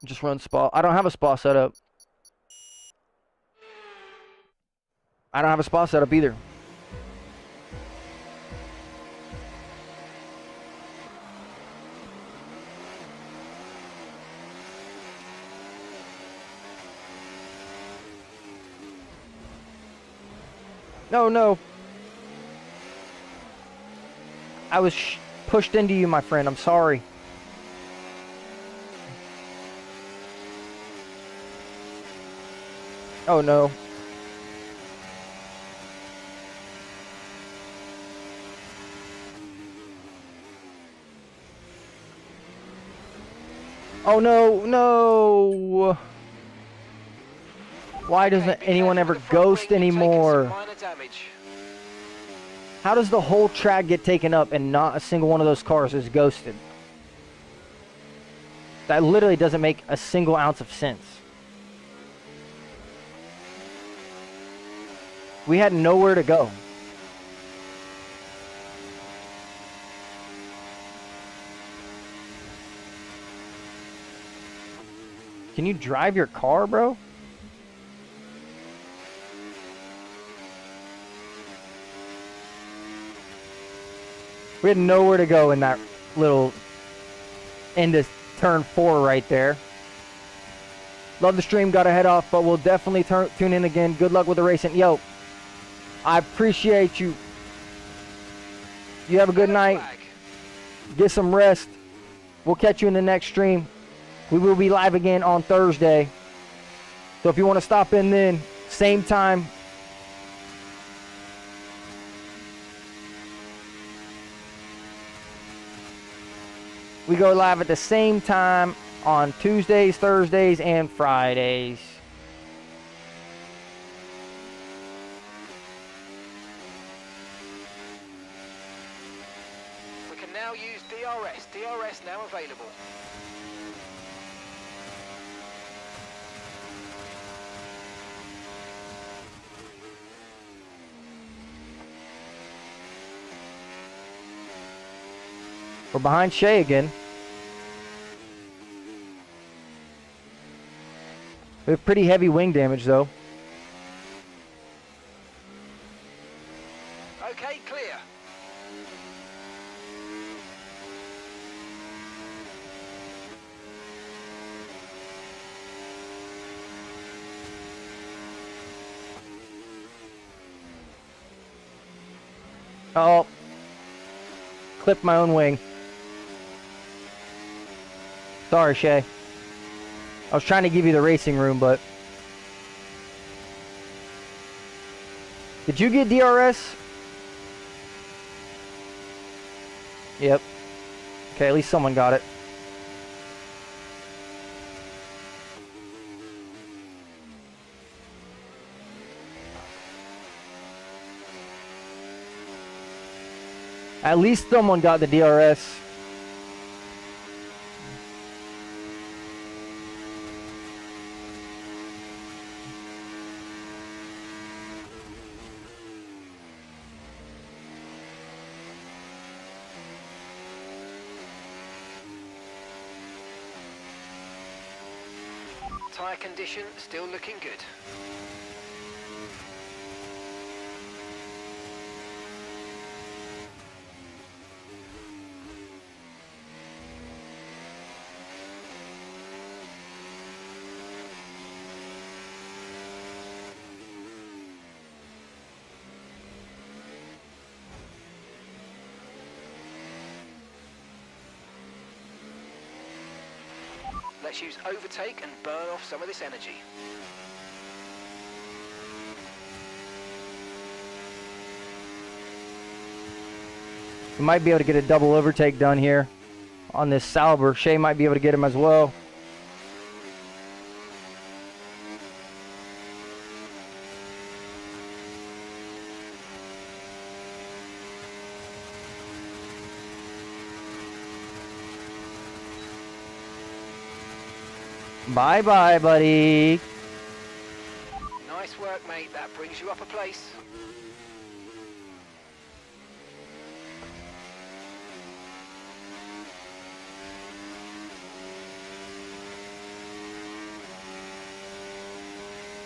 Just run spa. I don't have a spa setup. I don't have a spa setup either. No, no. I was pushed into you, my friend. I'm sorry. Oh, no. Oh, no, no. Why doesn't anyone ever ghost anymore? How does the whole track get taken up and not a single one of those cars is ghosted? That literally doesn't make a single ounce of sense. We had nowhere to go. Can you drive your car, bro? We had nowhere to go in that little into turn 4 right there. Love the stream, gotta head off, but we'll definitely tune in again. Good luck with the racing. Yo, I appreciate you. You have a good night. Get some rest. We'll catch you in the next stream. We will be live again on Thursday. So if you want to stop in then, same time. We go live at the same time on Tuesdays, Thursdays, and Fridays. We can now use DRS. DRS now available. We're behind Shay again. We have pretty heavy wing damage, though. Okay, clear. Oh. Clipped my own wing. Sorry, Shay. I was trying to give you the racing room, but... Did you get DRS? Yep. Okay, at least someone got it. At least someone got the DRS. Tyre condition still looking good. Let's use overtake and burn off some of this energy. We might be able to get a double overtake done here on this Sauber. Shay might be able to get him as well. Bye-bye, buddy. Nice work, mate. That brings you up a place.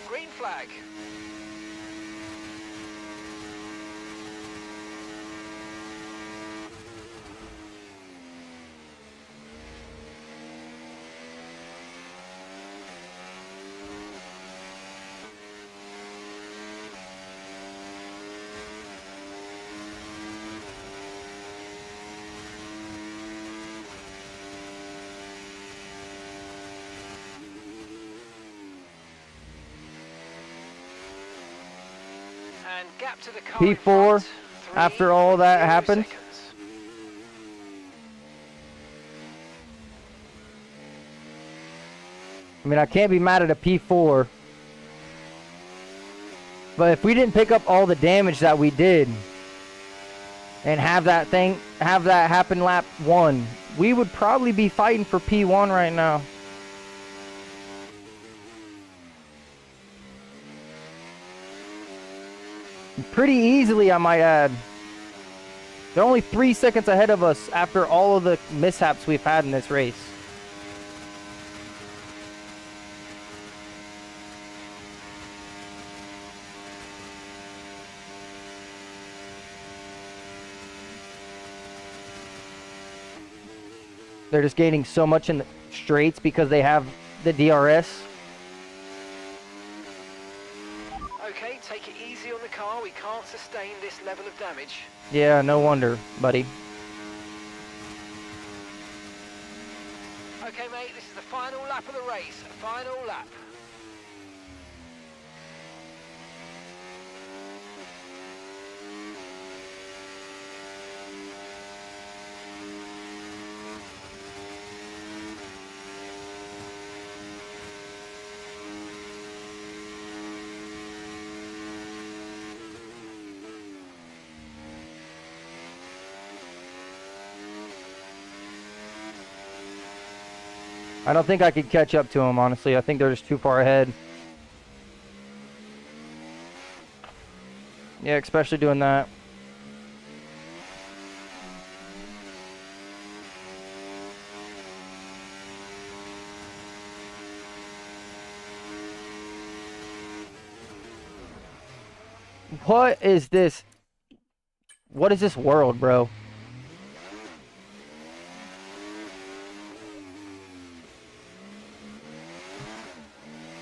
Green flag. And gap to the car in P4 front, after all that 3.0 happened. seconds. I mean, I can't be mad at a P4. But if we didn't pick up all the damage that we did and have that happen lap 1, we would probably be fighting for P1 right now. Pretty easily, I might add. They're only 3 seconds ahead of us after all of the mishaps we've had in this race. They're just gaining so much in the straights because they have the DRS. Okay, take it easy on the car. We can't sustain this level of damage. Yeah, no wonder, buddy. Okay, mate, this is the final lap of the race. Final lap. I don't think I could catch up to them, honestly. I think they're just too far ahead. Yeah, especially doing that. What is this? What is this world, bro?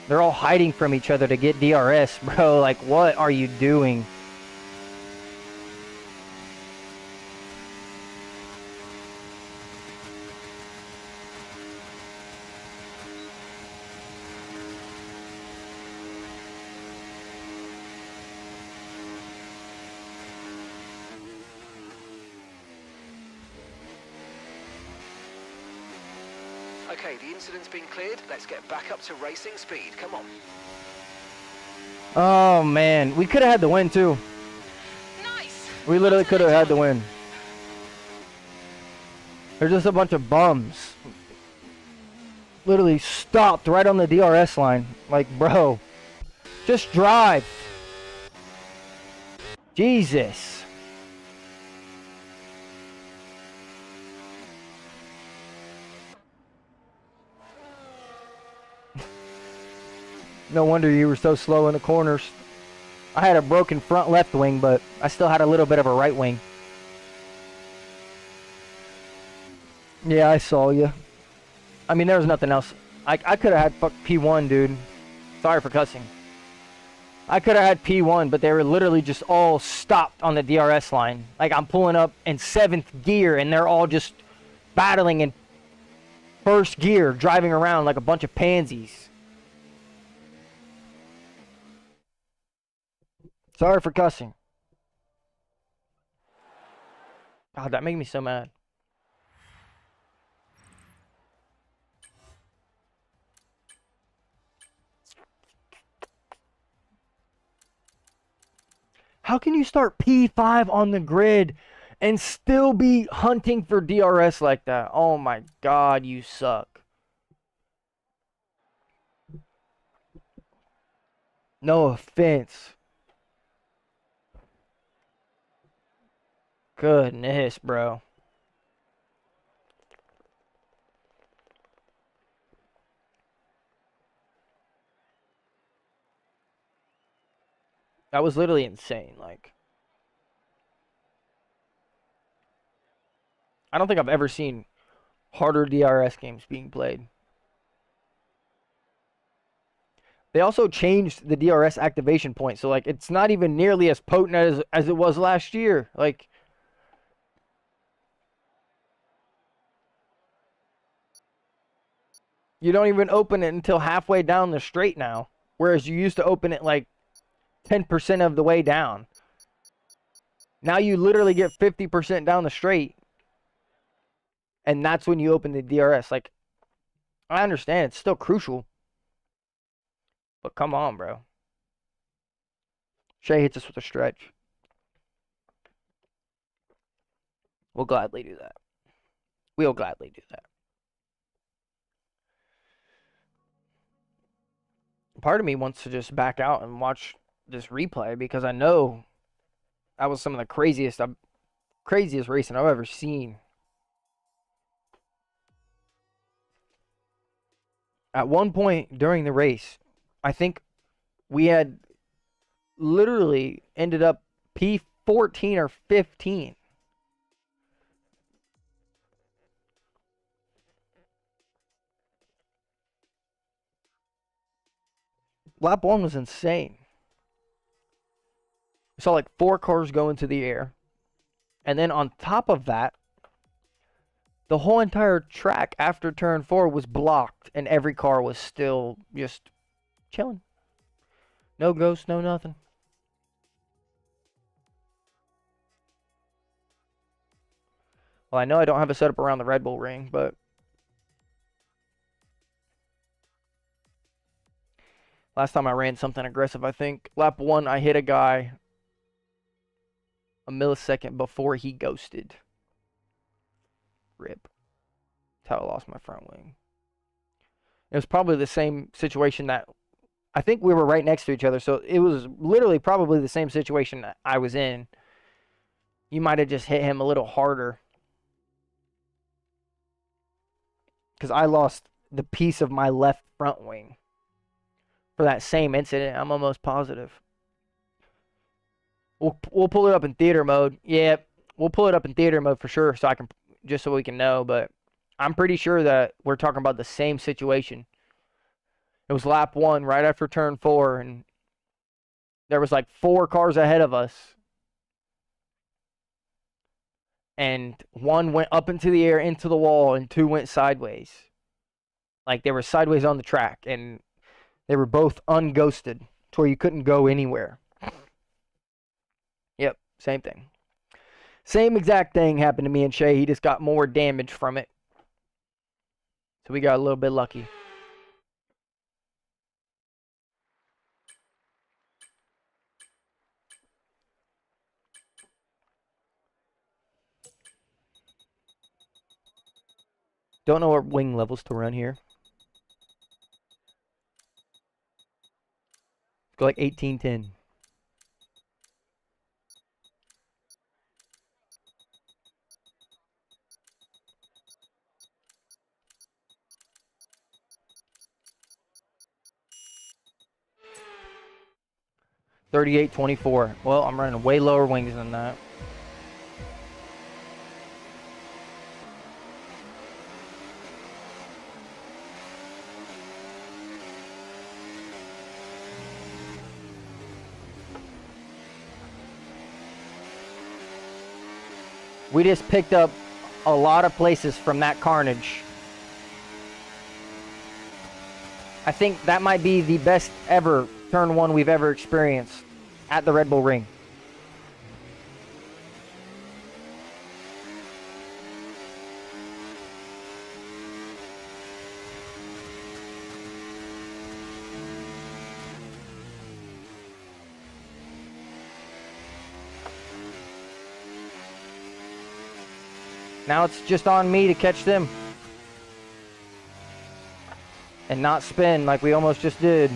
They're all hiding from each other to get DRS, bro. Like, what are you doing? Okay, the incident's been cleared. Let's get back up to racing speed. Come on. Oh, man. We could have had the win, too. Nice. We literally could have had the win. They're just a bunch of bums. Literally stopped right on the DRS line. Like, bro. Just drive. Jesus. No wonder you were so slow in the corners. I had a broken front left wing, but I still had a little bit of a right wing. Yeah, I saw you. I mean, there was nothing else. I could have had fuck P1, dude. Sorry for cussing. I could have had P1, but they were literally just all stopped on the DRS line. Like, I'm pulling up in 7th gear, and they're all just battling in 1st gear, driving around like a bunch of pansies. Sorry for cussing. God, that made me so mad. How can you start P5 on the grid and still be hunting for DRS like that? Oh my God, you suck. No offense. Goodness, bro. That was literally insane. Like, I don't think I've ever seen harder DRS games being played. They also changed the DRS activation point, so like it's not even nearly as potent as it was last year. Like, you don't even open it until halfway down the straight now, whereas you used to open it like 10% of the way down. Now you literally get 50% down the straight. And that's when you open the DRS. Like, I understand it's still crucial. But come on, bro. Shay hits us with a stretch. We'll gladly do that. We'll gladly do that. Part of me wants to just back out and watch this replay because I know that was some of the craziest racing I've ever seen. At one point during the race, I think we had literally ended up P14 or 15. Lap 1 was insane. We saw like 4 cars go into the air. And then on top of that, the whole entire track after turn 4 was blocked. And every car was still just chilling. No ghosts, no nothing. Well, I know I don't have a setup around the Red Bull ring, but last time I ran something aggressive, I think lap 1, I hit a guy a millisecond before he ghosted. Rip. That's how I lost my front wing. It was probably the same situation that I think we were right next to each other, so it was literally probably the same situation that I was in. You might have just hit him a little harder. Because I lost the piece of my left front wing for that same incident. I'm almost positive. We'll pull it up in theater mode. Yeah, we'll pull it up in theater mode for sure, so I can just so we can know. But I'm pretty sure that we're talking about the same situation. It was lap 1 right after turn 4, and there was like 4 cars ahead of us. And 1 went up into the air, into the wall, and 2 went sideways. Like, they were sideways on the track, and they were both unghosted to where you couldn't go anywhere. Yep, same thing. Same exact thing happened to me and Shay. He just got more damage from it. So we got a little bit lucky. Don't know what wing levels to run here. Go like 1810. $38.24. Well, I'm running way lower wings than that. We just picked up a lot of places from that carnage. I think that might be the best ever turn 1 we've ever experienced at the Red Bull Ring. Now it's just on me to catch them. And not spin like we almost just did.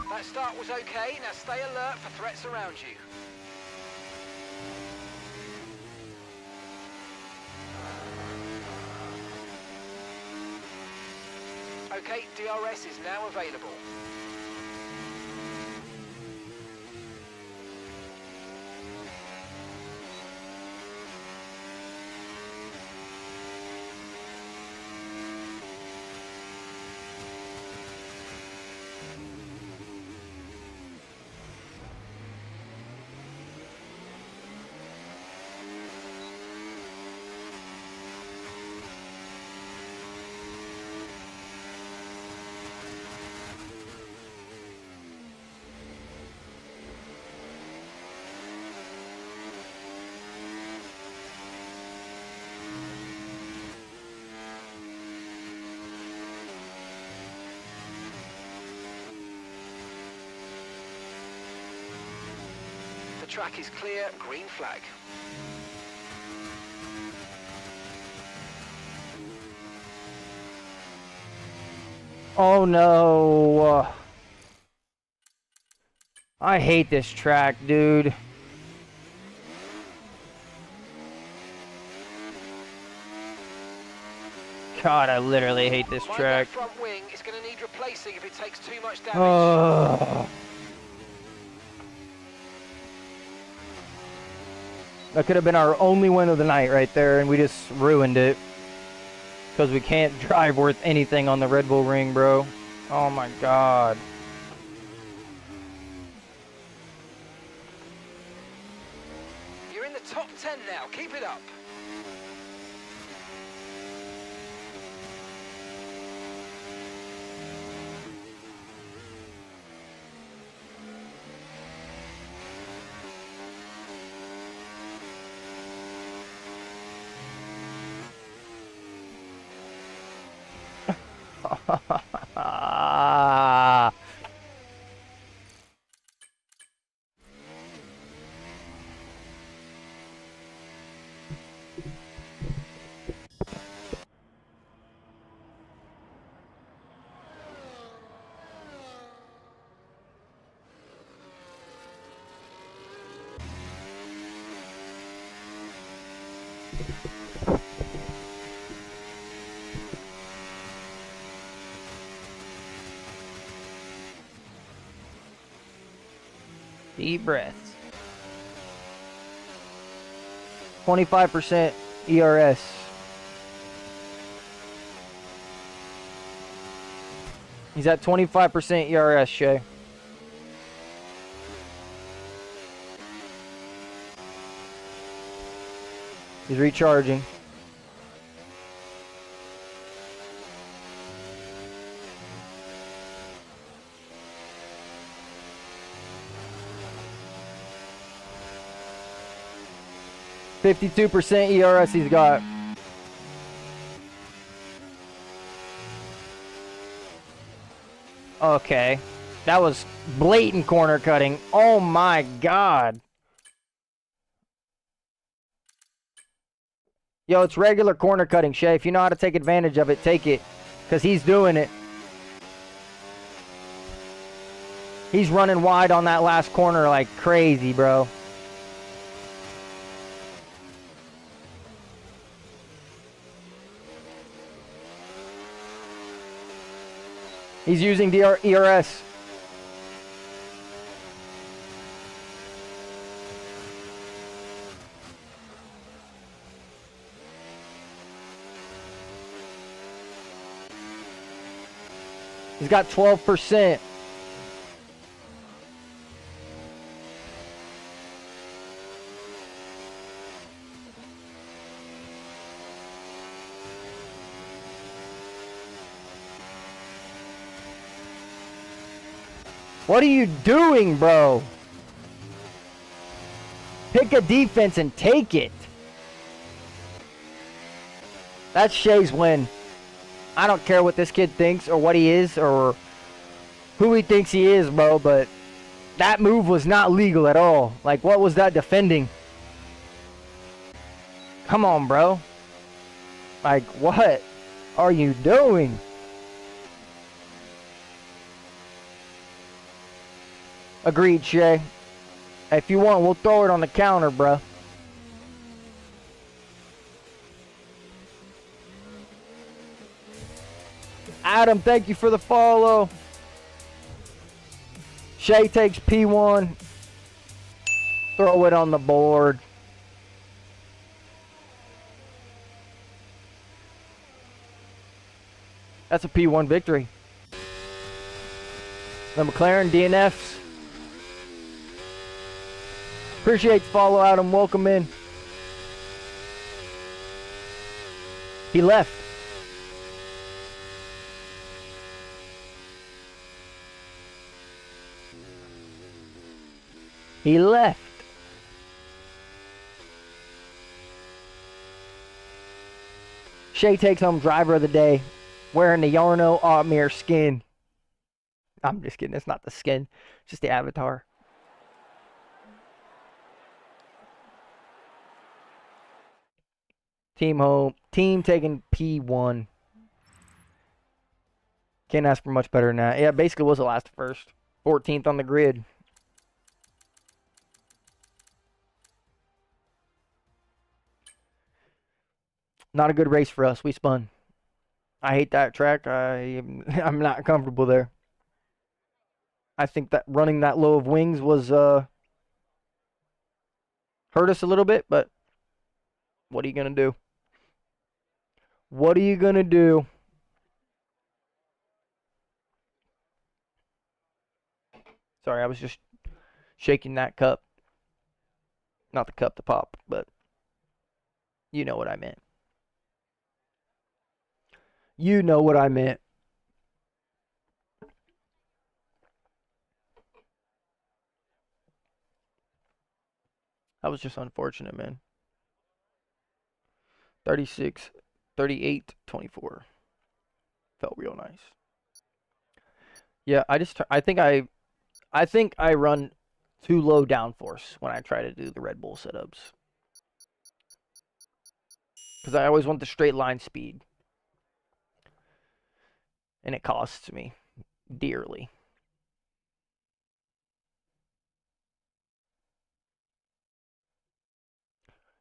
That start was okay. Now stay alert for threats around you. Okay, DRS is now available. track is clear, green flag. Oh no. I hate this track, dude. God, I literally hate this Mind track. that front wing is going to need replacing if it takes too much damage. That could have been our only win of the night right there, and we just ruined it. Because we can't drive worth anything on the Red Bull Ring, bro. Oh my god. You're in the top 10 now. Keep it up. Deep breaths. 25% ERS. He's at 25% ERS, Shay. He's recharging. %52% ERS he's got. Okay. That was blatant corner cutting. Oh my god. Yo, it's regular corner cutting, Shay. If you know how to take advantage of it, take it. Because he's doing it. He's running wide on that last corner like crazy, bro. He's using ERS. He's got 12%. What are you doing, bro? Pick a defense and take it. That's Shay's win. I don't care what this kid thinks or what he is or who he thinks he is, bro, but that move was not legal at all. Like, what was that defending? Come on, bro. Like, what are you doing? Agreed, Shay. If you want, we'll throw it on the counter, bro. Adam, thank you for the follow. Shay takes P1. Throw it on the board. That's a P1 victory. The McLaren DNFs. Appreciate the follow, Adam. Welcome in. He left. He left. Shay takes home driver of the day, wearing the Yarno Altmere skin. I'm just kidding. It's not the skin. It's just the avatar. Team home. Team taking P1. Can't ask for much better than that. Yeah, basically was the last first. 14th on the grid. Not a good race for us. We spun. I hate that track. I'm not comfortable there. I think that running that low of wings was hurt us a little bit, but what are you going to do? What are you going to do? Sorry, I was just shaking that cup. Not the cup, the pop, but you know what I meant. You know what I meant. That was just unfortunate, man. 36, 38, 24. Felt real nice. Yeah, I think I run too low downforce when I try to do the Red Bull setups. Because I always want the straight line speed. And it costs me dearly.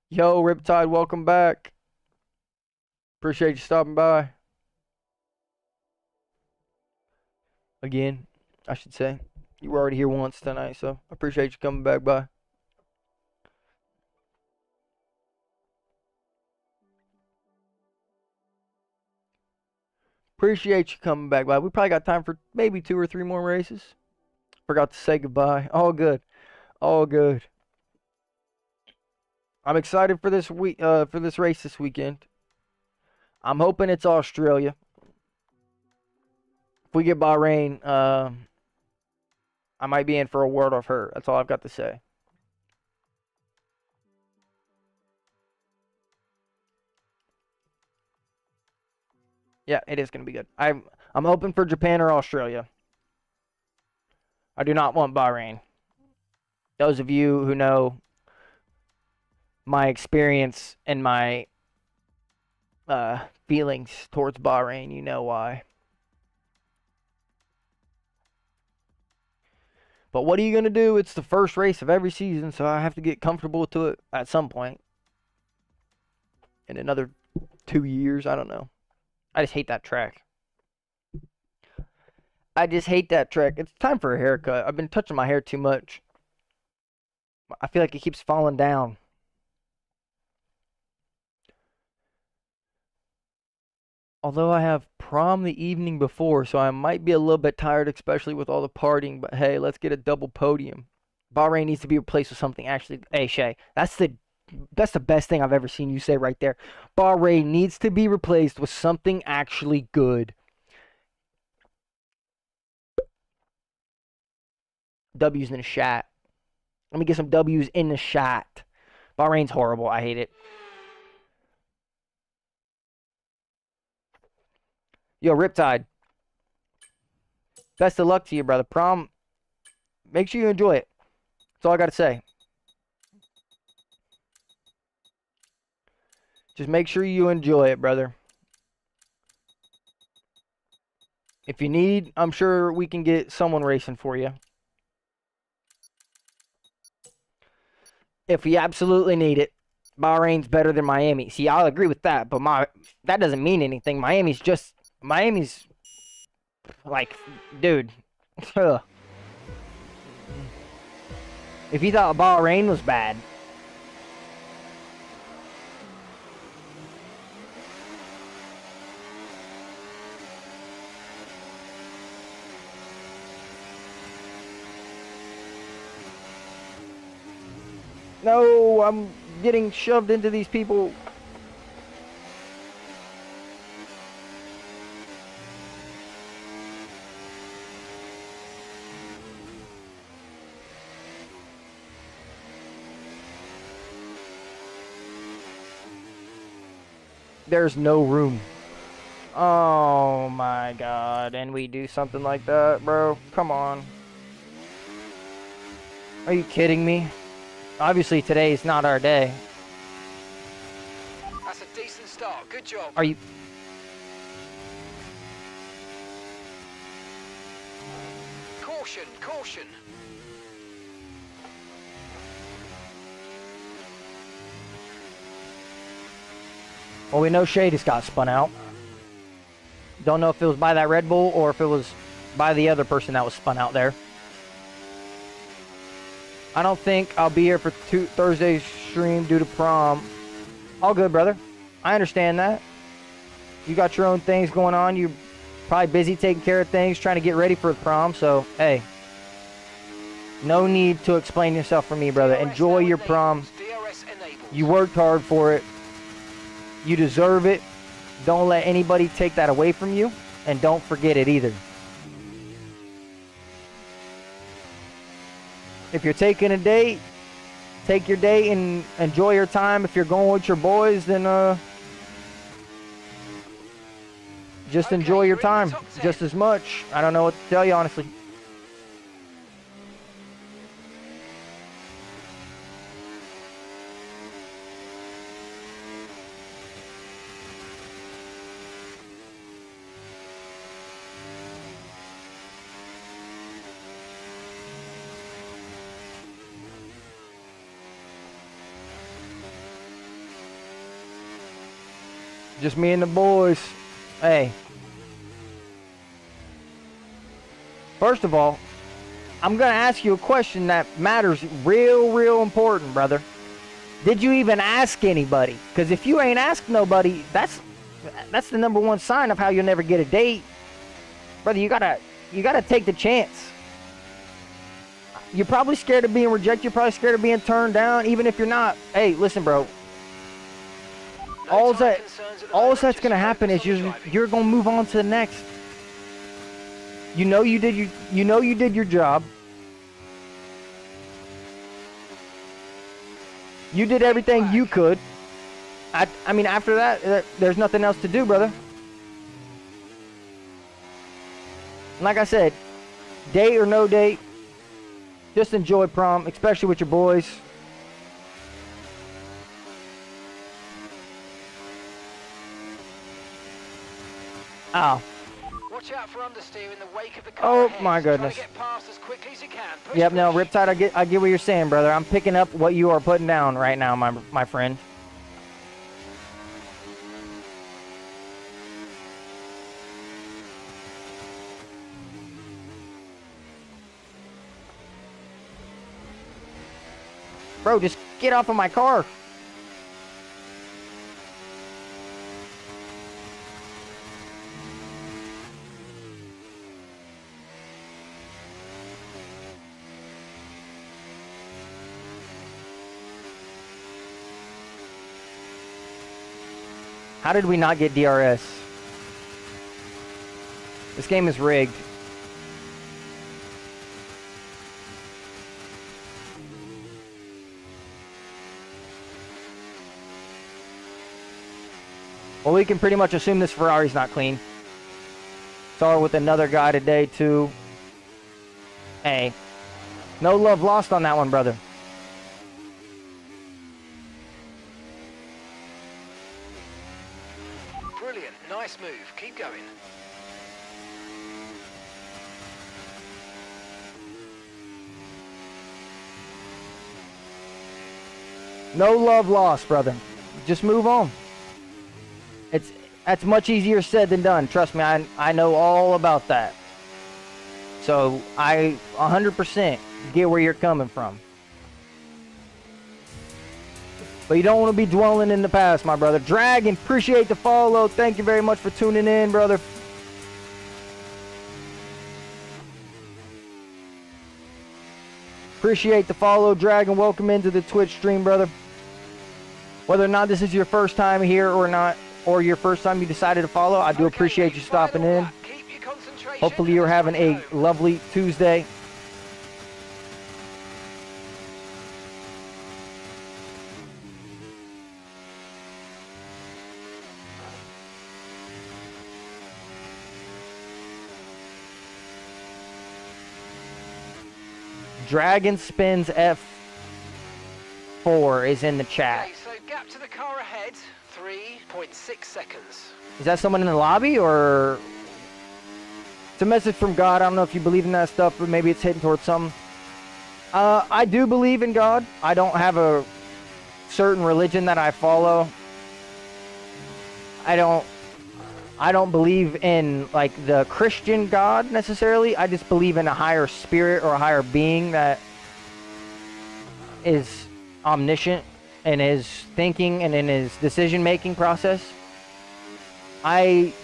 Yo, Riptide, welcome back. Appreciate you stopping by. Again, I should say. You were already here once tonight, so I appreciate you coming back by. Appreciate you coming back by. We probably got time for maybe 2 or 3 more races. Forgot to say goodbye. All good. All good. I'm excited for this week, for this race this weekend. I'm hoping it's Australia. If we get Bahrain, I might be in for a world of hurt. That's all I've got to say. Yeah, it is going to be good. I'm hoping for Japan or Australia. I do not want Bahrain. Those of you who know my experience and my feelings towards Bahrain, you know why. But what are you going to do? It's the first race of every season, so I have to get comfortable to it at some point. In another 2 years, I don't know. I just hate that track. I just hate that track. It's time for a haircut. I've been touching my hair too much. I feel like it keeps falling down. Although I have prom the evening before, so I might be a little bit tired, especially with all the partying. But hey, let's get a double podium. Bahrain needs to be replaced with something actually. Hey, Shay, that's the best thing I've ever seen you say right there. Bahrain needs to be replaced with something actually good. W's in the shot. Let me get some W's in the shot. Bahrain's horrible. I hate it. Yo, Riptide. Best of luck to you, brother. Prom. Make sure you enjoy it. That's all I got to say. Just make sure you enjoy it, brother. If you need, I'm sure we can get someone racing for you. If you absolutely need it. Bahrain's better than Miami. See, I'll agree with that, but that doesn't mean anything. Miami's like, dude. If you thought Bahrain was bad. No, I'm getting shoved into these people. There's no room. Oh my god, and we do something like that, bro? Come on. Are you kidding me? Obviously today is not our day. That's a decent Good job. Are you? Caution, caution. Well, we know Shade has got spun out. Don't know if it was by that Red Bull or if it was by the other person that was spun out there. I don't think I'll be here for Thursday's stream due to prom. All good, brother. I understand that. You got your own things going on. You're probably busy taking care of things, trying to get ready for the prom. So, hey, no need to explain yourself for me, brother. Enjoy your prom. You worked hard for it. You deserve it. Don't let anybody take that away from you. And don't forget it either. If you're taking a date, take your date and enjoy your time. If you're going with your boys, then just enjoy your time just as much. I don't know what to tell you, honestly. Just me and the boys. Hey. First of all, I'm going to ask you a question that matters real important, brother. Did you even ask anybody? Because if you ain't asked nobody, that's the number one sign of how you'll never get a date. Brother, you gotta take the chance. You're probably scared of being rejected. You're probably scared of being turned down, even if you're not. Hey, listen, bro. All that's gonna happen is you're gonna move on to the next. You know you did your job. You did everything you could. I mean, after that, there's nothing else to do, brother. Like I said, date or no date, just enjoy prom, especially with your boys. Ow. Watch out for understeer in the wake of the car Oh ahead. my goodness. Try to get past as quickly as you can. Push, Yep, no, push. Riptide, I get what you're saying, brother. I'm picking up what you are putting down right now, my friend. Bro, just get off of my car. How did we not get DRS? This game is rigged. Well, we can pretty much assume this Ferrari's not clean. Saw her with another guy today, too. Hey, no love lost on that one, brother. Brilliant. Nice move. Keep going. No love lost, brother. Just move on. That's much easier said than done. Trust me, I know all about that. So I 100% get where you're coming from. But you don't want to be dwelling in the past, my brother. Dragon, appreciate the follow. Thank you very much for tuning in, brother. Appreciate the follow, Dragon. Welcome into the Twitch stream, brother. Whether or not this is your first time here or not, or your first time you decided to follow, I do appreciate you stopping in. Hopefully you're having a lovely Tuesday. Dragon spins F4 is in the chat. Okay, so gap to the car ahead, 3.6 seconds. Is that someone in the lobby, or it's a message from God? I don't know if you believe in that stuff, but maybe it's hitting towards something. I do believe in God. I don't have a certain religion that I follow. I don't believe in like the Christian God necessarily. I just believe in a higher spirit or a higher being that is omniscient in his thinking and in his decision-making process. I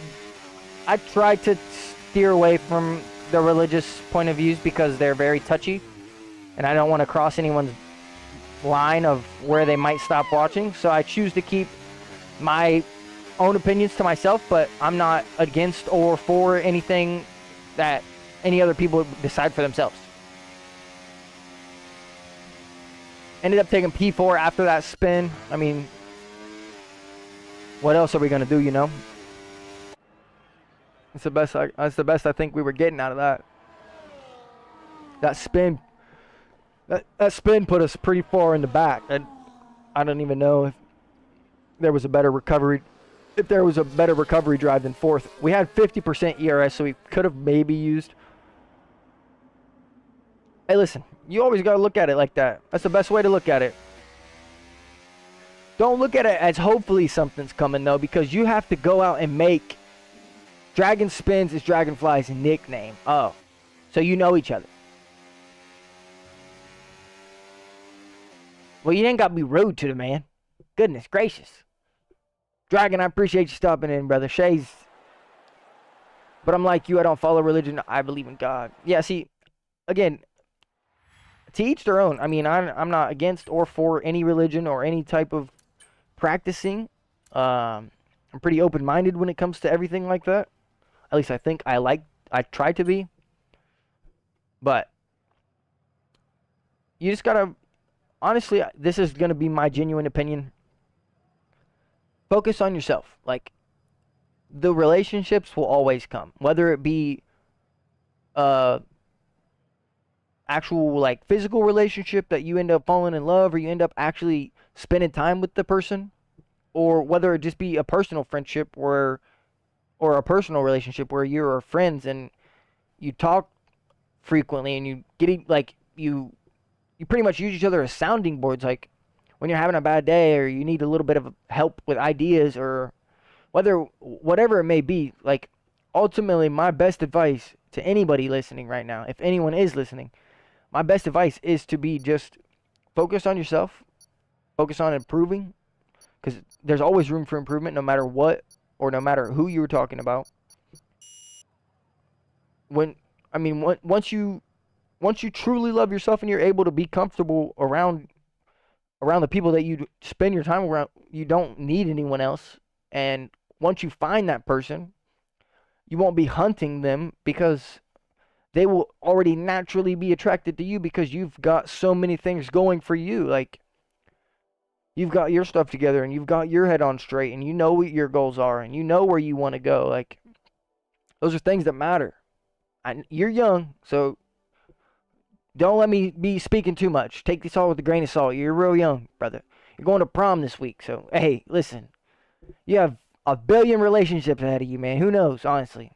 try to steer away from the religious point of views because they're very touchy, and I don't want to cross anyone's line of where they might stop watching. So I choose to keep my own opinions to myself, but I'm not against or for anything that any other people decide for themselves. Ended up taking P4 after that spin. I mean, what else are we gonna do, you know? That's the best I think we were getting out of that. That spin. That spin put us pretty far in the back. I don't even know if there was a better recovery. If there was a better recovery drive than fourth. We had 50% ERS, so we could have maybe used. Hey, listen. You always got to look at it like that. That's the best way to look at it. Don't look at it as hopefully something's coming, though, because you have to go out and make. Dragon Spins is Dragonfly's nickname. Oh. So you know each other. Well, you ain't got to be rude to the man. Goodness gracious. Dragon, I appreciate you stopping in, brother. Shay's. But I'm like you. I don't follow religion. I believe in God. Yeah, see, again, to each their own. I mean, I'm not against or for any religion or any type of practicing. I'm pretty open-minded when it comes to everything like that. At least I think I try to be. But you just gotta, honestly, this is gonna be my genuine opinion. Focus on yourself. Like, the relationships will always come, whether it be actual like physical relationship that you end up falling in love, or you end up actually spending time with the person, or whether it just be a personal friendship or a personal relationship where you're friends and you talk frequently and you get like you pretty much use each other as sounding boards. Like when you're having a bad day or you need a little bit of help with ideas, or whatever it may be. Like, ultimately, my best advice to anybody listening right now, if anyone is listening, my best advice is to be just focus on yourself, focus on improving, because there's always room for improvement, no matter what or no matter who you were talking about. Once you truly love yourself and you're able to be comfortable around the people that you spend your time around, you don't need anyone else. And once you find that person, you won't be hunting them, because they will already naturally be attracted to you because you've got so many things going for you. Like, you've got your stuff together and you've got your head on straight and you know what your goals are and you know where you want to go. Like, those are things that matter. You're young, so don't let me be speaking too much. Take this all with a grain of salt. You're real young, brother. You're going to prom this week, so hey, listen. You have a billion relationships ahead of you, man. Who knows, honestly.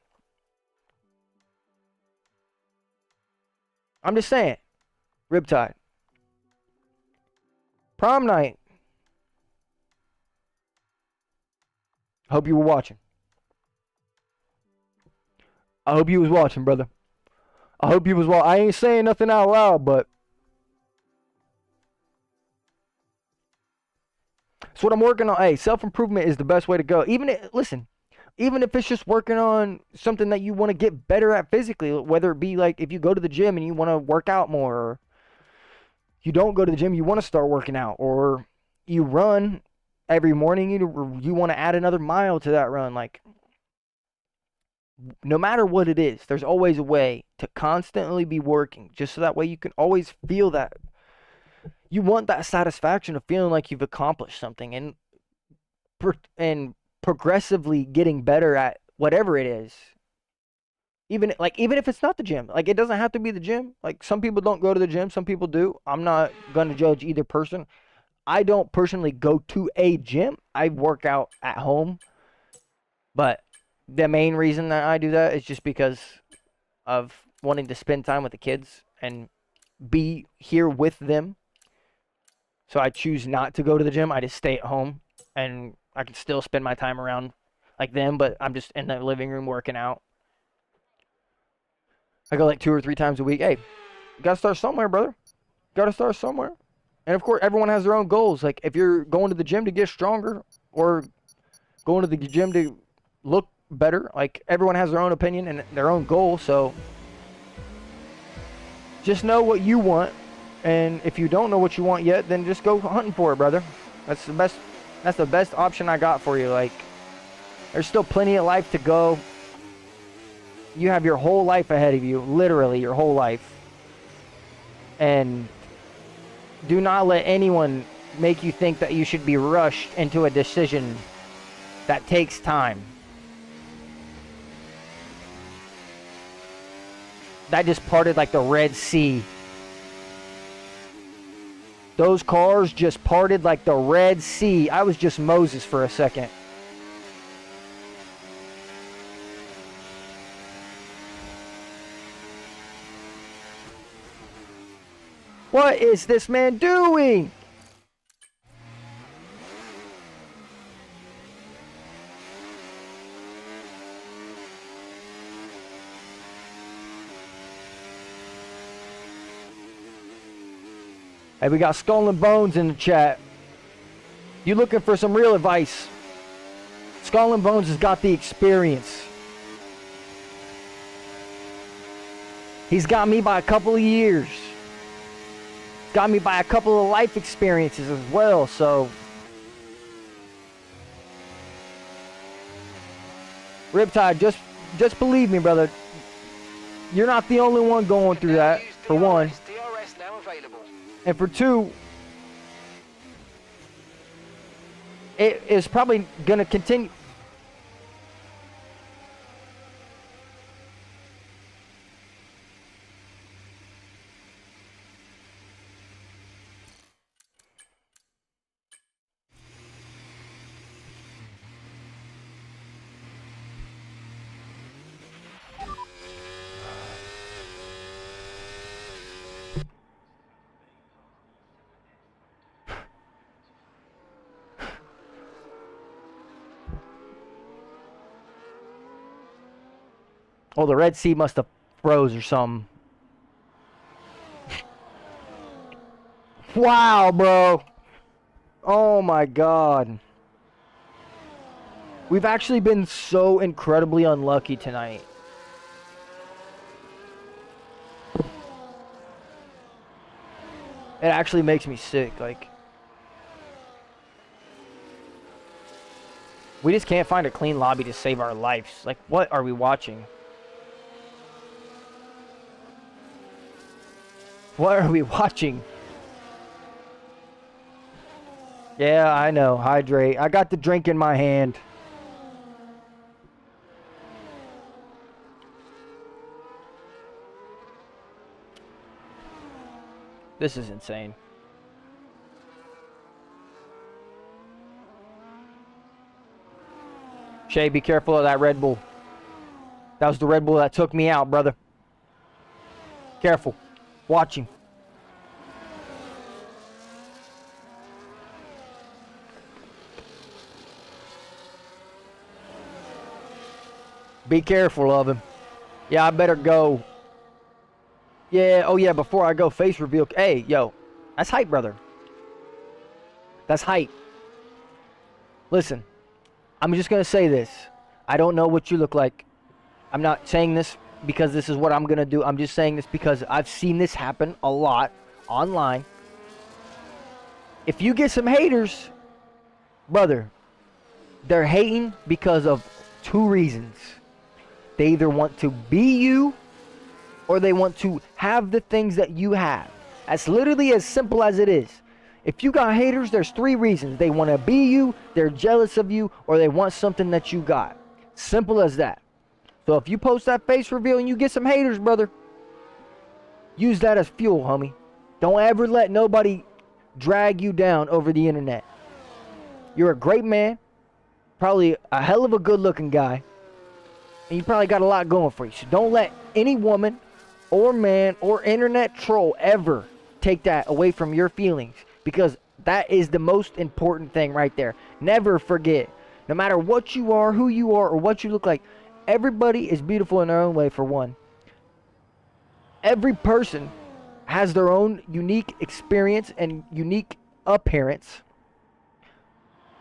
I'm just saying. Riptide. Prom night. Hope you were watching. I hope you was watching, brother. I hope you was watching. I ain't saying nothing out loud, but it's what I'm working on. Hey, self-improvement is the best way to go. Even if it's just working on something that you want to get better at physically, whether it be like if you go to the gym and you want to work out more, or you don't go to the gym, you want to start working out, or you run every morning, you want to add another mile to that run. Like, no matter what it is, there's always a way to constantly be working, just so that way you can always feel that. You want that satisfaction of feeling like you've accomplished something and progressively getting better at whatever it is. Even if it's not the gym. Like, it doesn't have to be the gym. Like, some people don't go to the gym, some people do. I'm not going to judge either person. I don't personally go to a gym. I work out at home. But the main reason that I do that is just because of wanting to spend time with the kids and be here with them. So I choose not to go to the gym. I just stay at home, and I can still spend my time around like them, but I'm just in the living room working out. I go like 2 or 3 times a week. Hey, you gotta start somewhere, brother. Gotta start somewhere. And of course, everyone has their own goals. Like if you're going to the gym to get stronger or going to the gym to look better, like everyone has their own opinion and their own goal. So just know what you want. And if you don't know what you want yet, then just go hunting for it, brother. That's the best option I got for you. Like, there's still plenty of life to go. You have your whole life ahead of you, literally your whole life. And do not let anyone make you think that you should be rushed into a decision that takes time. That just parted like the Red Sea. Those cars just parted like the Red Sea. I was just Moses for a second. What is this man doing? Hey, we got Skull and Bones in the chat. You looking for some real advice? Skull and Bones has got the experience. He's got me by a couple of years. Got me by a couple of life experiences as well, so. Riptide, just believe me, brother. You're not the only one going through that, for one. DRS now available. And for two, it is probably going to continue. Oh, the Red Sea must have froze or something. Wow, bro. Oh my God. We've actually been so incredibly unlucky tonight. It actually makes me sick. Like, we just can't find a clean lobby to save our lives. Like, what are we watching? What are we watching? Yeah, I know. Hydrate. I got the drink in my hand. This is insane. Shay, be careful of that Red Bull. That was the Red Bull that took me out, brother. Careful. Watch him. Be careful of him. Yeah, I better go. Yeah, oh yeah, before I go, face reveal. Hey, yo, that's hype, brother. That's hype. Listen, I'm just going to say this. I don't know what you look like. I'm not saying this because this is what I'm going to do. I'm just saying this because I've seen this happen a lot online. If you get some haters, brother, they're hating because of 2 reasons. They either want to be you or they want to have the things that you have. That's literally as simple as it is. If you got haters, there's 3 reasons. They want to be you, they're jealous of you, or they want something that you got. Simple as that. So if you post that face reveal and you get some haters, brother, use that as fuel, homie. Don't ever let nobody drag you down over the internet. You're a great man, probably a hell of a good looking guy, and you probably got a lot going for you. So don't let any woman or man or internet troll ever take that away from your feelings, because that is the most important thing right there. Never forget, no matter what you are, who you are, or what you look like, everybody is beautiful in their own way, for one. Every person has their own unique experience and unique appearance.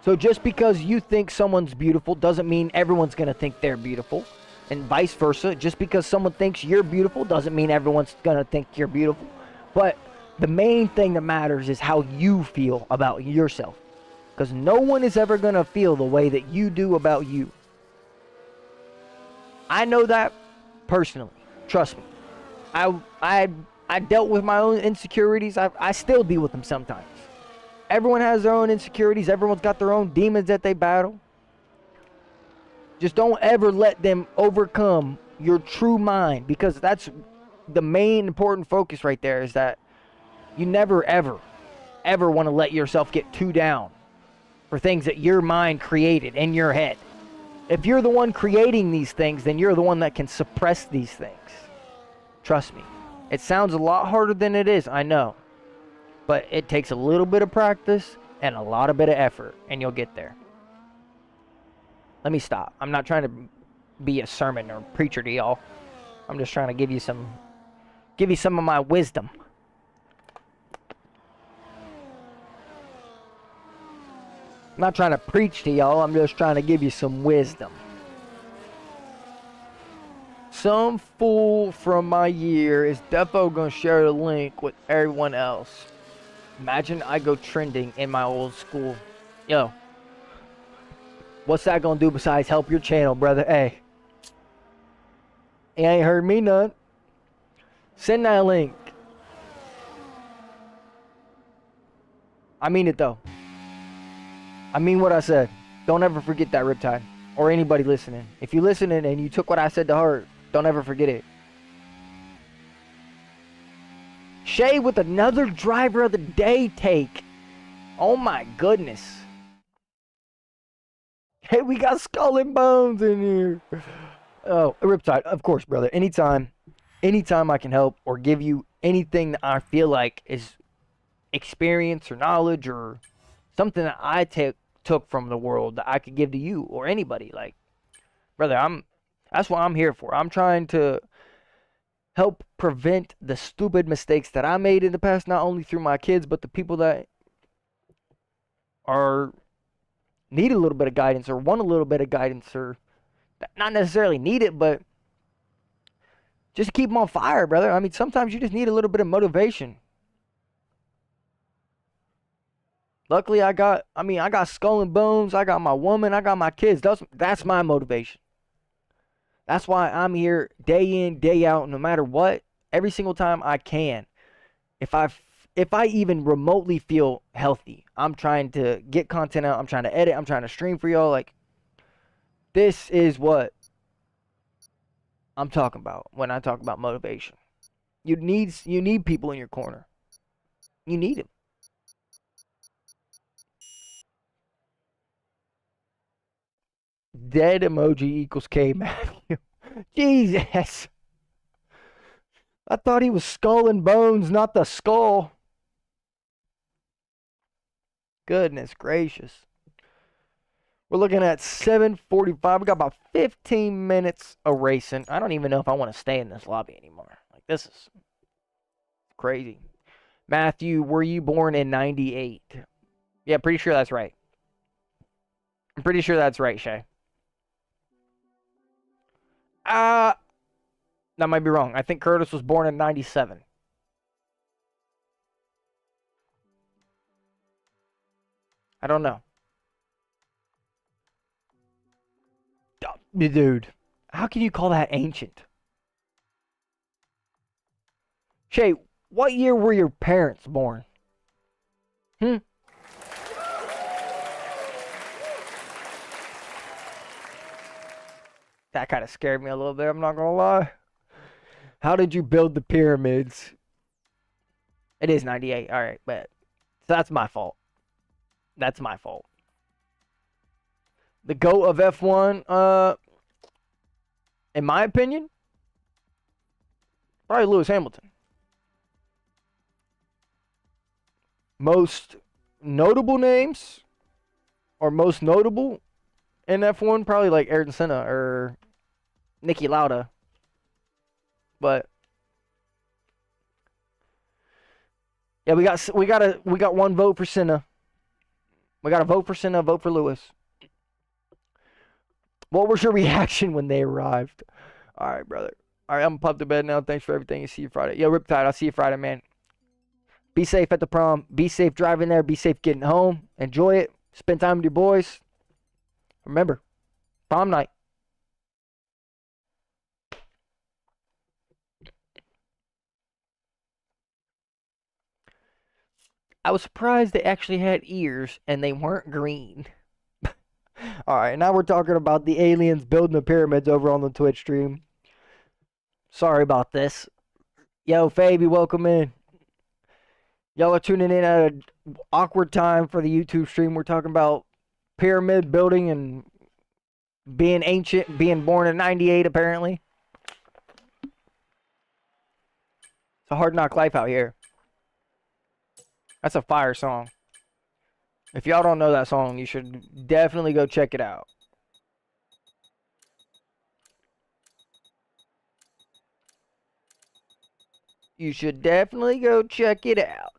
So just because you think someone's beautiful doesn't mean everyone's going to think they're beautiful. And vice versa. Just because someone thinks you're beautiful doesn't mean everyone's going to think you're beautiful. But the main thing that matters is how you feel about yourself. Because no one is ever going to feel the way that you do about you. I know that personally. Trust me. I dealt with my own insecurities. I still deal with them sometimes. Everyone has their own insecurities. Everyone's got their own demons that they battle. Just don't ever let them overcome your true mind, because that's the main important focus right there, is that you never, ever, ever want to let yourself get too down for things that your mind created in your head. If you're the one creating these things, then you're the one that can suppress these things. Trust me. It sounds a lot harder than it is, I know. But it takes a little bit of practice and a lot of bit of effort, and you'll get there. Let me stop. I'm not trying to be a sermon or preacher to y'all. I'm just trying to give you some of my wisdom. I'm not trying to preach to y'all. I'm just trying to give you some wisdom. Some fool from my year is defo gonna share the link with everyone else. Imagine I go trending in my old school. Yo. What's that gonna do besides help your channel, brother? Hey. You ain't heard me none. Send that link. I mean it though. I mean what I said. Don't ever forget that, Riptide. Or anybody listening. If you're listening and you took what I said to heart, don't ever forget it. Shay with another driver of the day take. Oh my goodness. Hey, we got Skull and Bones in here. Oh, Riptide, of course, brother. Anytime I can help or give you anything that I feel like is experience or knowledge or something that I took from the world that I could give to you or anybody, like, brother, that's what I'm here for. I'm trying to help prevent the stupid mistakes that I made in the past, not only through my kids, but the people that need a little bit of guidance or want a little bit of guidance, or not necessarily need it, but just keep them on fire, brother. I mean, sometimes you just need a little bit of motivation. Luckily, I got Skull and Bones, I got my woman, I got my kids. That's my motivation. That's why I'm here day in, day out, no matter what, every single time I can. If I even remotely feel healthy, I'm trying to get content out, I'm trying to edit, I'm trying to stream for y'all. Like, this is what I'm talking about when I talk about motivation. You need people in your corner. You need them. Dead emoji equals K Matthew. Jesus. I thought he was Skull and Bones, not the skull. Goodness gracious. We're looking at 7:45. We got about 15 minutes of racing. I don't even know if I want to stay in this lobby anymore. Like, this is crazy. Matthew, were you born in 98? Yeah, pretty sure that's right. I'm pretty sure that's right, Shay. That might be wrong. I think Curtis was born in 97. I don't know. Dude, how can you call that ancient? Shay, what year were your parents born? That kind of scared me a little bit, I'm not gonna lie. How did you build the pyramids? It is 98, alright, but That's my fault. That's my fault. The GOAT of F1, in my opinion, probably Lewis Hamilton. Most notable names, or most notable in F1, probably like Ayrton Senna or Niki Lauda. But yeah, we got one vote for Senna. We got a vote for Senna, a vote for Lewis. What was your reaction when they arrived? All right, brother. All right, I'm gonna pop to bed now. Thanks for everything. See you Friday. Yo, Riptide, I'll see you Friday, man. Be safe at the prom. Be safe driving there. Be safe getting home. Enjoy it. Spend time with your boys. Remember, prom night. I was surprised they actually had ears and they weren't green. Alright, now we're talking about the aliens building the pyramids over on the Twitch stream. Sorry about this. Yo, Fabi, welcome in. Y'all are tuning in at an awkward time for the YouTube stream. We're talking about pyramid building and being ancient, being born in 98 apparently. It's a hard knock life out here. That's a fire song. If y'all don't know that song, you should definitely go check it out. You should definitely go check it out.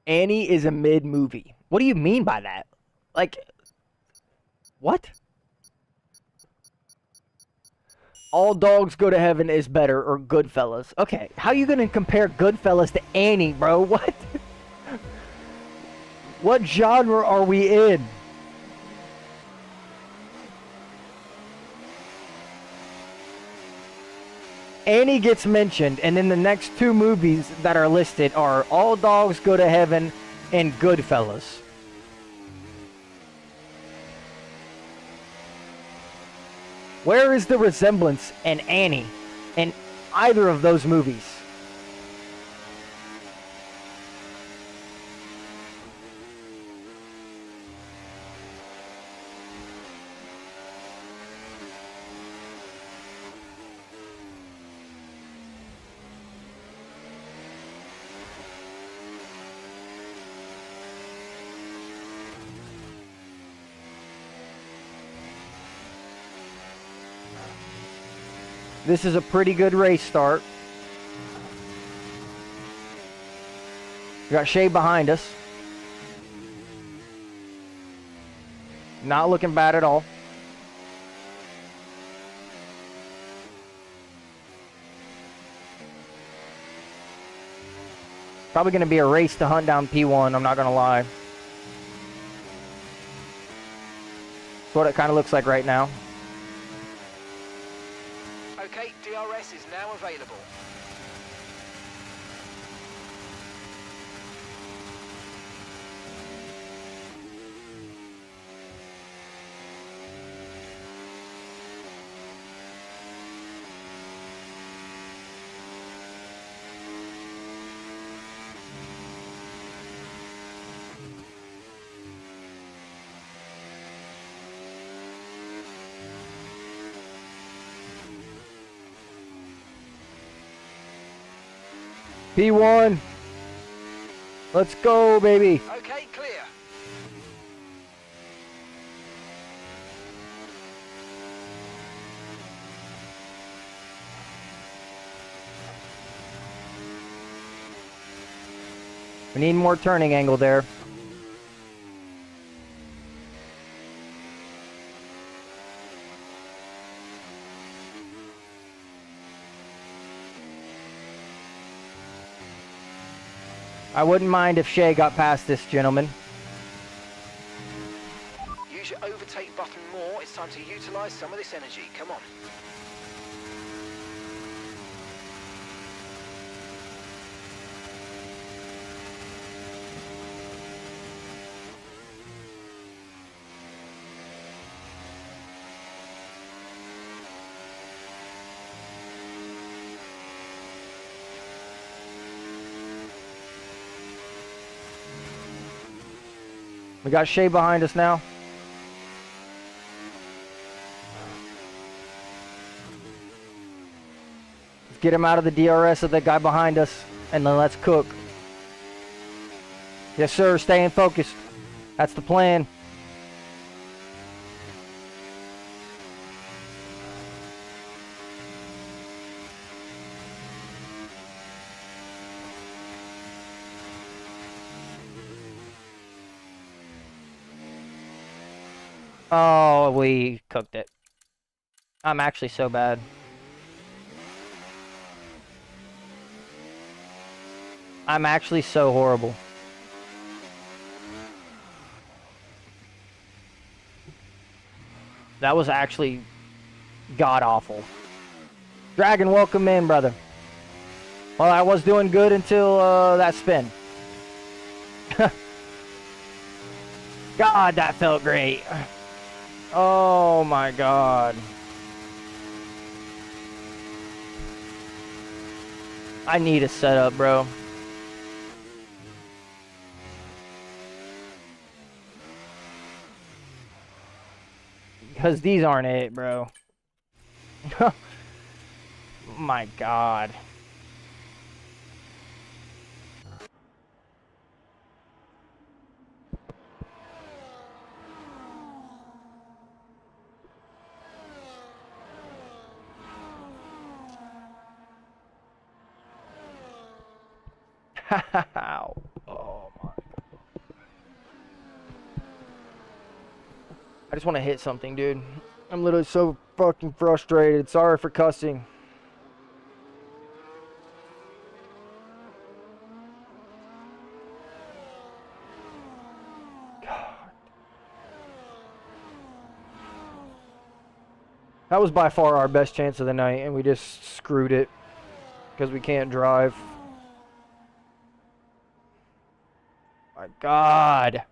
Annie is a mid-movie. What do you mean by that? Like, what? All Dogs Go to Heaven is better, or Goodfellas. Okay, how you gonna compare Goodfellas to Annie, bro? What? What genre are we in? Annie gets mentioned, and then the next two movies that are listed are All Dogs Go to Heaven and Goodfellas. Where is the resemblance in Annie in either of those movies? This is a pretty good race start. We got Shay behind us. Not looking bad at all. Probably going to be a race to hunt down P1, I'm not going to lie. That's what it kind of looks like right now. Okay, DRS is now available. P1. Let's go, baby. Okay, clear. We need more turning angle there. I wouldn't mind if Shay got past this gentleman. Use your overtake button more. It's time to utilize some of this energy. Come on. We got Shay behind us now. Let's get him out of the DRS of the guy behind us, and then let's cook. Yes, sir. Staying focused. That's the plan. Oh, we cooked it. I'm actually so bad. I'm actually so horrible. That was actually god-awful. Dragon, welcome in, brother. Well, I was doing good until that spin. God, that felt great. Oh my god. I need a setup, bro. Because these aren't it, bro. My god. Oh my. I just want to hit something, dude. I'm literally so fucking frustrated. Sorry for cussing. God. That was by far our best chance of the night, and we just screwed it because we can't drive. My God.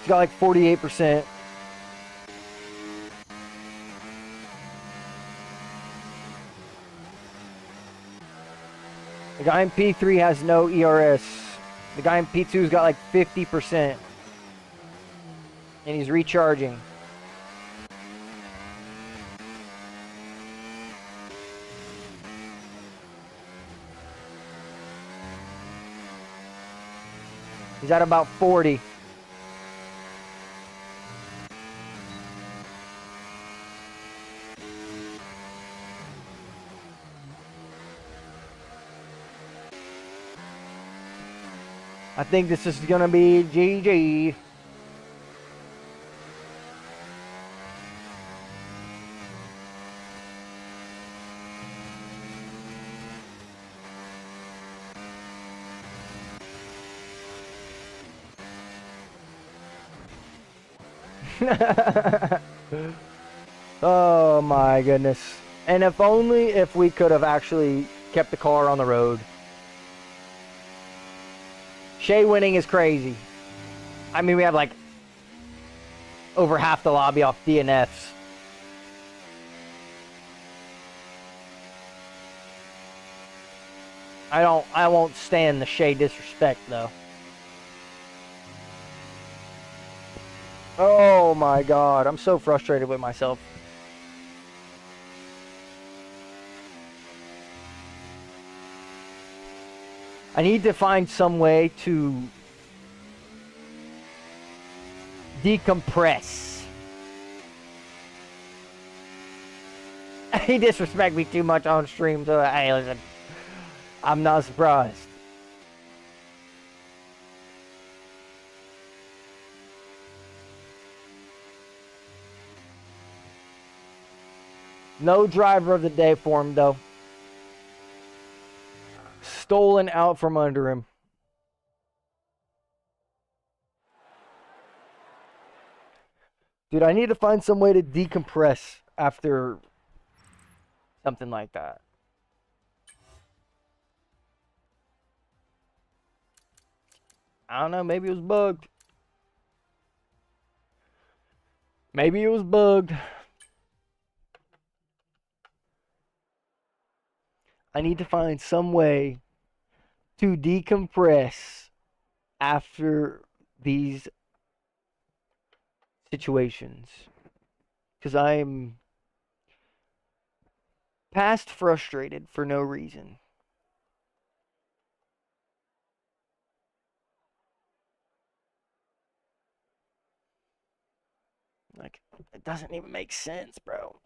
He's got like 48%. The guy in P3 has no ERS. The guy in P2's got like 50%. And he's recharging. He's at about 40. I think this is gonna be GG. Oh my goodness. And if only if we could have actually kept the car on the road. Shay winning is crazy. I mean, we have like over half the lobby off DNFs. I won't stand the Shay disrespect though. Oh my God, I'm so frustrated with myself. I need to find some way to decompress. He disrespected me too much on stream, so hey, listen, I'm not surprised. No driver of the day for him, though. Stolen out from under him. Dude, I need to find some way to decompress after something like that. I don't know, maybe it was bugged. Maybe it was bugged. I need to find some way to decompress after these situations. Because I'm past frustrated for no reason. Like, it doesn't even make sense, bro.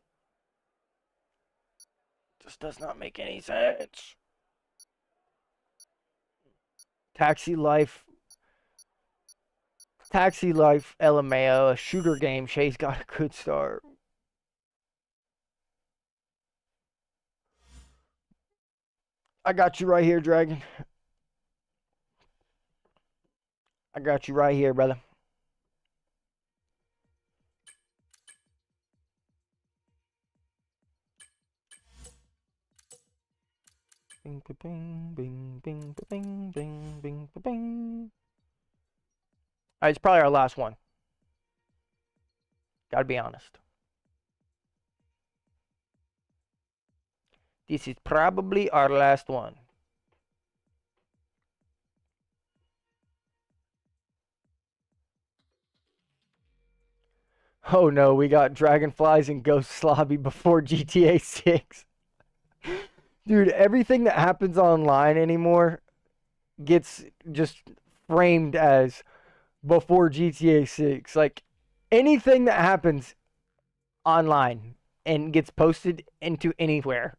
It just does not make any sense. Taxi Life LMAO, a shooter game. Shay's got a good start. I got you right here, Dragon. I got you right here, brother. Bing, bing, bing, bing, bing, bing, bing, bing. Alright, it's probably our last one. Gotta be honest. This is probably our last one. Oh no, we got Dragonflies and Ghosts Lobby before GTA 6. Dude, everything that happens online anymore gets just framed as before GTA 6. Like, anything that happens online and gets posted into anywhere,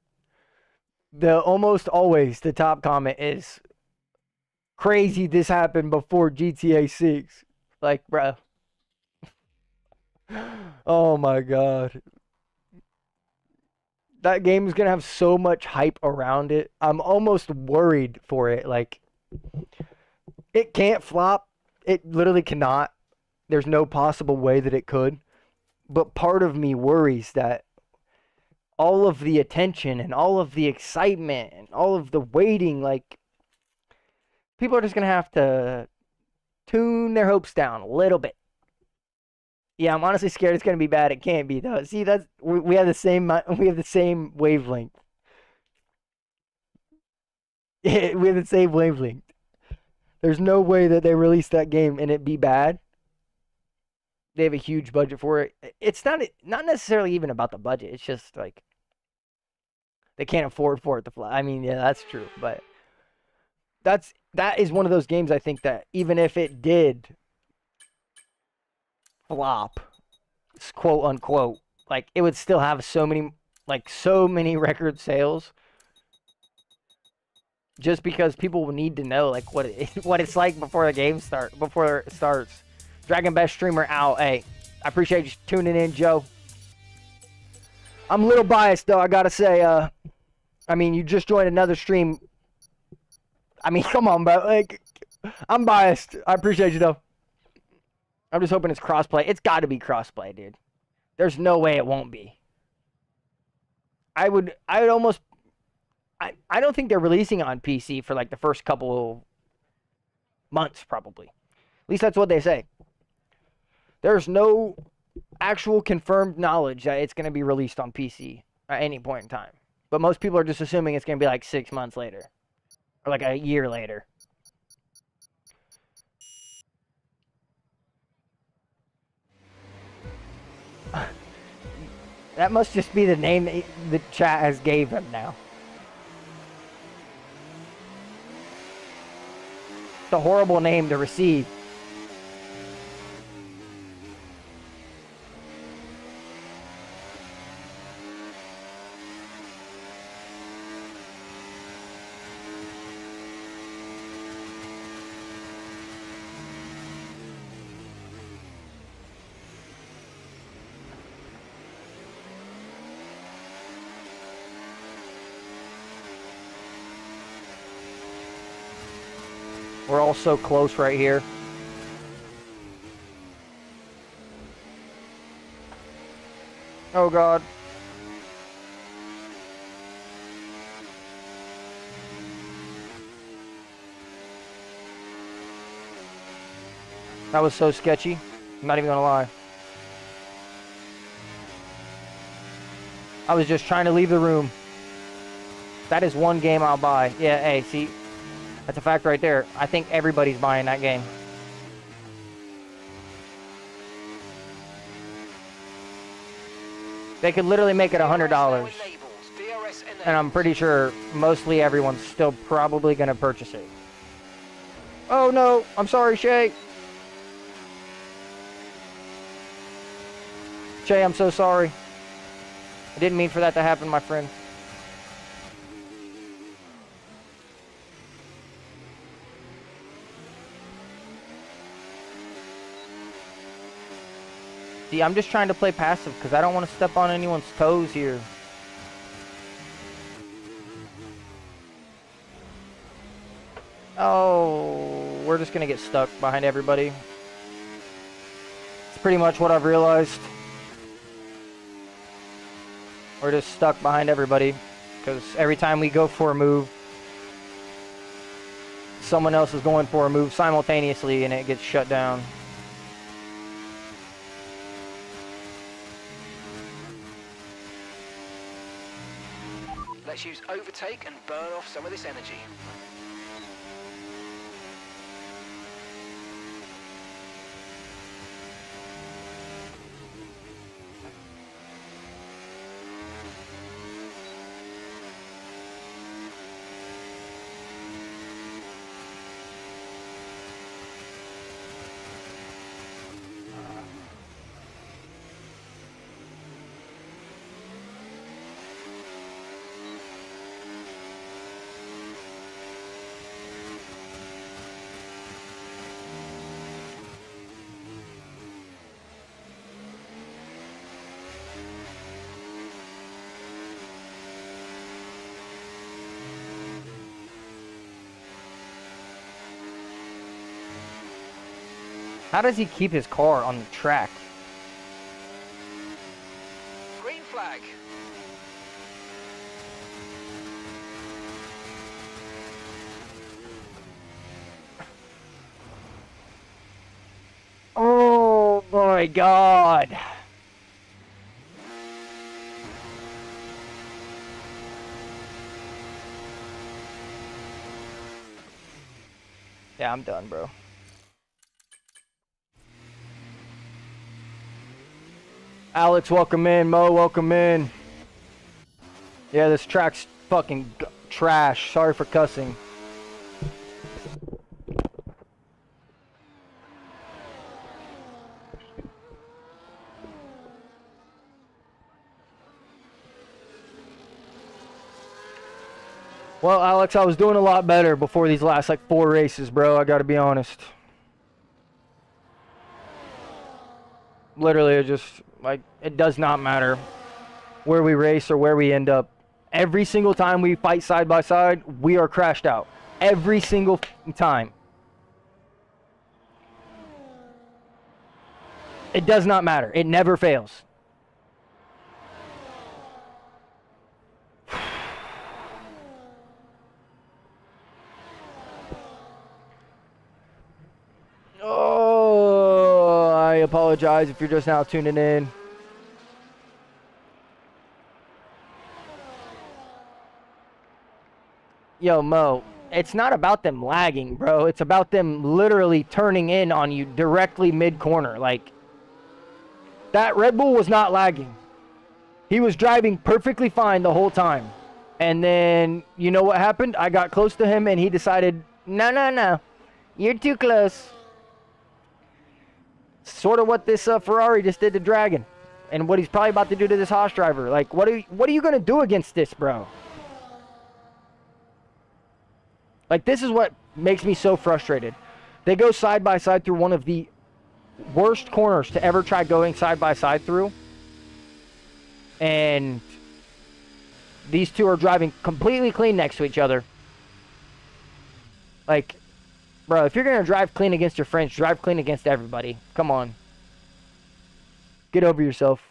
almost always the top comment is, crazy this happened before GTA 6. Like, bruh. Oh my god. That game is going to have so much hype around it. I'm almost worried for it. Like, it can't flop. It literally cannot. There's no possible way that it could. But part of me worries that all of the attention and all of the excitement and all of the waiting, like, people are just going to have to tune their hopes down a little bit. Yeah, I'm honestly scared it's going to be bad. It can't be, though. See, we have the same wavelength. We have the same wavelength. There's no way that they release that game and it be bad. They have a huge budget for it. It's not necessarily even about the budget. It's just like they can't afford for it to fly. I mean, yeah, that's true, but that is one of those games I think that even if it did flop, quote unquote, like, it would still have so many record sales, just because people will need to know, like, what it's like before it starts. Dragon Best streamer out. Hey, I appreciate you tuning in, Joe. I'm a little biased though, I gotta say. I mean, you just joined another stream. I mean, come on, bro. Like, I'm biased. I appreciate you though. I'm just hoping it's crossplay. It's got to be crossplay, dude. There's no way it won't be. I would almost. I don't think they're releasing on PC for like the first couple months, probably. At least that's what they say. There's no actual confirmed knowledge that it's going to be released on PC at any point in time. But most people are just assuming it's going to be like 6 months later. Or like a year later. That must just be the name that the chat has gave him now. It's a horrible name to receive. We're all so close right here. Oh God. That was so sketchy. I'm not even gonna lie. I was just trying to leave the room. That is one game I'll buy. Yeah, hey, see, that's a fact right there. I think everybody's buying that game. They could literally make it $100. And I'm pretty sure mostly everyone's still probably going to purchase it. Oh no, I'm sorry, Shay. Shay, I'm so sorry. I didn't mean for that to happen, my friend. See, I'm just trying to play passive because I don't want to step on anyone's toes here. Oh, we're just going to get stuck behind everybody. It's pretty much what I've realized. We're just stuck behind everybody because every time we go for a move, someone else is going for a move simultaneously and it gets shut down. Let's use overtake and burn off some of this energy. How does he keep his car on the track? Green flag. Oh my God. Yeah, I'm done, bro. Alex, welcome in. Mo, welcome in. Yeah, this track's fucking trash. Sorry for cussing. Well, Alex, I was doing a lot better before these last, like, 4 races, bro. I gotta be honest. Literally, it just, like, it does not matter where we race or where we end up. Every single time we fight side by side, we are crashed out. Every single time. It does not matter. It never fails. Oh, I apologize if you're just now tuning in. Yo, Mo, it's not about them lagging, bro. It's about them literally turning in on you directly mid-corner. Like, that Red Bull was not lagging. He was driving perfectly fine the whole time. And then, you know what happened? I got close to him and he decided, no, no, no. You're too close. Sort of what this Ferrari just did to Dragon. And what he's probably about to do to this Haas driver. Like, what are you going to do against this, bro? Like, this is what makes me so frustrated. They go side by side through one of the worst corners to ever try going side by side through. And these two are driving completely clean next to each other. Like, bro, if you're going to drive clean against your friends, drive clean against everybody. Come on. Get over yourself.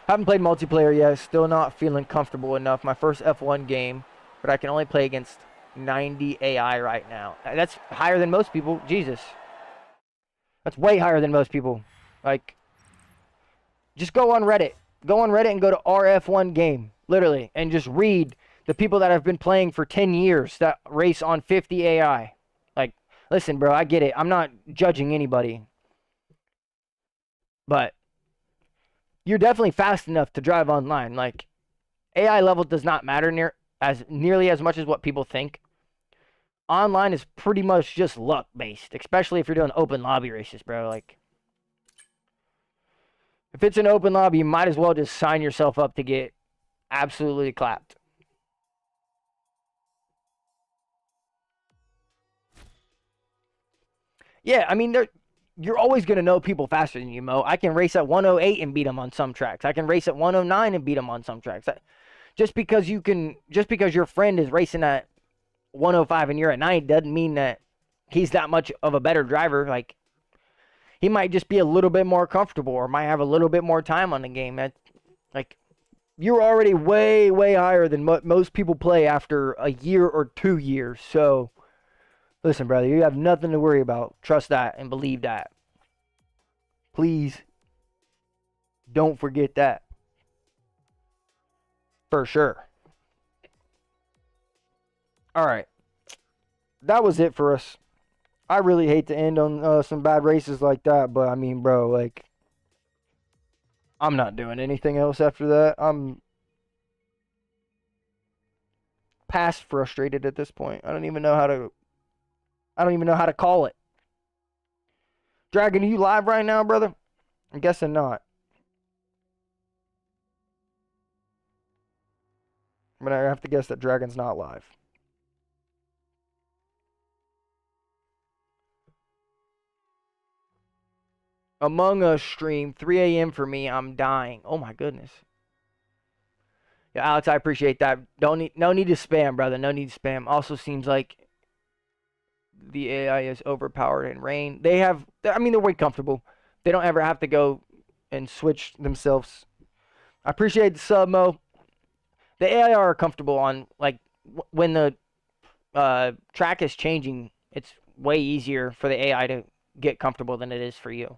Haven't played multiplayer yet. Still not feeling comfortable enough. My first F1 game, but I can only play against 90 AI right now. That's higher than most people. Jesus. That's way higher than most people. Like, Just go on Reddit. Go on Reddit and go to RF1 game, literally, and just read the people that have been playing for 10 years that race on 50 AI. Like, listen, bro, I get it. I'm not judging anybody. But you're definitely fast enough to drive online. Like, AI level does not matter nearly as much as what people think. Online is pretty much just luck based, especially if you're doing open lobby races, bro. Like, if it's an open lobby, you might as well just sign yourself up to get absolutely clapped. Yeah, I mean, you're always going to know people faster than you, Mo. I can race at 108 and beat them on some tracks. I can race at 109 and beat them on some tracks. Just because your friend is racing at 105 and you're at 90 doesn't mean that he's that much of a better driver. Like, he might just be a little bit more comfortable or might have a little bit more time on the game. Like, you're already way, way higher than what most people play after a year or 2 years. So, listen, brother, you have nothing to worry about. Trust that and believe that. Please don't forget that. For sure. All right. That was it for us. I really hate to end on some bad races like that, but I mean, bro, like, I'm not doing anything else after that. I'm past frustrated at this point. I don't even know how to call it. Dragon, are you live right now, brother? I'm guessing not. I'm gonna have to guess that Dragon's not live. Among Us stream, 3 a.m. for me. I'm dying. Oh my goodness. Yeah, Alex, I appreciate that. No need to spam, brother. No need to spam. Also seems like the AI is overpowered in rain. They're way comfortable. They don't ever have to go and switch themselves. I appreciate the sub, Mo. The AI are comfortable on, like, when the track is changing, it's way easier for the AI to get comfortable than it is for you.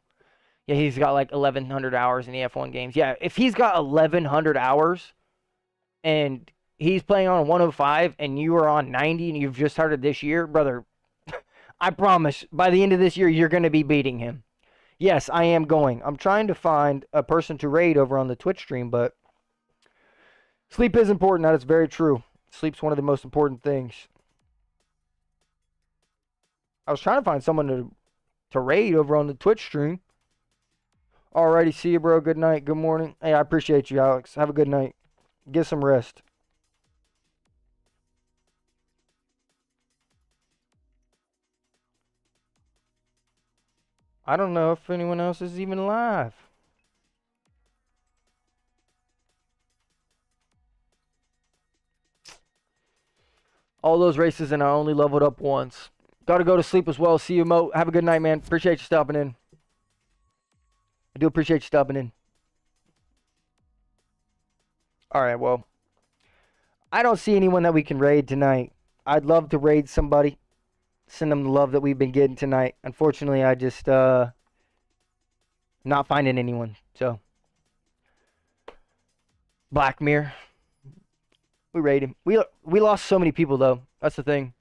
Yeah, he's got like 1,100 hours in the F1 games. Yeah, if he's got 1,100 hours and he's playing on 105 and you are on 90 and you've just started this year, brother, I promise by the end of this year, you're going to be beating him. Yes, I am going. I'm trying to find a person to raid over on the Twitch stream, but sleep is important. That is very true. Sleep's one of the most important things. I was trying to find someone to raid over on the Twitch stream. Alrighty, see you, bro. Good night. Good morning. Hey, I appreciate you, Alex. Have a good night. Get some rest. I don't know if anyone else is even live. All those races and I only leveled up once. Gotta go to sleep as well. See you, Mo. Have a good night, man. Appreciate you stopping in. I do appreciate you stopping in. Alright, well. I don't see anyone that we can raid tonight. I'd love to raid somebody. Send them the love that we've been getting tonight. Unfortunately, I just, not finding anyone. So. Black Mirror. We raid him. We lost so many people, though. That's the thing.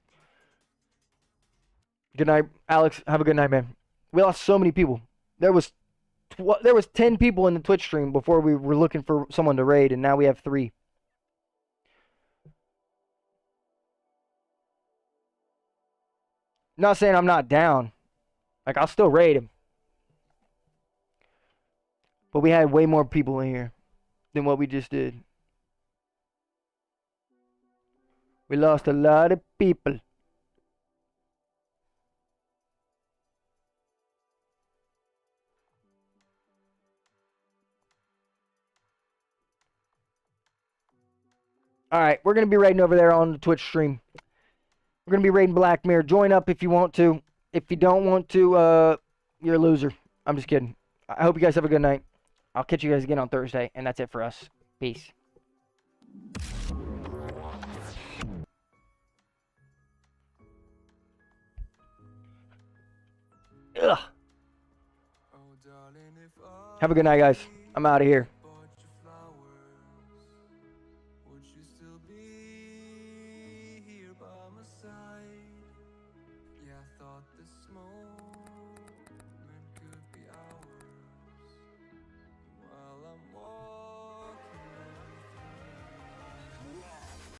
Good night, Alex. Have a good night, man. We lost so many people. There was 10 people in the Twitch stream before we were looking for someone to raid, and now we have 3. Not saying I'm not down. Like, I'll still raid him. But we had way more people in here than what we just did. We lost a lot of people. Alright, we're going to be raiding over there on the Twitch stream. We're going to be raiding Black Mirror. Join up if you want to. If you don't want to, you're a loser. I'm just kidding. I hope you guys have a good night. I'll catch you guys again on Thursday, and that's it for us. Peace. Ugh. Have a good night, guys. I'm out of here. Yeah, I thought the smoke